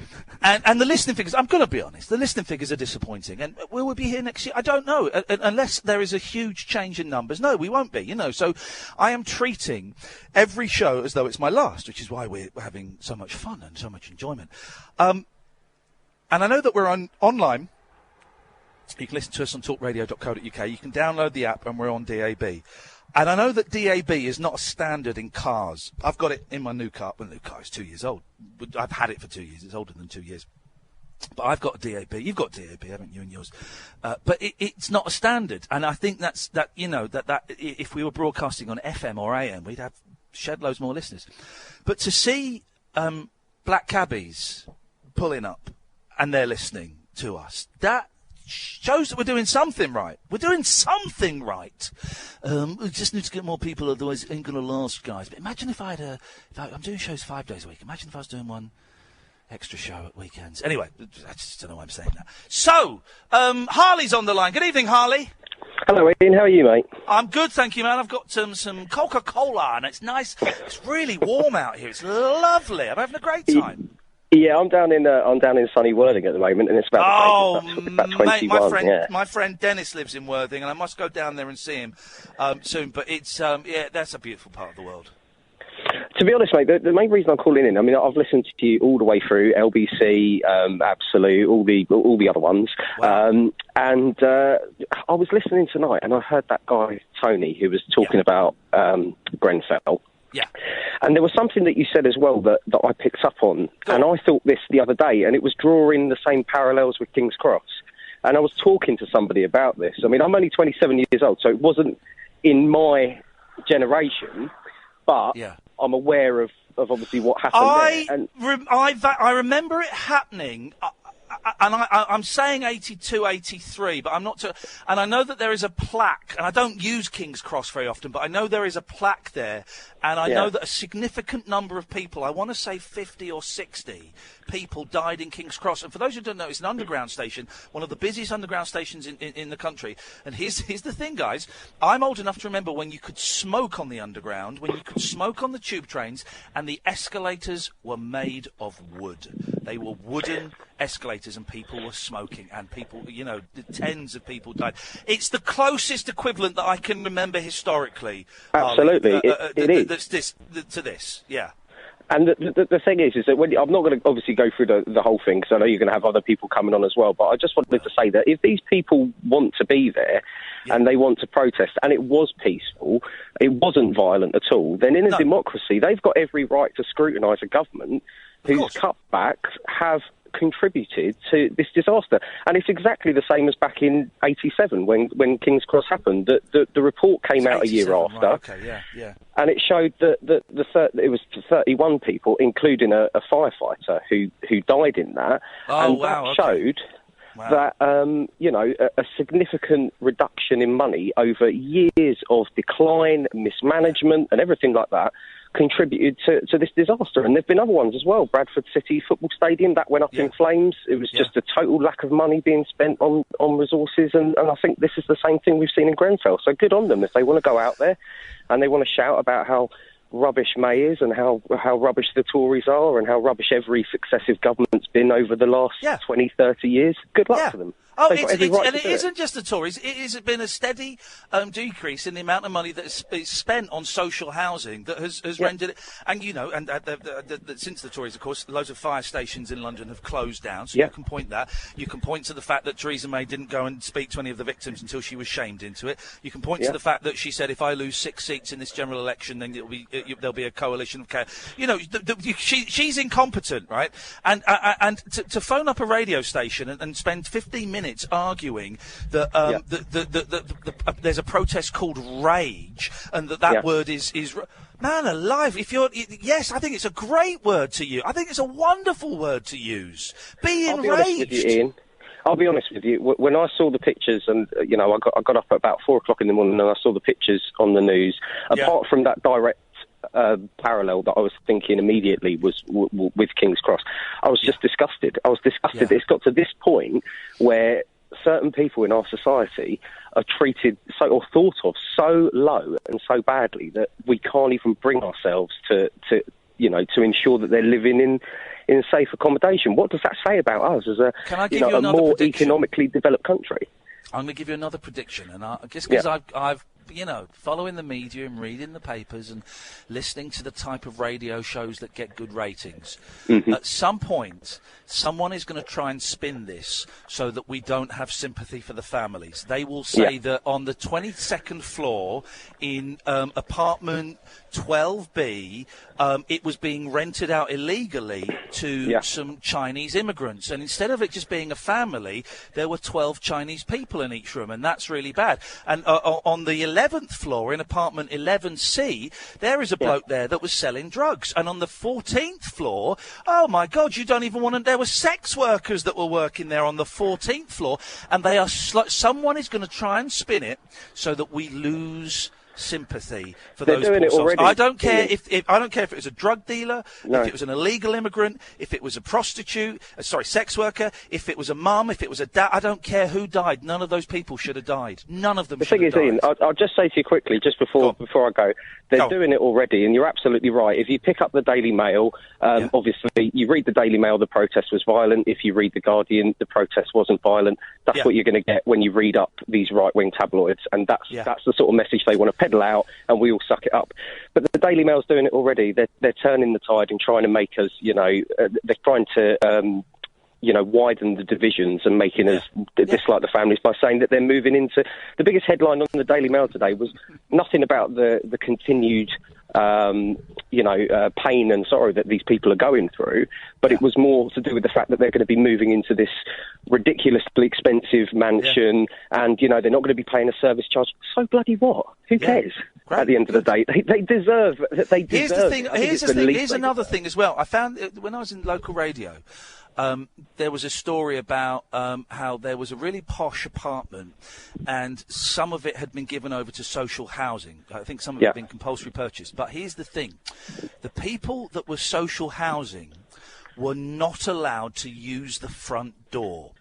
the listening figures, I'm going to be honest, the listening figures are disappointing. And will we be here next year? I don't know, unless there is a huge change in numbers. No, we won't be, So I am treating every show as though it's my last, which is why we're having so much fun and so much enjoyment. And I know that we're online. You can listen to us on talkradio.co.uk. You can download the app, and we're on DAB. And I know that DAB is not a standard in cars. I've got it in my new car. Well, the new car is 2 years old. I've had it for 2 years. It's older than 2 years. But I've got a DAB. You've got DAB, haven't you, and yours? But it's not a standard. And I think that if we were broadcasting on FM or AM, we'd have shed loads more listeners. But to see black cabbies pulling up and they're listening to us, that shows that we're doing something right. We're doing something right. We just need to get more people, otherwise it ain't going to last, guys. But imagine if I'm doing shows 5 days a week. Imagine if I was doing one extra show at weekends. Anyway, I just don't know why I'm saying that. So, Harley's on the line. Good evening, Harley. Hello, Ian. How are you, mate? I'm good, thank you, man. I've got some Coca-Cola, and it's nice. It's really warm out here. It's lovely. I'm having a great time. Yeah, I'm down in sunny Worthing at the moment, and it's about 21. Mate, my friend Dennis lives in Worthing, and I must go down there and see him soon. But it's that's a beautiful part of the world. To be honest, mate, the main reason I'm calling in, I mean, I've listened to you all the way through, LBC, Absolute, all the other ones, wow. And I was listening tonight, and I heard that guy Tony who was talking about Grenfell. Yeah. And there was something that you said as well that I picked up on, and I thought this the other day, and it was drawing the same parallels with King's Cross. And I was talking to somebody about this. I mean, I'm only 27 years old, so it wasn't in my generation, but I'm aware of obviously what happened there. I remember it happening. I'm saying 82, 83, but I'm not. And I know that there is a plaque, and I don't use King's Cross very often, but I know there is a plaque there, and I know that a significant number of people, I want to say 50 or 60 people, died in King's Cross. And for those who don't know, it's an underground station, one of the busiest underground stations in the country. And here's the thing, guys. I'm old enough to remember when you could smoke on the underground, when you could smoke on the tube trains, and the escalators were made of wood. They were wooden escalators, and people were smoking, and people, tens of people died. It's the closest equivalent that I can remember historically. Absolutely, it is. To this, yeah. And the thing is that I'm not going to obviously go through the whole thing, because I know you're going to have other people coming on as well, but I just wanted to say that if these people want to be there and they want to protest, and it was peaceful, it wasn't violent at all, then in a democracy, they've got every right to scrutinise a government whose cutbacks have contributed to this disaster. And it's exactly the same as back in 87 when King's Cross happened. The report came out a year after. Right, okay, yeah. And it showed that it was 31 people, including a firefighter who died in that. Showed that a significant reduction in money over years of decline, mismanagement, and everything like that contributed to this disaster. And there've been other ones as well. Bradford City Football Stadium, that went up in flames. It was just a total lack of money being spent on resources, and I think this is the same thing we've seen in Grenfell. So good on them if they want to go out there and they want to shout about how rubbish May is and how rubbish the Tories are and how rubbish every successive government's been over the last 20, 30 years. Good luck to them. Oh, it isn't just the Tories. It has been a steady decrease in the amount of money that is spent on social housing that has rendered it. And since the Tories, of course, loads of fire stations in London have closed down. So you can point that. You can point to the fact that Theresa May didn't go and speak to any of the victims until she was shamed into it. You can point to the fact that she said, if I lose 6 seats in this general election, then there'll be a coalition of chaos. She's incompetent, right? And to phone up a radio station and spend 15 minutes arguing that there's a protest called rage, and that word is man alive. Yes, I think it's a great word to use. I think it's a wonderful word to use. Be enraged. I'll be honest with you, Ian. I'll be honest with you. When I saw the pictures, and I got up at about 4 o'clock in the morning, and I saw the pictures on the news. Apart from that direct parallel that I was thinking immediately was with King's Cross, I was just disgusted. It's got to this point where certain people in our society are treated or thought of so low and so badly that we can't even bring ourselves to ensure that they're living in safe accommodation. What does that say about us as a more economically developed country? I'm going to give you another prediction, and just because I've following the media and reading the papers and listening to the type of radio shows that get good ratings, at some point, someone is going to try and spin this so that we don't have sympathy for the families. They will say that on the 22nd floor in apartment 12B, it was being rented out illegally to some Chinese immigrants. And instead of it just being a family, there were 12 Chinese people in each room, and that's really bad. And on the 11th floor in apartment 11C, there is a bloke there that was selling drugs. And on the 14th floor, oh my God, you don't even want to... There were sex workers that were working there on the 14th floor, and they are... someone is going to try and spin it so that we lose sympathy for those poor souls. I don't care if it was a drug dealer, if it was an illegal immigrant, if it was a prostitute, sex worker, if it was a mum, if it was a dad. I don't care who died. None of those people should have died. None of them should have died. The thing is, Ian, I'll just say to you quickly, just before I go, they're doing it already, and you're absolutely right. If you pick up the Daily Mail, obviously, you read the Daily Mail, the protest was violent. If you read the Guardian, the protest wasn't violent. That's what you're going to get when you read up these right-wing tabloids, and that's the sort of message they want to peddle out, and we all suck it up. But the Daily Mail's doing it already. They're turning the tide and trying to make us, they're trying to widen the divisions and making us dislike the families by saying that they're moving into... The biggest headline on the Daily Mail today was nothing about the continued pain and sorrow that these people are going through, but it was more to do with the fact that they're going to be moving into this ridiculously expensive mansion, and they're not going to be paying a service charge. So bloody what? Who cares? At the end of the day, they deserve. Here's the thing. Here's another thing as well. I found when I was in local radio. there was a story about how there was a really posh apartment and some of it had been given over to social housing. I think some of it had been compulsory purchase. But here's the thing. The people that were social housing were not allowed to use the front door.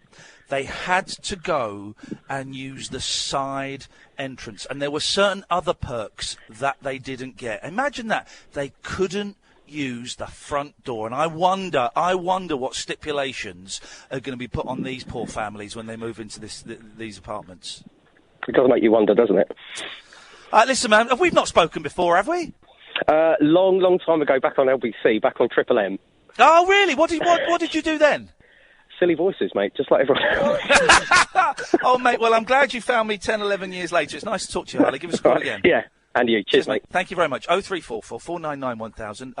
They had to go and use the side entrance. And there were certain other perks that they didn't get. Imagine that. They couldn't use the front door. And I wonder what stipulations are going to be put on these poor families when they move into these apartments. It does make you wonder, doesn't it? Listen, man, we've not spoken before, have we? Long time ago, back on LBC, back on Triple M. Oh, really? What did you do then? Silly voices, mate, just like everyone else. Oh, mate, well, I'm glad you found me 10, 11 years later. It's nice to talk to you, Harley. Give us a call again. Yeah. And you. Cheers, mate. Thank you very much. 0344 499 1000.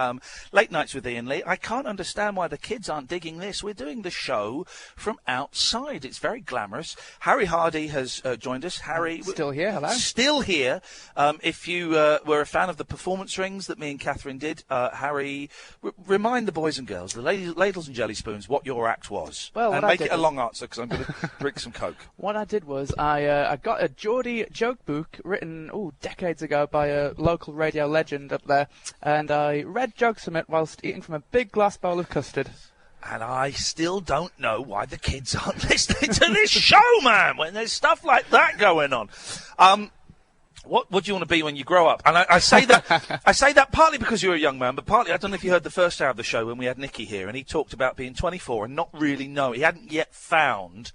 Late Nights with Iain Lee. I can't understand why the kids aren't digging this. We're doing the show from outside. It's very glamorous. Harry Hardy has joined us. Harry. Still here, hello. Still here. If you were a fan of the performance rings that me and Catherine did, Harry, remind the boys and girls, the ladles and jelly spoons, what your act was. Well, and make it a long answer because I'm going to drink some Coke. What I did was I got a Geordie joke book written decades ago by a local radio legend up there, and I read jokes from it whilst eating from a big glass bowl of custard. And I still don't know why the kids aren't listening to this show, man, when there's stuff like that going on. What do you want to be when you grow up? And I say that partly because you're a young man, but partly, I don't know if you heard the first hour of the show when we had Nicky here, and he talked about being 24 and not really know. He hadn't yet found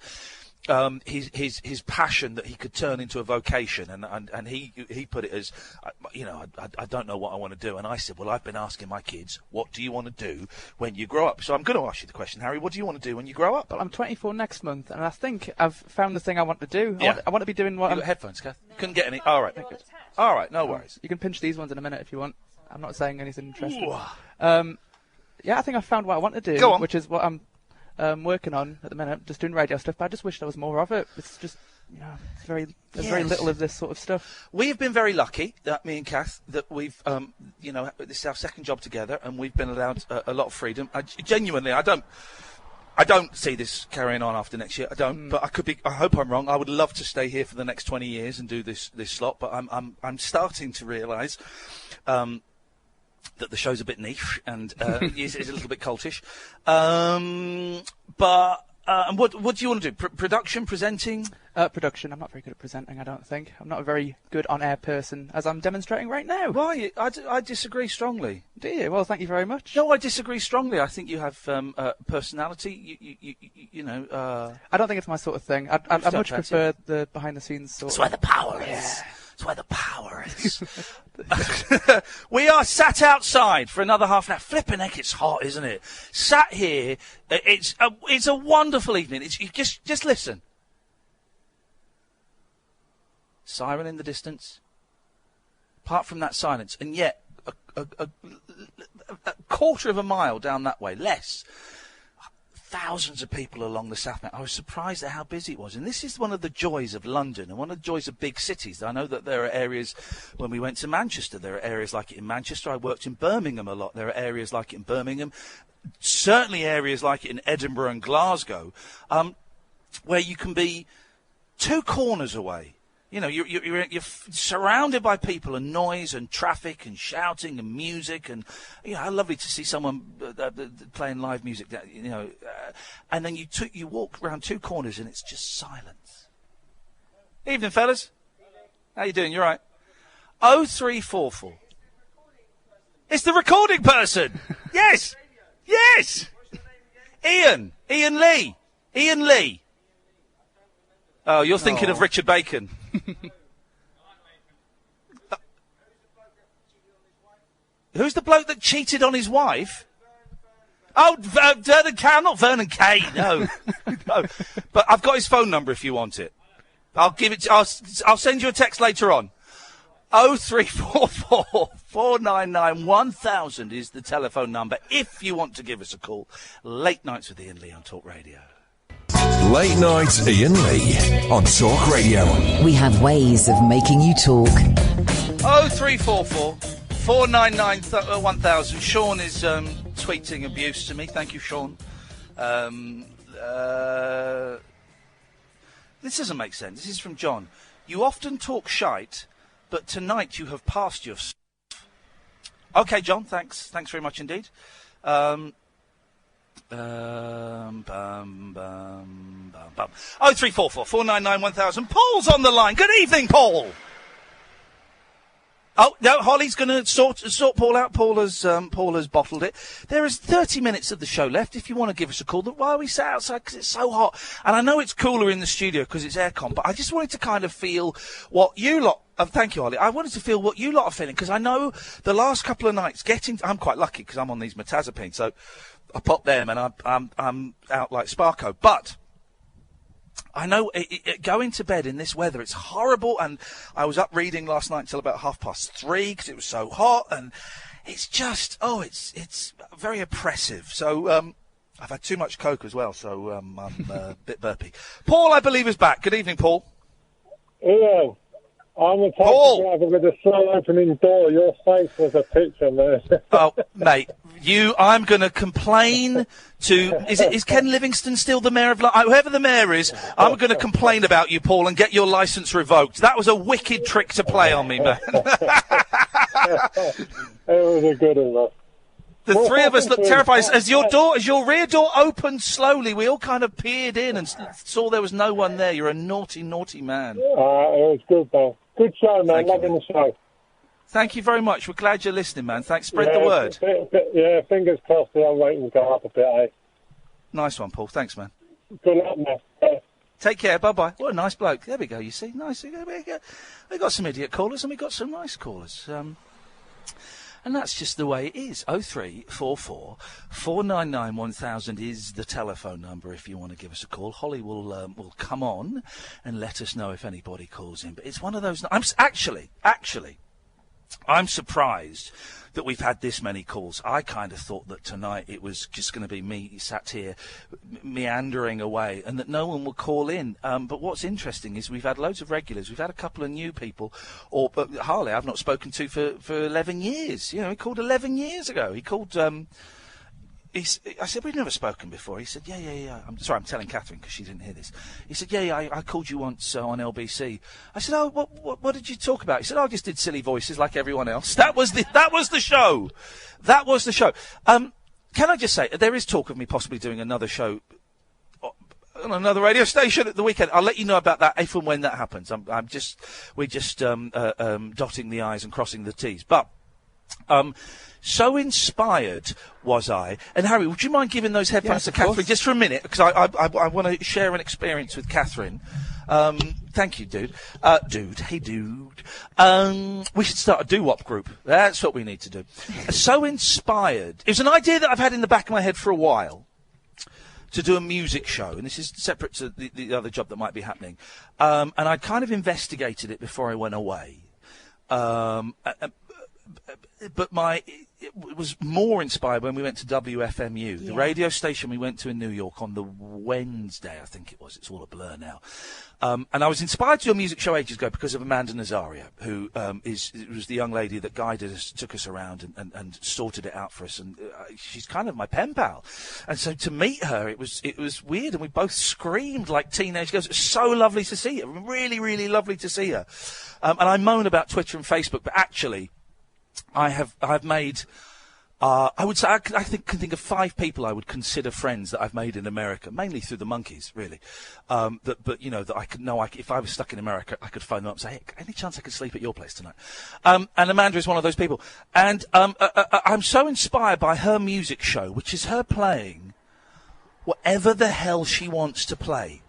his passion that he could turn into a vocation, and he put it as, I don't know what I want to do. And I said, well, I've been asking my kids, what do you want to do when you grow up? So I'm going to ask you the question, Harry, what do you want to do when you grow up? Well, I'm 24 next month, and I think I've found the thing I want to do. Yeah. I want to be doing what... You got headphones, Kath? Couldn't get any? All right. All right, no worries. You can pinch these ones in a minute if you want. I'm not saying anything interesting. I think I found what I want to do, which is what I'm working on at the minute, just doing radio stuff, but I just wish there was more of it. It's just, there's very little of this sort of stuff. We've been very lucky, me and Kath, that we've, this is our second job together, and we've been allowed a lot of freedom. I don't see this carrying on after next year. I don't, but I hope I'm wrong. I would love to stay here for the next 20 years and do this slot, but I'm starting to realise, that the show's a bit niche and is a little bit cultish. And what do you want to do? Production, presenting? Production. I'm not very good at presenting, I don't think. I'm not a very good on-air person, as I'm demonstrating right now. Why? I disagree strongly. Do you? Well, thank you very much. No, I disagree strongly. I think you have personality. I don't think it's my sort of thing. I much prefer the behind-the-scenes sort. That's where the power is. That's where the power is. We are sat outside for another half an hour. Flipping heck, it's hot, isn't it? Sat here. It's a wonderful evening. Just listen. Siren in the distance. Apart from that silence, and yet a quarter of a mile down that way, less. Thousands of people along the South Bank. I was surprised at how busy it was. And this is one of the joys of London and one of the joys of big cities. I know that there are areas, when we went to Manchester, there are areas like it in Manchester. I worked in Birmingham a lot. There are areas like it in Birmingham. Certainly areas like it in Edinburgh and Glasgow, where you can be 2 corners away. You're surrounded by people and noise and traffic and shouting and music and, how lovely to see someone playing live music, and then you walk around 2 corners and it's just silence. Evening, fellas. How you doing? You all right? 0344. It's the recording person. Yes. Yes. Iain Lee. Oh, you're thinking of Richard Bacon. Who's the bloke that cheated on his wife? Oh, Vernon Kay. I'm not Vernon Kay, no. No. But I've got his phone number if you want it. I'll give it. I'll send you a text later on. 0344 499 1000 is the telephone number if you want to give us a call. Late Nights with Iain Lee on Talk Radio. Late Night Iain Lee on Talk Radio. We have ways of making you talk. 0344 499 1000. Sean is tweeting abuse to me. Thank you, Sean. This doesn't make sense. This is from John. You often talk shite, but tonight you have passed yourself. Okay, John, thanks. Thanks very much indeed. 0344 499 1000. Paul's on the line. Good evening, Paul. Oh, no, Holly's going to sort Paul out. Paul has bottled it. There is 30 minutes of the show left. If you want to give us a call, why are we sat outside? Because it's so hot. And I know it's cooler in the studio because it's aircon, but I just wanted to kind of feel what you lot... thank you, Holly. I wanted to feel what you lot are feeling because I know the last couple of nights I'm quite lucky because I'm on these mirtazapine, so I pop them and I'm out like Sparko. But... I know going to bed in this weather, it's horrible, and I was up reading last night until about 3:30 because it was so hot, and it's just, it's very oppressive. So I've had too much Coke as well, so I'm a bit burpy. Paul, I believe, is back. Good evening, Paul. Ian, I'm a taxi driver with a slow opening door. Your face was a picture, man. Oh, mate, I'm going to complain to... Is Ken Livingstone still the mayor of... Whoever the mayor is, I'm going to complain about you, Paul, and get your licence revoked. That was a wicked trick to play on me, man. It was a good one. The three of us looked terrified. As your rear door opened slowly, we all kind of peered in and saw there was no one there. You're a naughty, naughty man. It was good, man. Good show, man. Loving the show. Thank you very much. We're glad you're listening, man. Thanks. Spread the word. Fingers crossed the ratings go up a bit, eh? Nice one, Paul. Thanks, man. Good luck, man. Take care. Bye-bye. What a nice bloke. There we go, you see. Nice. We got some idiot callers and we got some nice callers. And that's just the way it is. 0344 499 1000 is the telephone number if you want to give us a call. Holly will come on and let us know if anybody calls in. But it's one of those... I'm surprised that we've had this many calls. I kind of thought that tonight it was just going to be me sat here meandering away and that no one would call in. But what's interesting is we've had loads of regulars. We've had a couple of new people. But Harley, I've not spoken to for 11 years. You know, he called 11 years ago. He called... I said, we've never spoken before. He said, yeah. I'm telling Catherine because she didn't hear this. He said, I called you once on LBC. I said, oh, what did you talk about? He said, I just did silly voices like everyone else. That was the show. That was the show. Can I just say, there is talk of me possibly doing another show on another radio station at the weekend. I'll let you know about that if and when that happens. We're just dotting the I's and crossing the T's. But, so inspired was I. And Harry, would you mind giving those headphones to Catherine just for a minute? Because I want to share an experience with Catherine. Thank you, dude. Hey, dude. We should start a doo-wop group. That's what we need to do. So inspired. It was an idea that I've had in the back of my head for a while to do a music show. And this is separate to the other job that might be happening. And I kind of investigated it before I went away. But it was more inspired when we went to WFMU, the radio station we went to in New York on the Wednesday, I think it was. It's all a blur now. And I was inspired to do a music show ages ago because of Amanda Nazario, who was the young lady that guided us, took us around and sorted it out for us. And she's kind of my pen pal. And so to meet her, it was weird, and we both screamed like teenage girls. It was so lovely to see her. Really, really lovely to see her. And I moan about Twitter and Facebook, but actually... I've made, I would say, I can think of 5 people I would consider friends that I've made in America, mainly through the monkeys, really. That I could know, if I was stuck in America, I could phone them up and say, hey, any chance I could sleep at your place tonight? And Amanda is one of those people. And I'm so inspired by her music show, which is her playing whatever the hell she wants to play.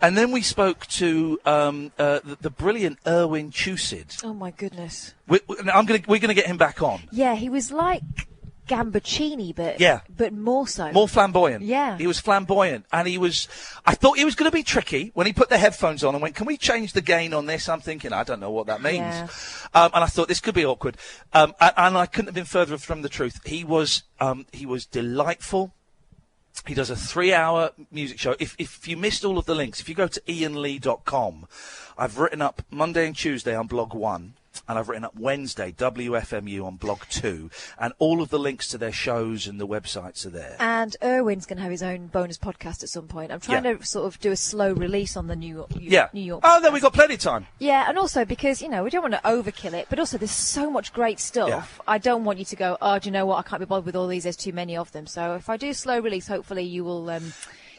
And then we spoke to the brilliant Erwin Chusid. Oh my goodness! We're gonna get him back on. Yeah, he was like Gambaccini, but more so, more flamboyant. Yeah, he was flamboyant, and I thought he was going to be tricky when he put the headphones on and went, "Can we change the gain on this?" I'm thinking, I don't know what that means. Yeah. And I thought this could be awkward. And I couldn't have been further from the truth. He was delightful. He does a 3-hour music show. If you missed all of the links, if you go to ianlee.com, I've written up Monday and Tuesday on Blog 1. I've written up Wednesday, WFMU on Blog 2, and all of the links to their shows and the websites are there. And Irwin's going to have his own bonus podcast at some point. I'm trying to sort of do a slow release on the New York Oh, then we've got plenty of time. Yeah, and also because, we don't want to overkill it, but also there's so much great stuff. Yeah. I don't want you to go, do you know what, I can't be bothered with all these, there's too many of them. So if I do slow release, hopefully you will...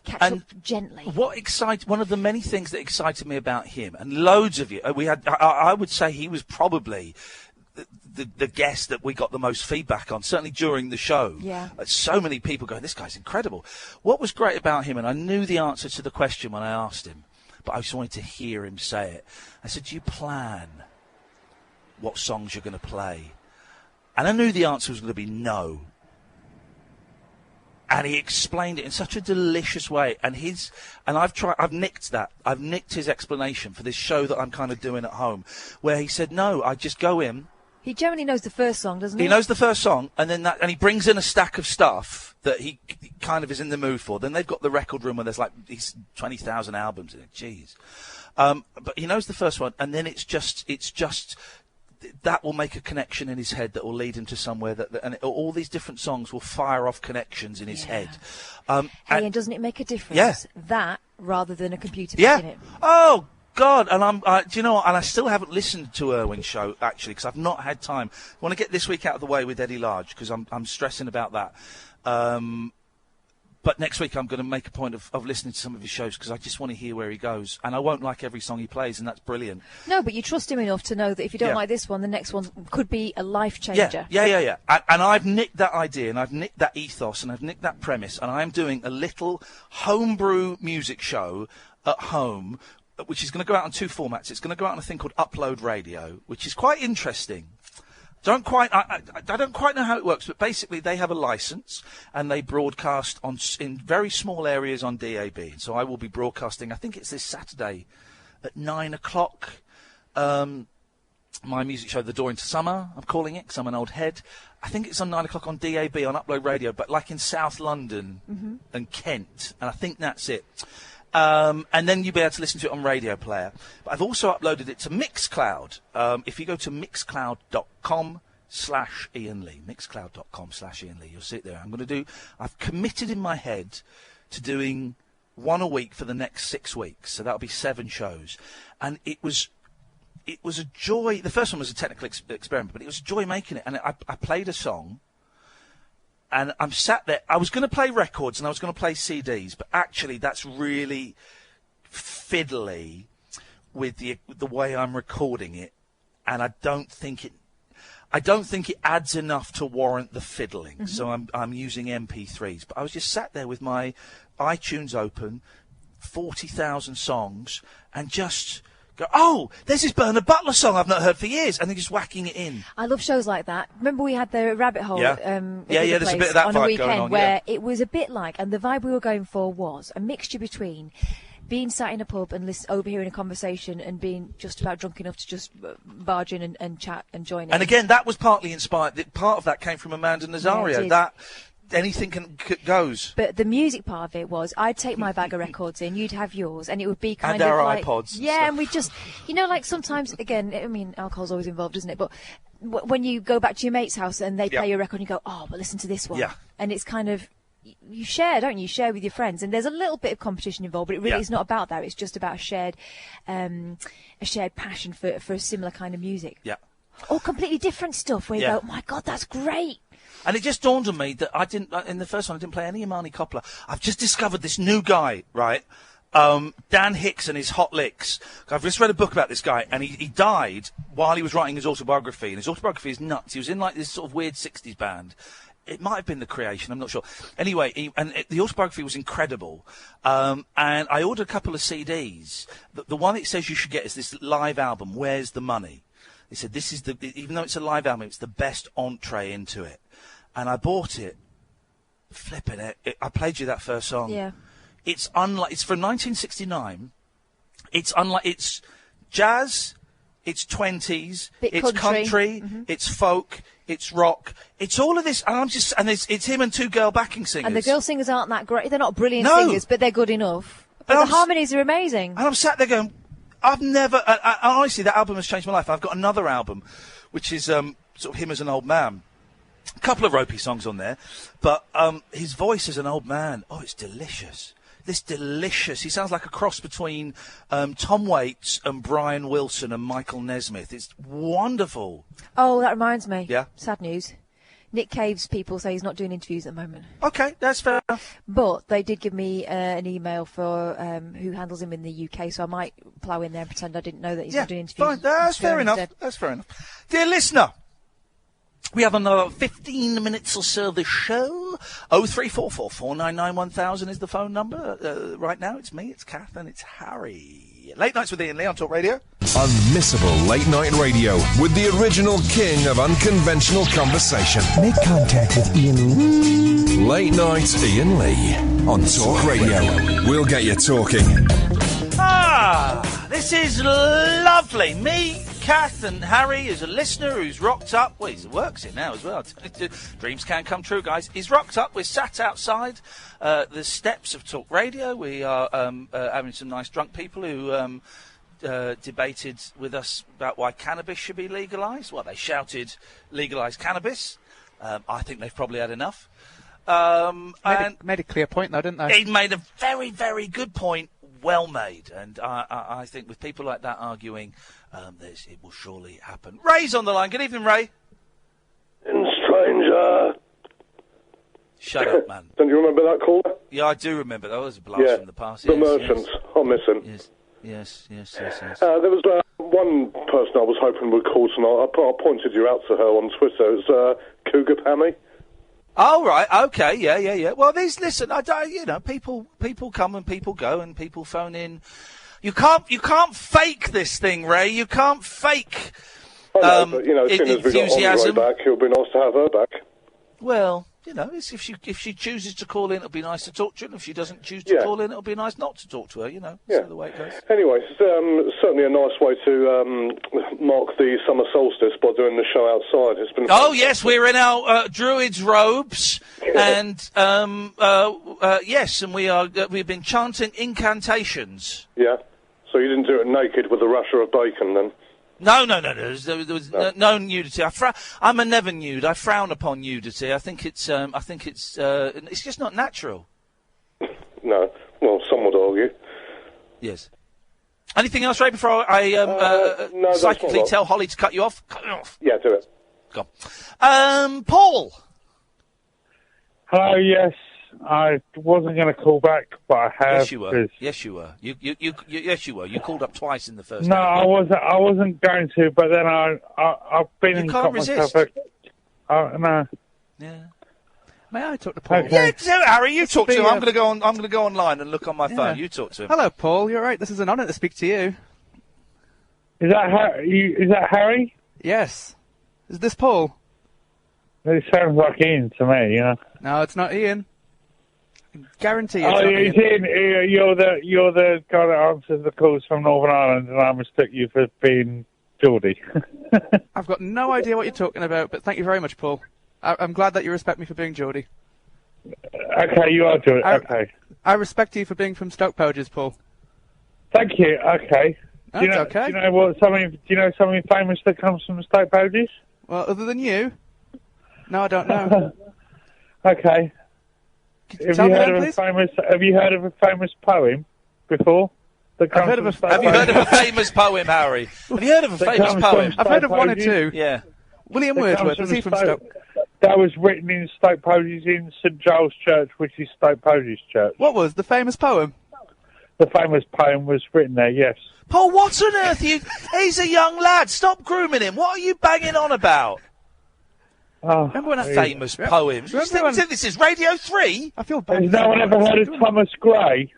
catch up gently. One of the many things that excited me about him, and loads of you, I would say he was probably the guest that we got the most feedback on, certainly during the show. Yeah. So many people going, this guy's incredible. What was great about him, and I knew the answer to the question when I asked him, but I just wanted to hear him say it. I said, do you plan what songs you're going to play? And I knew the answer was going to be no. And he explained it in such a delicious way. And I've nicked that. I've nicked his explanation for this show that I'm kind of doing at home, where he said, no, I just go in. He generally knows the first song, doesn't he? He knows the first song, and then and he brings in a stack of stuff that he kind of is in the mood for. Then they've got the record room where there's like these 20,000 albums in it. Jeez. But he knows the first one, and then it's just that will make a connection in his head that will lead him to somewhere and all these different songs will fire off connections in his head. And doesn't it make a difference? Yeah. That rather than a computer picking it. Oh God! And do you know what? And I still haven't listened to Irwin's show actually because I've not had time. I want to get this week out of the way with Eddie Large because I'm stressing about that. But next week I'm going to make a point of listening to some of his shows because I just want to hear where he goes. And I won't like every song he plays, and that's brilliant. No, but you trust him enough to know that if you don't like this one, the next one could be a life changer. Yeah. And I've nicked that idea, and I've nicked that ethos, and I've nicked that premise, and I'm doing a little homebrew music show at home, which is going to go out on two formats. It's going to go out on a thing called talkRADIO, which is quite interesting. I don't quite know how it works, but basically they have a license and they broadcast in very small areas on DAB. So I will be broadcasting, I think it's this Saturday at 9:00. My music show, The Door into Summer, I'm calling it, because I'm an old head. I think it's on 9:00 on DAB, on Upload Radio, but like in South London and Kent. And I think that's it. And then you'll be able to listen to it on Radio Player. But I've also uploaded it to Mixcloud. If you go to mixcloud.com/Iain Lee, mixcloud.com/Iain Lee, you'll see it there. I've committed in my head to doing one a week for the next 6 weeks. So that'll be 7 shows. And it was a joy. The first one was a technical experiment, but it was a joy making it. And I played a song. And I'm sat there. I was going to play records and I was going to play CDs, but actually that's really fiddly with the way I'm recording it, and I don't think it adds enough to warrant the fiddling. So I'm using MP3s. But I was just sat there with my iTunes open, 40,000 songs, and just go, oh, there's this Bernard Butler song I've not heard for years, and then just whacking it in. I love shows like that. Remember we had the Rabbit Hole there's a bit of that on vibe a weekend going on, where it was a bit like, and the vibe we were going for was a mixture between being sat in a pub and overhearing a conversation and being just about drunk enough to just barge in and chat and join in. And again, that was partly inspired. Part of that came from Amanda Nazario. Yeah, anything goes. But the music part of it was, I'd take my bag of records in, you'd have yours, and it would be kind of like... And our iPods. Yeah, and we just... like sometimes, again, I mean, alcohol's always involved, isn't it? But when you go back to your mate's house and they play your record and you go, oh, but listen to this one. Yeah. And it's kind of... You share, don't you? You share with your friends. And there's a little bit of competition involved, but it really is not about that. It's just about a shared passion for a similar kind of music. Yeah. Or completely different stuff where you go, oh, my God, that's great. And it just dawned on me that in the first one, I didn't play any Imani Coppola. I've just discovered this new guy, right? Dan Hicks and his Hot Licks. I've just read a book about this guy, and he died while he was writing his autobiography. And his autobiography is nuts. He was in like this sort of weird 60s band. It might have been The Creation, I'm not sure. Anyway, the autobiography was incredible. And I ordered a couple of CDs. The one it says you should get is this live album, Where's the Money? They said this is even though it's a live album, it's the best entree into it. And I bought it, flipping it. I played you that first song. Yeah. It's from 1969. It's jazz, it's 20s, it's country, it's folk, it's rock. It's all of this, and it's him and 2 girl backing singers. And the girl singers aren't that great. They're not brilliant singers, but they're good enough. But the harmonies are amazing. And I'm sat there going, I've never... honestly, that album has changed my life. I've got another album, which is sort of him as an old man. A couple of ropey songs on there, but his voice as an old man, it's delicious. This delicious. He sounds like a cross between Tom Waits and Brian Wilson and Michael Nesmith. It's wonderful. Oh, that reminds me. Yeah. Sad news. Nick Cave's people say he's not doing interviews at the moment. Okay, that's fair enough. But they did give me an email for who handles him in the UK, so I might plough in there and pretend I didn't know that he's not doing interviews. Fine. That's fair enough. That's fair enough. Dear listener, we have another 15 minutes or so of the show. 0344 499 1000 is the phone number. Right now, it's me, it's Kath, and it's Harry. Late Nights with Iain Lee on Talk Radio. Unmissable late night radio with the original king of unconventional conversation. Make contact with Iain. Late Night Iain Lee on Talk Radio. We'll get you talking. This is lovely. Me, Kath, and Harry is a listener who's rocked up. Well, he works here now as well. Dreams can come true, guys. He's rocked up. We're sat outside the steps of Talk Radio. We are having some nice drunk people who debated with us about why cannabis should be legalised. Well, they shouted, legalise cannabis. I think they've probably had enough. Made a clear point, though, didn't they? He made a very, very good point. Well made. And I think with people like that arguing, it will surely happen. Ray's on the line. Good evening, Ray. Stranger. Shut up, man. Don't you remember that caller? Yeah, I do remember. That was a blast from the past. The Merchants. Yes. I miss him. Yes. There was one person I was hoping would call tonight. I pointed you out to her on Twitter. It's Cougar Pammy. Oh, right. Okay. Yeah. Well, listen, people come and people go and people phone in. You can't fake this thing, Ray. You can't fake I know, but, as soon as we got Andre back, it'll be nice to have her back. Well, if she chooses to call in, it'll be nice to talk to her. And if she doesn't choose to call in, it'll be nice not to talk to her, That's the way it goes. Anyway, it's certainly a nice way to mark the summer solstice by doing the show outside. It's been yes, we're in our druids' robes, and yes, and we've been chanting incantations. Yeah, so you didn't do it naked with a rasher of bacon, then? No. There was no nudity. I'm a never nude. I frown upon nudity. I think it's just not natural. No. Well, some would argue. Yes. Anything else, Ray, before I psychically tell Holly to cut you off? Cut me off. Yeah, do it. Go on. Paul. Hello, yes. I wasn't going to call back, but I have. Yes, you were. Yes, you were. Yes, you were. You called up twice in the first. No, I wasn't going to, but then I've been. You can't resist. No. Yeah. May I talk to Paul? Okay. Yeah, Harry, you talk to him. I'm going to go online and look on my phone. You talk to him. Hello, Paul. You're right. This is an honour to speak to you. Is that Harry? Yes. Is this Paul? It sounds like Ian to me. No, it's not Ian. I can guarantee you. It's Ian. You're the guy that answers the calls from Northern Ireland, and I mistook you for being Geordie. I've got no idea what you're talking about, but thank you very much, Paul. I'm glad that you respect me for being Geordie. Okay, you are Geordie. Okay. I respect you for being from Stoke Poges, Paul. Thank you. Okay. Okay. Do you know something famous that comes from Stoke Poges? Well, other than you? No, I don't know. Okay. Have you heard of a famous poem before? Have you heard of a famous poem, Harry? Have you heard of a famous poem? I've heard of one or two. Yeah. William Wordsworth, was he from Stoke? That was written in Stoke Poges in St Giles Church, which is Stoke Poges Church. What was the famous poem? The famous poem was written there, yes. Paul, what on earth he's a young lad. Stop grooming him. What are you banging on about? Remember when a famous poem? This is Radio 3? I feel bad. Has no one ever heard of Thomas Gray?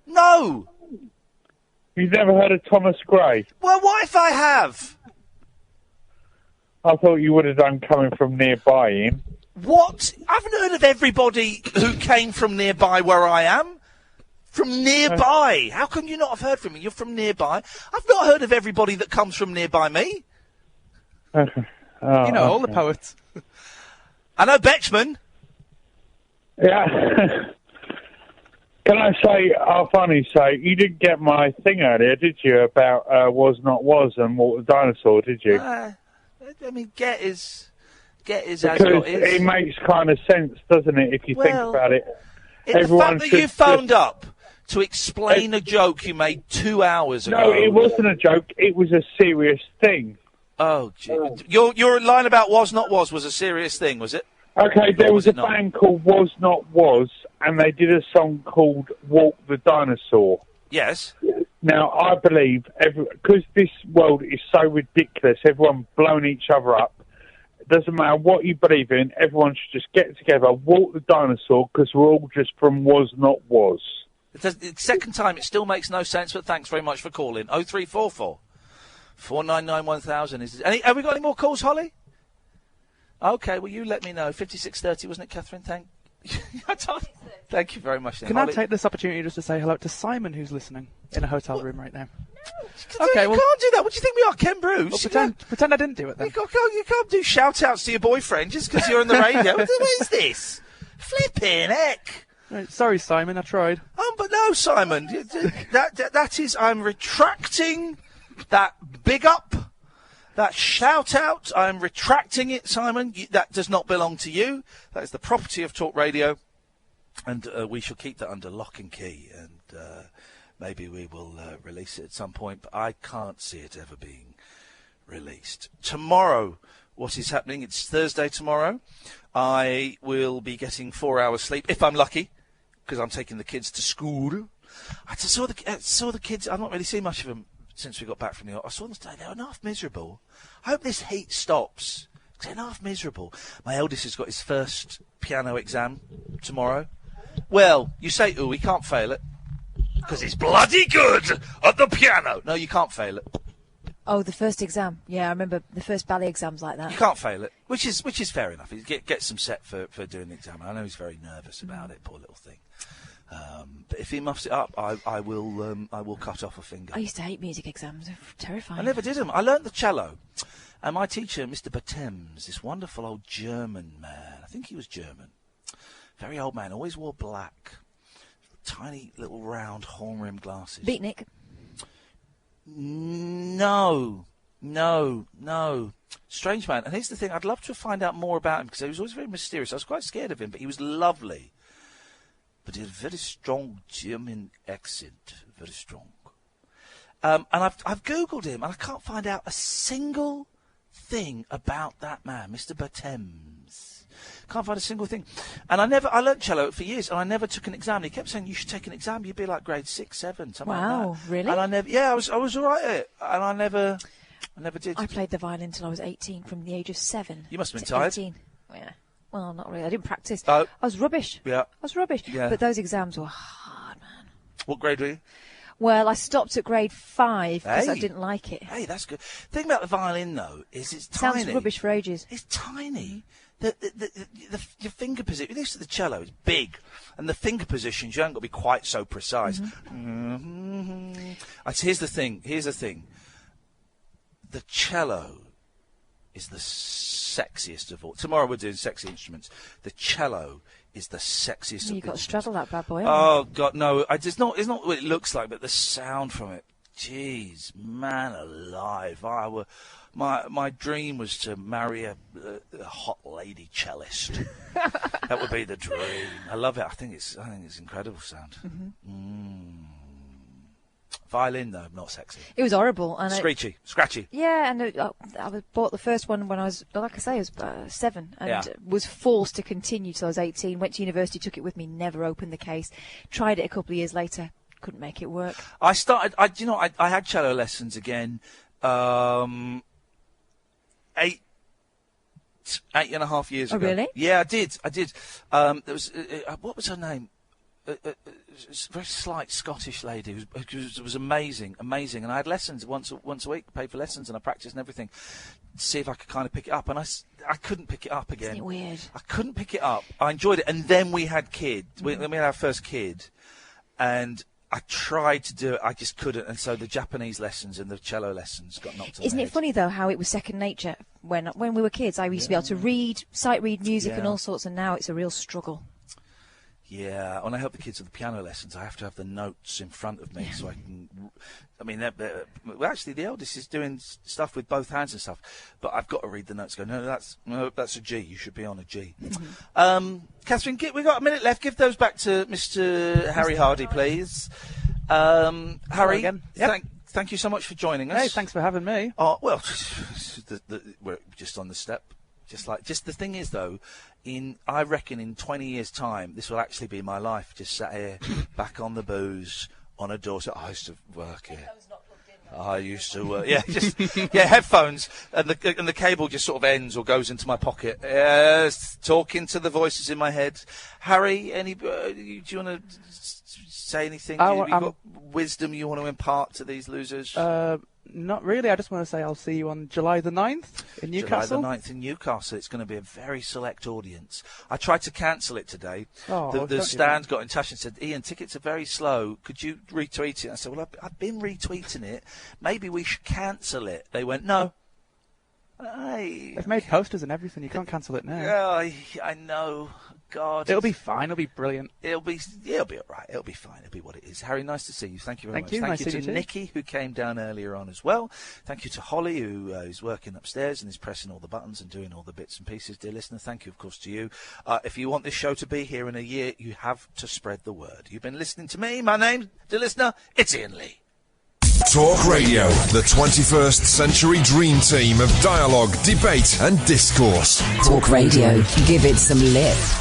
No. You've never heard of Thomas Gray? Well, what if I have? I thought you would have done coming from nearby, Ian. What? I haven't heard of everybody who came from nearby where I am. From nearby. How can you not have heard from me? You're from nearby. I've not heard of everybody that comes from nearby me. All the poets. I know Betchman. Yeah. Can I say, I'll finally say, you didn't get my thing earlier, did you, about was not was and what the dinosaur, did you? I mean, get is because as got is. It makes kind of sense, doesn't it, if you think about it? The fact that you phoned up to explain a joke you made 2 hours ago. No, it wasn't a joke. It was a serious thing. Oh, gee. Your line about was not was a serious thing, was it? Okay, there was a band called Was Not Was, and they did a song called Walk the Dinosaur. Yes. Now, I believe, because this world is so ridiculous, everyone blowing each other up, it doesn't matter what you believe in, everyone should just get together, walk the dinosaur, because we're all just from Was Not Was. The second time, it still makes no sense, but thanks very much for calling. 0344 499 1000. Have we got any more calls, Holly? OK, well, you let me know. 5630, wasn't it, Catherine? Thank you very much. Then, Can Holly. I take this opportunity just to say hello to Simon, who's listening in a hotel room right now? You can't do that. What do you think we are, Ken Bruce? Well, pretend I didn't do it then. You can't do shout-outs to your boyfriend just because you're on the radio. What is this? Flipping heck. Right, sorry, Simon, I tried. But no, Simon. That is, I'm retracting that big up. That shout-out, I'm retracting it, Simon. That does not belong to you. That is the property of Talk Radio, and we shall keep that under lock and key, and maybe we will release it at some point, but I can't see it ever being released. Tomorrow, what is happening? It's Thursday tomorrow. I will be getting 4 hours sleep, if I'm lucky, because I'm taking the kids to school. I just saw the kids. I've not really seen much of them since we got back from New York. I saw them today. They were half miserable. I hope this heat stops. They're half miserable. My eldest has got his first piano exam tomorrow. Well, you say, ooh, he can't fail it. Because he's bloody good at the piano. No, you can't fail it. Oh, the first exam. Yeah, I remember the first ballet exams like that. You can't fail it, which is fair enough. He gets him set for doing the exam. I know he's very nervous about it, poor little thing. But if he muffs it up, I will cut off a finger. I used to hate music exams. They're terrifying. I never did them. I learnt the cello. And my teacher, Mr. Batems, this wonderful old German man, I think he was German, very old man, always wore black, tiny little round horn-rimmed glasses. Beatnik? No. Strange man. And here's the thing, I'd love to find out more about him, because he was always very mysterious. I was quite scared of him, but he was lovely. But he had a very strong German accent, very strong. And I've Googled him, and I can't find out a single thing about that man, Mr. Batems. Can't find a single thing. And I learnt cello for years, and I never took an exam. And he kept saying, you should take an exam, you'd be like grade 6, 7, something like that. Wow, really? And I was all right at it, and I never did. I played the violin till I was 18, from the age of 7. You must have been tired. 18. Yeah. Well, not really. I didn't practice. Oh. I was rubbish. Yeah. I was rubbish. Yeah. But those exams were hard, man. What grade were you? Well, I stopped at grade 5 because I didn't like it. Hey, that's good. The thing about the violin, though, is it's tiny. Sounds rubbish for ages. It's tiny. Your finger position, at least at the cello, is big. And the finger positions, you haven't got to be quite so precise. Mm-hmm. Here's the thing. The cello is the sexiest of all. Tomorrow we're doing sexy instruments. The cello is the sexiest of all. You've got to straddle that bad boy. Oh, God, no. It's not what it looks like, but the sound from it. Jeez, man alive. My dream was to marry a hot lady cellist. That would be the dream. I love it. I think it's incredible sound. Mm-hmm. Violin, though, not sexy. It was horrible. And Scratchy. Yeah, and I bought the first one when I was, like I say, I was 7, and was forced to continue till I was 18. Went to university, took it with me, never opened the case. Tried it a couple of years later, couldn't make it work. I had cello lessons again, 8.5 years ago. Oh, really? Yeah, I did. There was what was her name? A very slight Scottish lady who was amazing, and I had lessons once a week, paid for lessons, and I practiced and everything, to see if I could kind of pick it up, and I couldn't pick it up again. Isn't it weird? I couldn't pick it up. I enjoyed it, and then we had kids. Then we had our first kid, and I tried to do it, I just couldn't, and so the Japanese lessons and the cello lessons got knocked on Isn't the it head. funny, though, how it was second nature? When we were kids, I used to be able to sight read music and all sorts, and now it's a real struggle. Yeah, when I help the kids with the piano lessons, I have to have the notes in front of me so I can... I mean, well, actually, the eldest is doing stuff with both hands and stuff, but I've got to read the notes and go, no, that's a G. You should be on a G. Catherine, we've got a minute left. Give those back to Mr. Harry Hardy, please. Harry, again. Yep. Thank you so much for joining us. Hey, thanks for having me. Oh, well, we're just on the step. Just the thing is, though, I reckon in 20 years' time, this will actually be my life. Just sat here, back on the booze, on a doorstep. I used to work here. I used to work. Yeah, headphones, and the cable just sort of ends or goes into my pocket. Talking to the voices in my head. Harry, do you want to say anything? Have you got wisdom you want to impart to these losers? Not really. I just want to say I'll see you on July the 9th in Newcastle. July the 9th in Newcastle. It's going to be a very select audience. I tried to cancel it today. The stand got in touch and said, Ian, tickets are very slow. Could you retweet it? I said, well, I've been retweeting it. Maybe we should cancel it. They went, no. They've made posters and everything. You can't cancel it now. Yeah, I know. God. It'll be fine. It'll be brilliant. It'll be all right. It'll be fine. It'll be what it is. Harry, nice to see you. Thank you very much. Thank you to Nikki, who came down earlier on as well. Thank you to Holly, who is working upstairs and is pressing all the buttons and doing all the bits and pieces. Dear listener, thank you, of course, to you. If you want this show to be here in a year, you have to spread the word. You've been listening to me. My name, dear listener, it's Iain Lee. Talk Radio, the 21st century dream team of dialogue, debate and discourse. Talk Radio. Give it some lip.